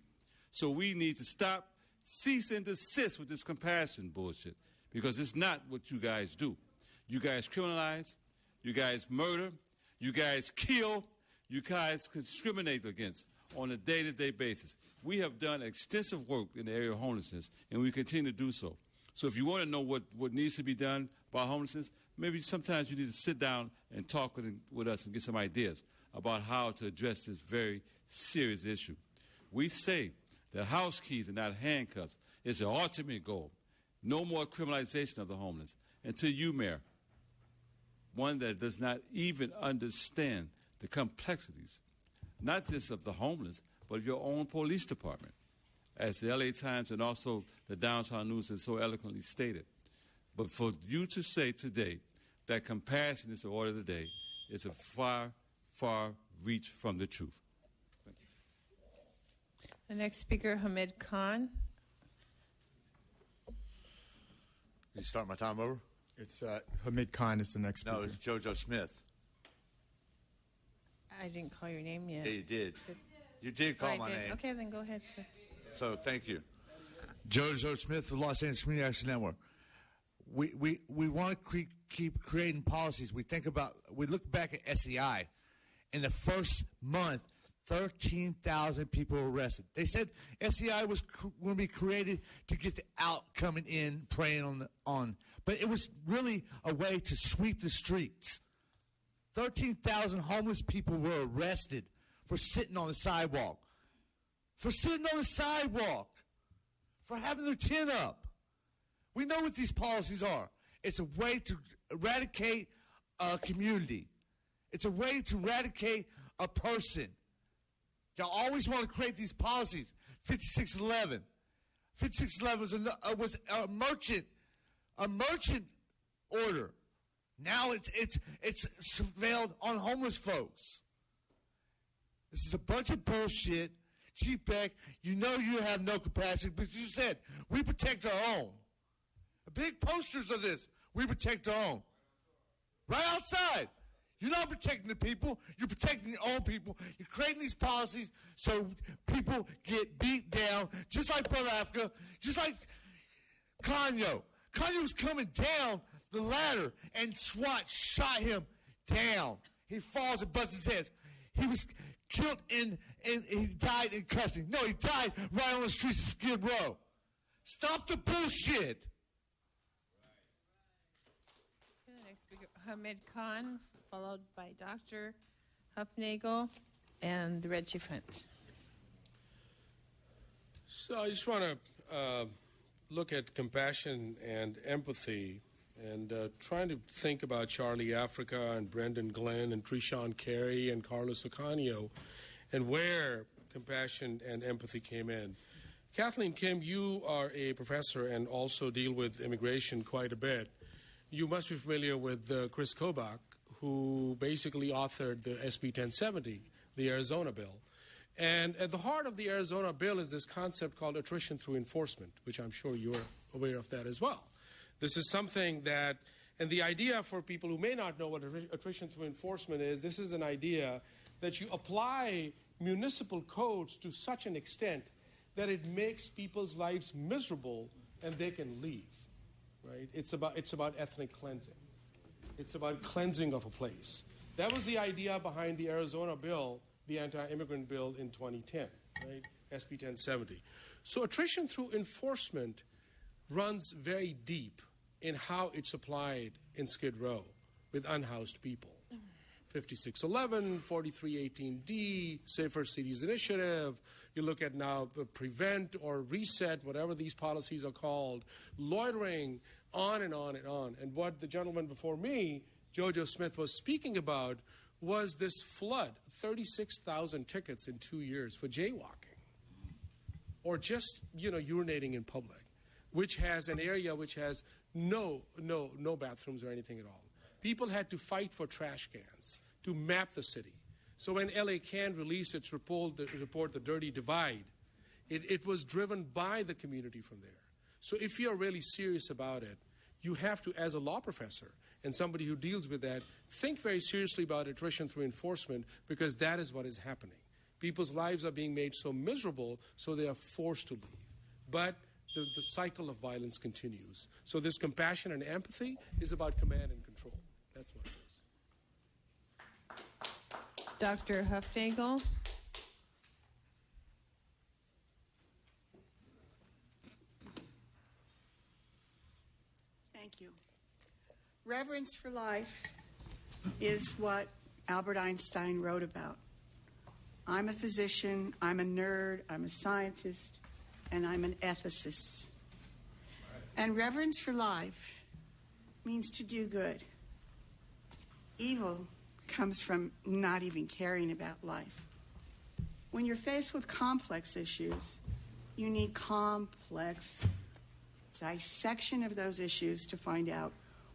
S11: So we need to stop, cease, and desist with this compassion bullshit, because it's not what you guys do. You guys criminalize, you guys murder, you guys kill, you guys discriminate against on a day-to-day basis. We have done extensive work in the area of homelessness, and we continue to do so. So if you want to know what needs to be done about homelessness, maybe sometimes you need to sit down and talk with us and get some ideas about how to address this very serious issue. We say that house keys and not handcuffs is the ultimate goal. No more criminalization of the homeless. And to you, Mayor, one that does not even understand the complexities, not just of the homeless, but of your own police department, as the LA Times and also the Downtown News has so eloquently stated. But for you to say today that compassion is the order of the day is a far, far reach from the truth. Thank you.
S2: The next speaker, Hamid Khan.
S14: You start my time over?
S1: It's Hamid Khan is the next speaker.
S14: No, it's JoJo Smith.
S2: I didn't call your name yet.
S14: Yeah, you did. You did call my name.
S2: Okay, then go ahead, sir.
S14: So thank you.
S13: JoJo Smith with Los Angeles Community Action Network. We want to keep creating policies. We look back at SEI. In the first month, 13,000 people were arrested. They said SEI was going to be created to get the out coming in, preying on. But it was really a way to sweep the streets. 13,000 homeless people were arrested for sitting on the sidewalk. For sitting on the sidewalk. For having their chin up. We know what these policies are. It's a way to eradicate a community. It's a way to eradicate a person. Y'all always want to create these policies. 5611. 5611 was a merchant order. Now it's surveilled on homeless folks. This is a bunch of bullshit. Chief Beck, you know you have no compassion, but you said we protect our own. Big posters of this. We protect our own. Right outside. You're not protecting the people. You're protecting your own people. You're creating these policies so people get beat down, just like Brother Africa, just like Kanyo. Kanyo was coming down the ladder, and SWAT shot him down. He falls and busts his head. He was killed and he died in custody. No, he died right on the streets of Skid Row. Stop the bullshit.
S2: The next speaker, Hamid Khan, followed by Dr. Hufnagel and the Red Chief Hunt.
S15: So I just want to look at compassion and empathy and trying to think about Charlie Africa and Brendan Glenn and Trishawn Carey and Carlos Ocanio and where compassion and empathy came in. Kathleen Kim, you are a professor and also deal with immigration quite a bit. You must be familiar with Chris Kobach, who basically authored the SB 1070, the Arizona bill. And at the heart of the Arizona bill is this concept called attrition through enforcement, which I'm sure you're aware of that as well. This is something that, and the idea for people who may not know what attrition through enforcement is, this is an idea that you apply municipal codes to such an extent that it makes people's lives miserable and they can leave, right? It's about ethnic cleansing. It's about cleansing of a place. That was the idea behind the Arizona bill, the anti-immigrant bill in 2010, right? SB 1070. So attrition through enforcement runs very deep in how it's applied in Skid Row with unhoused people. 5611, 4318D, Safer Cities Initiative. You look at now prevent or reset, whatever these policies are called, loitering, on and on and on. And what the gentleman before me, Jojo Smith, was speaking about was this flood, 36,000 tickets in 2 years for jaywalking or just, urinating in public, which has an area which has no bathrooms or anything at all. People had to fight for trash cans to map the city. So when LA Can released its report, The Dirty Divide, it was driven by the community from there. So if you're really serious about it, you have to, as a law professor and somebody who deals with that, think very seriously about attrition through enforcement, because that is what is happening. People's lives are being made so miserable, so they are forced to leave. But the cycle of violence continues. So this compassion and empathy is about command and control. That's what it is.
S2: Dr. Hufnagel.
S10: Thank you. Reverence for life is what Albert Einstein wrote about. I'm a physician, I'm a nerd, I'm a scientist, and I'm an ethicist. And reverence for life means to do good. Evil comes from not even caring about life. When you're faced with complex issues, you need complex dissection of those issues to find out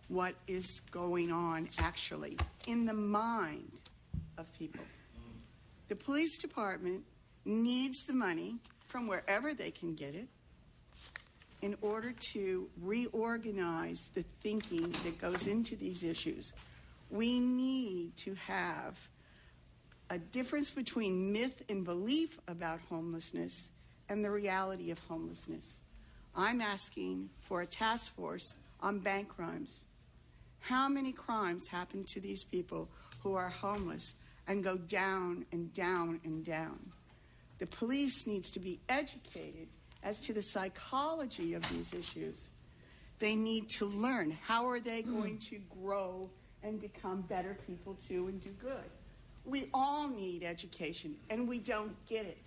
S10: what is going on actually in the mind of people. The police department needs the money from wherever they can get it in order to reorganize the thinking that goes into these issues. We need to have a difference between myth and belief about homelessness and the reality of homelessness. I'm asking for a task force on bank crimes. How many crimes happen to these people who are homeless and go down and down and down? The police needs to be educated as to the psychology of these issues. They need to learn how are they going to grow and become better people too and do good. We all need education, and we don't get it.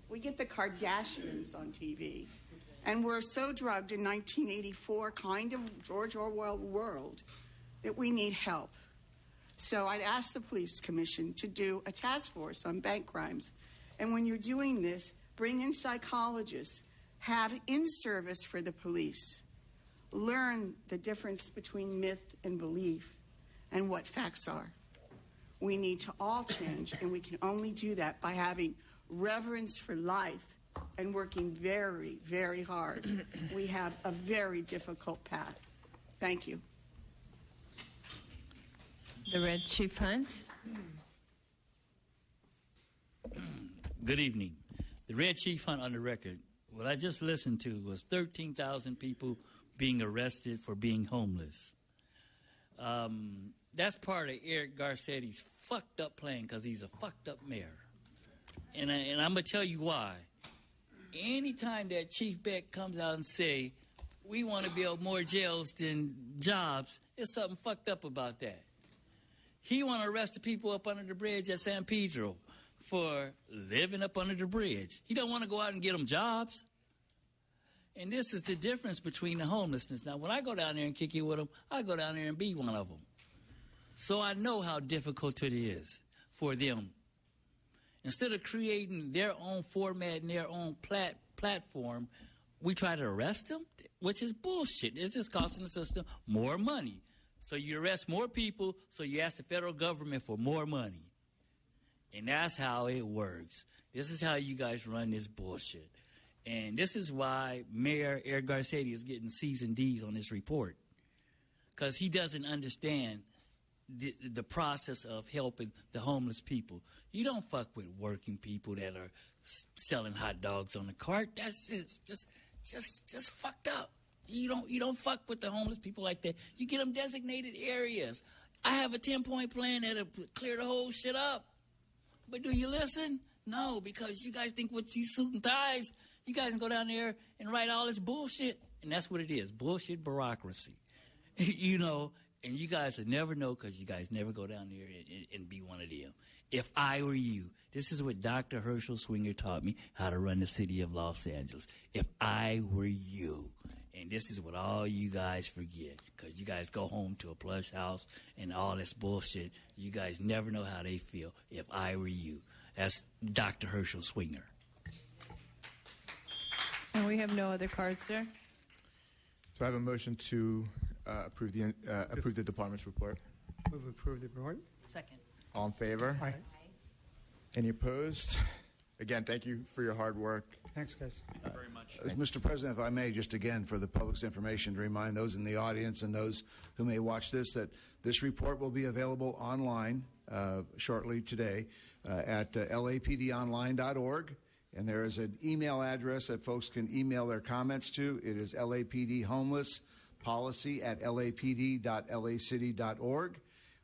S10: We get the Kardashians on TV, and we're so drugged in 1984 kind of George Orwell world that we need help. So I'd ask the police commission to do a task force on bank crimes. And when you're doing this, bring in psychologists, have in-service for the police, learn the difference between myth and belief and what facts are. We need to all change, and we can only do that by having reverence for life and working very, very hard. We have a very difficult path. Thank you.
S2: The Red Chief Hunt.
S5: Good evening. The Red Chief Hunt on the record. What I just listened to was 13,000 people being arrested for being homeless. That's part of Eric Garcetti's fucked up plan because he's a fucked up mayor. And I'm going to tell you why. Anytime that Chief Beck comes out and say, we want to build more jails than jobs, there's something fucked up about that. He want to arrest the people up under the bridge at San Pedro for living up under the bridge. He don't want to go out and get them jobs. And this is the difference between the homelessness. Now, when I go down there and kick it with them, I go down there and be one of them. So I know how difficult it is for them. Instead of creating their own format and their own platform, we try to arrest them, which is bullshit. It's just costing the system more money. So you arrest more people, so you ask the federal government for more money. And that's how it works. This is how you guys run this bullshit. And this is why Mayor Eric Garcetti is getting C's and D's on this report. Because he doesn't understand the process of helping the homeless people. You don't fuck with working people that are selling hot dogs on the cart. That's just fucked up. You don't fuck with the homeless people like that. You get them designated areas. I have a 10-point plan that'll clear the whole shit up. But do you listen? No, because you guys think with these suit and ties, you guys can go down there and write all this bullshit. And that's what it is, bullshit bureaucracy. You know, and you guys will never know because you guys never go down there and be one of them. If I were you, this is what Dr. Herschel Swinger taught me, how to run the city of Los Angeles. If I were you, and this is what all you guys forget, because you guys go home to a plush house and all this bullshit. You guys never know how they feel. If I were you. That's Dr. Herschel Swinger.
S2: And we have no other cards, sir.
S1: So I have a motion to approve the department's report.
S18: Move to approve the report.
S3: Second.
S1: All in favor?
S18: Aye.
S1: Any opposed? Again, thank you for your hard work.
S4: Thanks, guys.
S16: Thank you very much.
S9: Mr. President, if I may, just again for the public's information to remind those in the audience and those who may watch this that this report will be available online shortly today at lapdonline.org. And there is an email address that folks can email their comments to. It is lapdhomelesspolicy@lapd.lacity.org,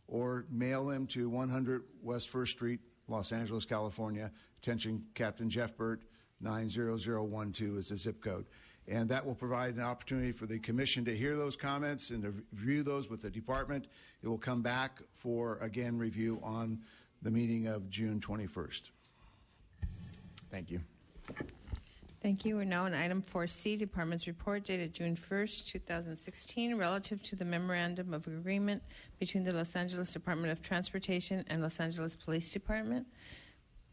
S9: or mail them to 100 West 1st Street, Los Angeles, California. Attention, Captain Jeff Burt, 90012 is the zip code. And that will provide an opportunity for the commission to hear those comments and to review those with the department. It will come back for, again, review on the meeting of June 21st.
S1: Thank you.
S2: Thank you. We're now on item 4C, Department's report dated June 1st, 2016, relative to the Memorandum of Agreement between the Los Angeles Department of Transportation and Los Angeles Police Department.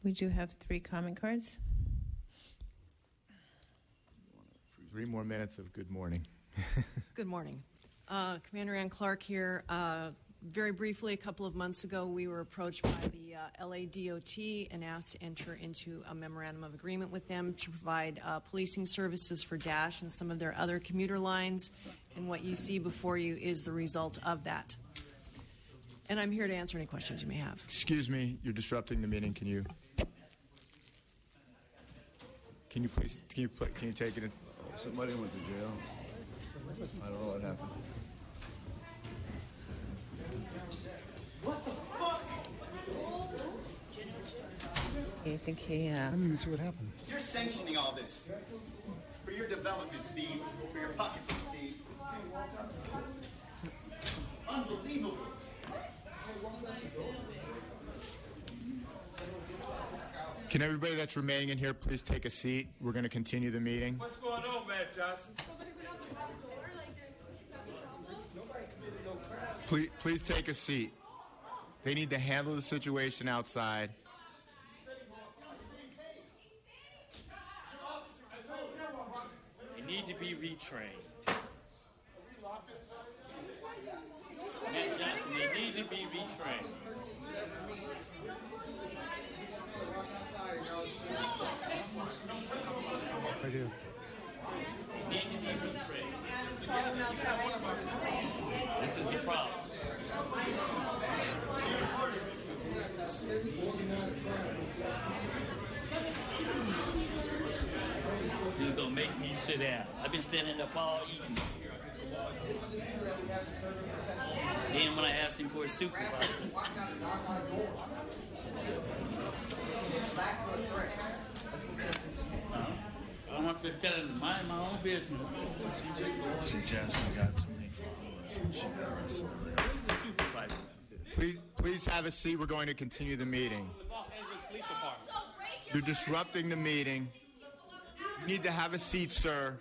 S2: We do have 3 comment cards.
S1: 3 more minutes of good morning.
S12: Good morning. Commander Ann Clark here. Very briefly, a couple of months ago, we were approached by the LADOT and asked to enter into a memorandum of agreement with them to provide policing services for Dash and some of their other commuter lines. And what you see before you is the result of that. And I'm here to answer any questions you may have.
S1: Excuse me, you're disrupting the meeting. Can you please take it in?
S9: Somebody went to jail. I don't know what happened.
S20: What the fuck?
S2: I think he,
S4: I didn't even see what happened.
S23: You're sanctioning all this for your development, Steve, for your pocketbook, Steve. Unbelievable.
S1: Can everybody that's remaining in here please take a seat? We're going to continue the meeting.
S21: What's going on, Matt Johnson?
S1: Please take a seat. They need to handle the situation outside.
S5: They need to be retrained. Matt Johnson, they need to be retrained.
S18: I do.
S5: They need to be retrained. This is the problem. You're going to make me sit down. I've been standing up all evening. Then when I asked him for a supervisor, I want to tell him to mind my own business.
S24: Chief Jasmine got too many followers when she got arrested.
S5: Where's the supervisor?
S1: Please have a seat. We're going to continue the meeting. You're disrupting the meeting. You need to have a seat, sir.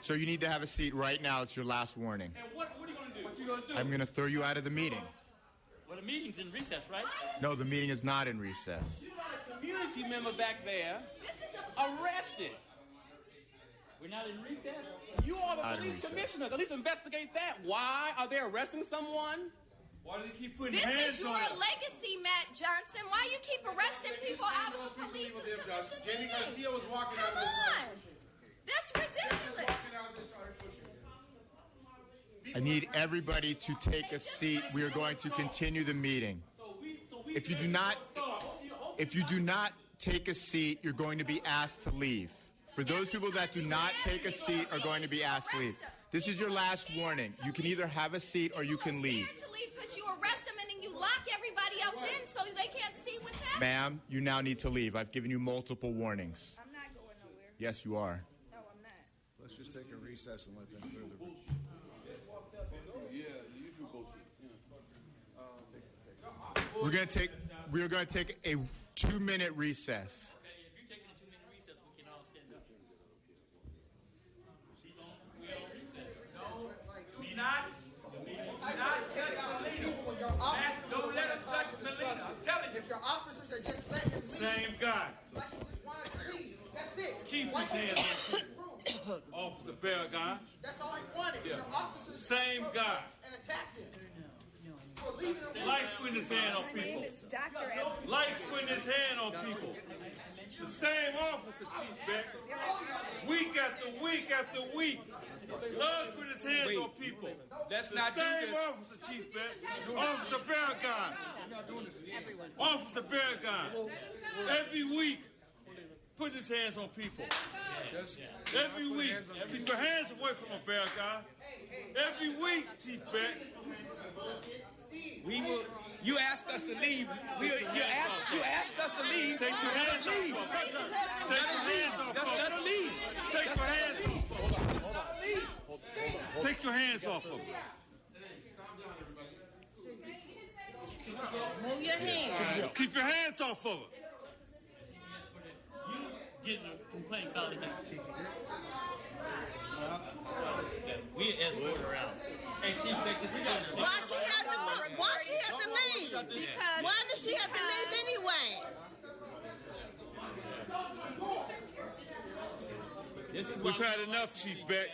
S1: Sir, you need to have a seat right now. It's your last warning.
S21: And what are you going to do? What you going to do?
S1: I'm going to throw you out of the meeting.
S5: What the meeting's in recess, right?
S1: No, the meeting is not in recess.
S6: You got a community member back there arrested.
S5: We're not in recess?
S6: You are the
S1: Not in
S6: police
S1: recess.
S6: commissioners. At least investigate that. Why are they arresting someone?
S11: Why do they keep putting
S17: This
S11: hands
S17: is your
S11: on them?
S17: legacy, Matt Johnson. Why you keep arresting people out of a police commission
S19: Jamie
S17: meeting?
S19: Garcia was walking
S17: Come
S19: out of
S17: on. That's ridiculous.
S1: I need everybody to take a seat. We are going to continue the meeting. If you do not take a seat, you're going to be asked to leave. For those people that do not take a seat are going to be asked to leave. This is your last warning. You can either have a seat or you can leave.
S17: To leave because you arrest them and then you lock everybody else in so they can't see what's happening.
S1: Ma'am, you now need to leave. I've given you multiple warnings.
S17: I'm not going nowhere.
S1: Yes, you are.
S17: No, I'm not.
S9: Let's just take a recess and let them further. We are going to take a 2-minute recess.
S5: Okay, if you're taking a 2-minute recess, we can all stand up.
S21: We not touch Melina. Don't let him touch Melina. I'm telling you.
S20: If your officers are just letting him leave,
S11: Same guy.
S20: like he just wanted to leave, that's it.
S11: Keeps
S20: Why
S11: his
S20: can't
S11: hands
S20: you
S11: on
S20: just prove?
S11: Officer Barragon.
S20: That's all he wanted.
S11: Yeah.
S20: Your officers
S11: Same
S20: broke
S11: guy.
S20: up and attacked him. For leaving him
S11: Likes putting his hand on
S17: My name
S11: people.
S17: is Dr. Elton.
S11: Likes putting his hand on people. The same officer, Chief Beck. Week after week after week. Loves putting his hands on people.
S6: Let's
S11: The
S6: not do
S11: same
S6: this.
S11: officer, Chief Beck. Officer Barragon. Officer Barragon. Every week, putting his hands on people. Every week. Keep your hands away from a Barragon. Every week, Chief Beck.
S6: You asked us to leave. You asked us to leave.
S11: Take your hands off
S6: leave.
S11: of her. Take your hands off
S6: Just
S11: of
S6: let
S11: her.
S6: her leave.
S11: Take your hands off of her. Take your hands off of her.
S20: Move your hand.
S11: Keep your hands off of her.
S5: Getting a complaint filed against people. We escort her out. Hey, Chief Beck, this is good.
S20: Why she had to leave?
S17: Because
S20: Why did she have to leave anyway?
S5: This is
S11: We've had enough, Chief Beck.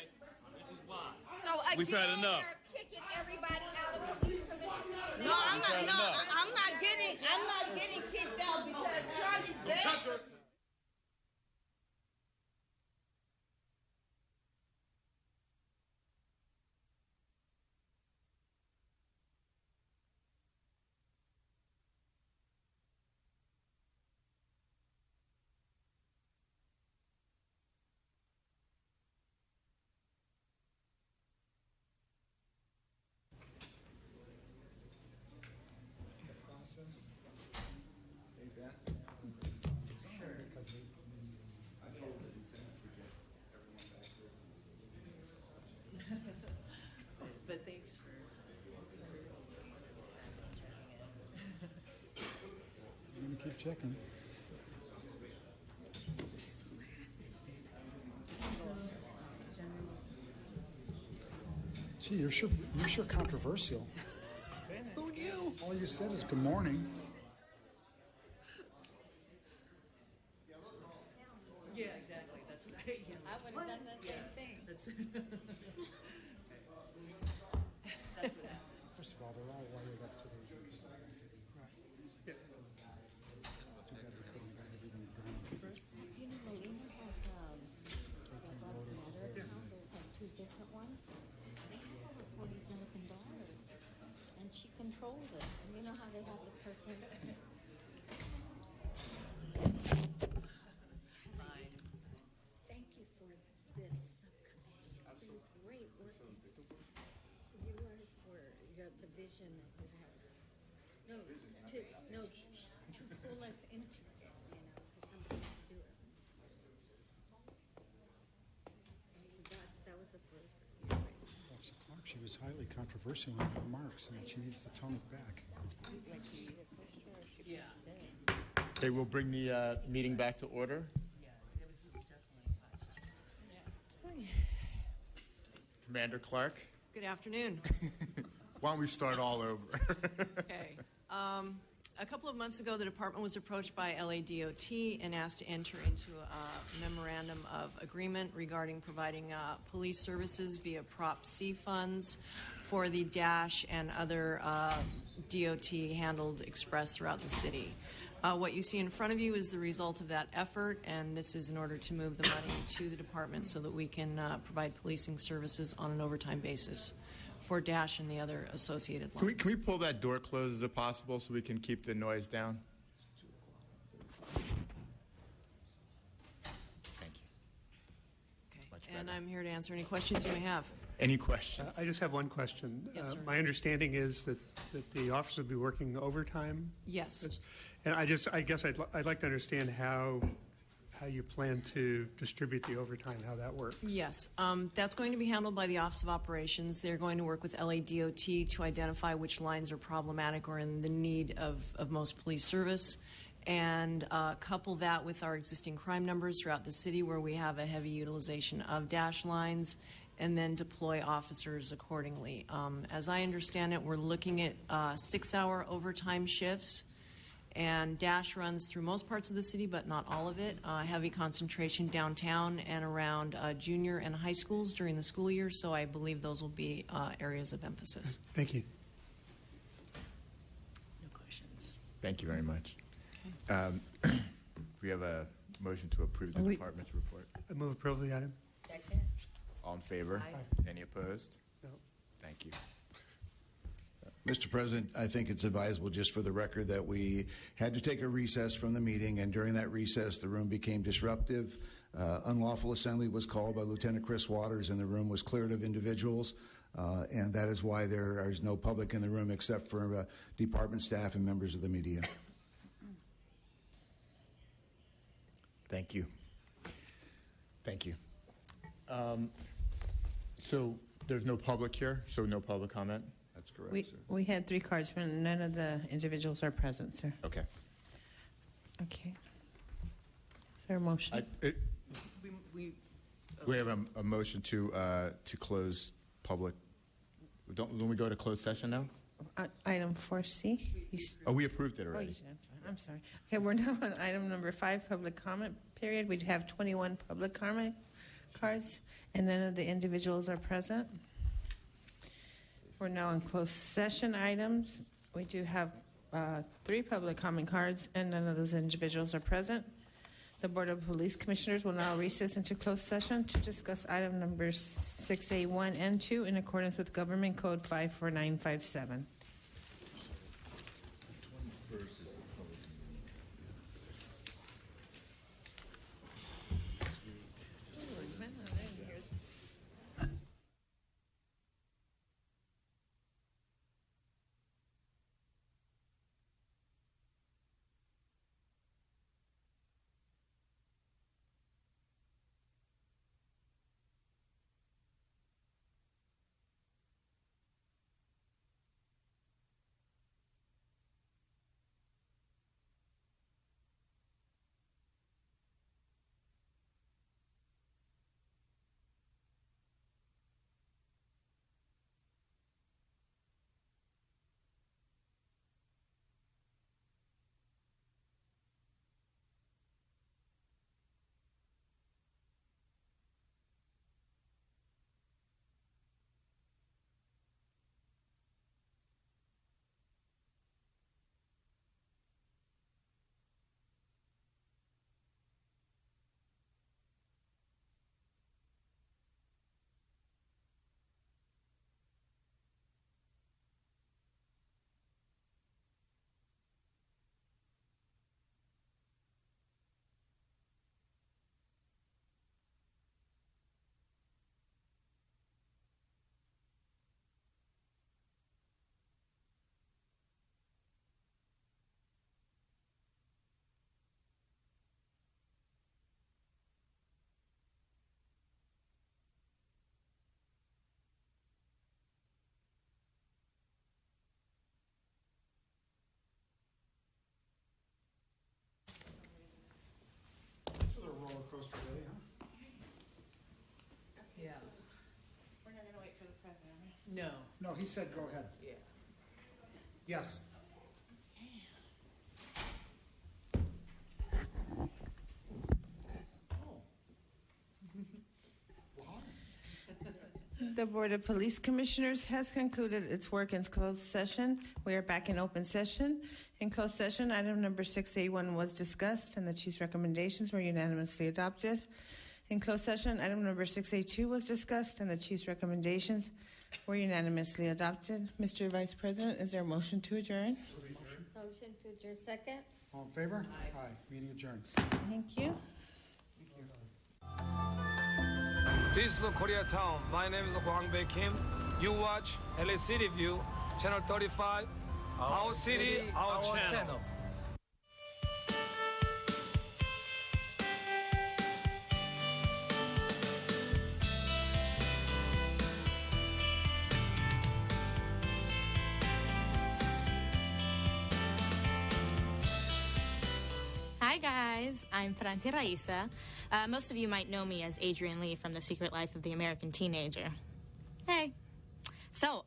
S5: This is why.
S17: So again,
S11: We've had enough.
S17: they're kicking everybody out of the police commission.
S20: No, I'm not getting kicked out because Charlie Beck.
S3: But thanks for.
S4: I'm going to keep checking. Gee, you're sure controversial.
S20: Who knew?
S4: All you said is good morning.
S3: Yeah, exactly. That's what I.
S17: I would have done the same thing.
S3: That's.
S4: First of all, they're all wired up to the.
S22: You know, Melina has Black Lives Matter account. There's like 2 different ones. They have over $40,000, and she controls it. And you know how they have the person. Thank you for this subcommittee. It's been great working. Yours were the vision that you have. No, to pull us into it, because somebody has to do it. That was the first.
S4: Officer Clark, she was highly controversial in her remarks, and she needs to tone it back.
S3: Yeah.
S1: Okay, we'll bring the meeting back to order.
S3: Yeah, it was definitely.
S1: Commander Clark,
S12: Good afternoon.
S1: why don't we start all over?
S12: Okay. couple of months ago, the department was approached by LADOT and asked to enter into a memorandum of agreement regarding providing police services via Prop C funds for the Dash and other DOT-handled express throughout the city. What you see in front of you is the result of that effort, and this is in order to move the money to the department so that we can provide policing services on an overtime basis for Dash and the other associated lines.
S1: Can we pull that door closed if possible so we can keep the noise down? Thank you.
S12: Okay. And I'm here to answer any questions you may have.
S1: Any questions?
S18: I just have one question.
S12: Yes, sir.
S18: My understanding is that the office will be working overtime.
S12: Yes.
S18: And I guess I'd like to understand how you plan to distribute the overtime, how that works.
S12: Yes, that's going to be handled by the Office of Operations. They're going to work with LADOT to identify which lines are problematic or in the need of most police service, and couple that with our existing crime numbers throughout the city where we have a heavy utilization of Dash lines, and then deploy officers accordingly. As I understand it, we're looking at 6-hour overtime shifts, and Dash runs through most parts of the city, but not all of it. Heavy concentration downtown and around junior and high schools during the school year, so I believe those will be areas of emphasis.
S18: Thank you.
S12: No questions.
S1: Thank you very much. We have a motion to approve the department's report.
S18: I move approval of the item.
S17: Second.
S1: All in favor?
S18: Aye.
S1: Any opposed?
S18: No.
S1: Thank you.
S9: Mr. President, I think it's advisable, just for the record, that we had to take a recess from the meeting, and during that recess, the room became disruptive. Unlawful assembly was called by Lieutenant Chris Waters, and the room was cleared of individuals, and that is why there is no public in the room except for department staff and members of the media.
S1: Thank you. Thank you. So there's no public here, so no public comment?
S9: That's correct, sir.
S2: We had 3 cards, but none of the individuals are present, sir.
S1: Okay.
S2: Okay. Is there a motion?
S1: We have a motion to close public. Don't we go to closed session now?
S2: Item 4C.
S1: Oh, we approved it
S2: Oh,
S1: already.
S2: you did. I'm sorry. Okay, we're now on item number 5, public comment period. We have 21 public comment cards, and none of the individuals are present. We're now in closed session items. We do have 3 public comment cards, and none of those individuals are present. The Board of Police Commissioners will now recess into closed session to discuss item numbers 6A1 and 2 in accordance with Government Code 54957.
S12: No.
S4: No, he said go ahead.
S12: Yeah.
S4: Yes.
S2: The Board of Police Commissioners has concluded its work in closed session. We are back in open session. In closed session, item number 6A1 was discussed, and the Chief's recommendations were unanimously adopted. In closed session, item number 6A2 was discussed, and the Chief's recommendations were unanimously adopted. Mr. Vice President, is there a motion to adjourn?
S22: Motion to adjourn, second.
S4: All in favor? Aye. Meeting adjourned.
S2: Thank you.
S7: This is Koreatown. My name is Kwang Bae Kim. You watch LA City View, Channel 35. Our city, our channel.
S8: Hi guys, I'm Francia Raisa. Most of you might know me as Adrian Lee from The Secret Life of the American Teenager. Hey. So,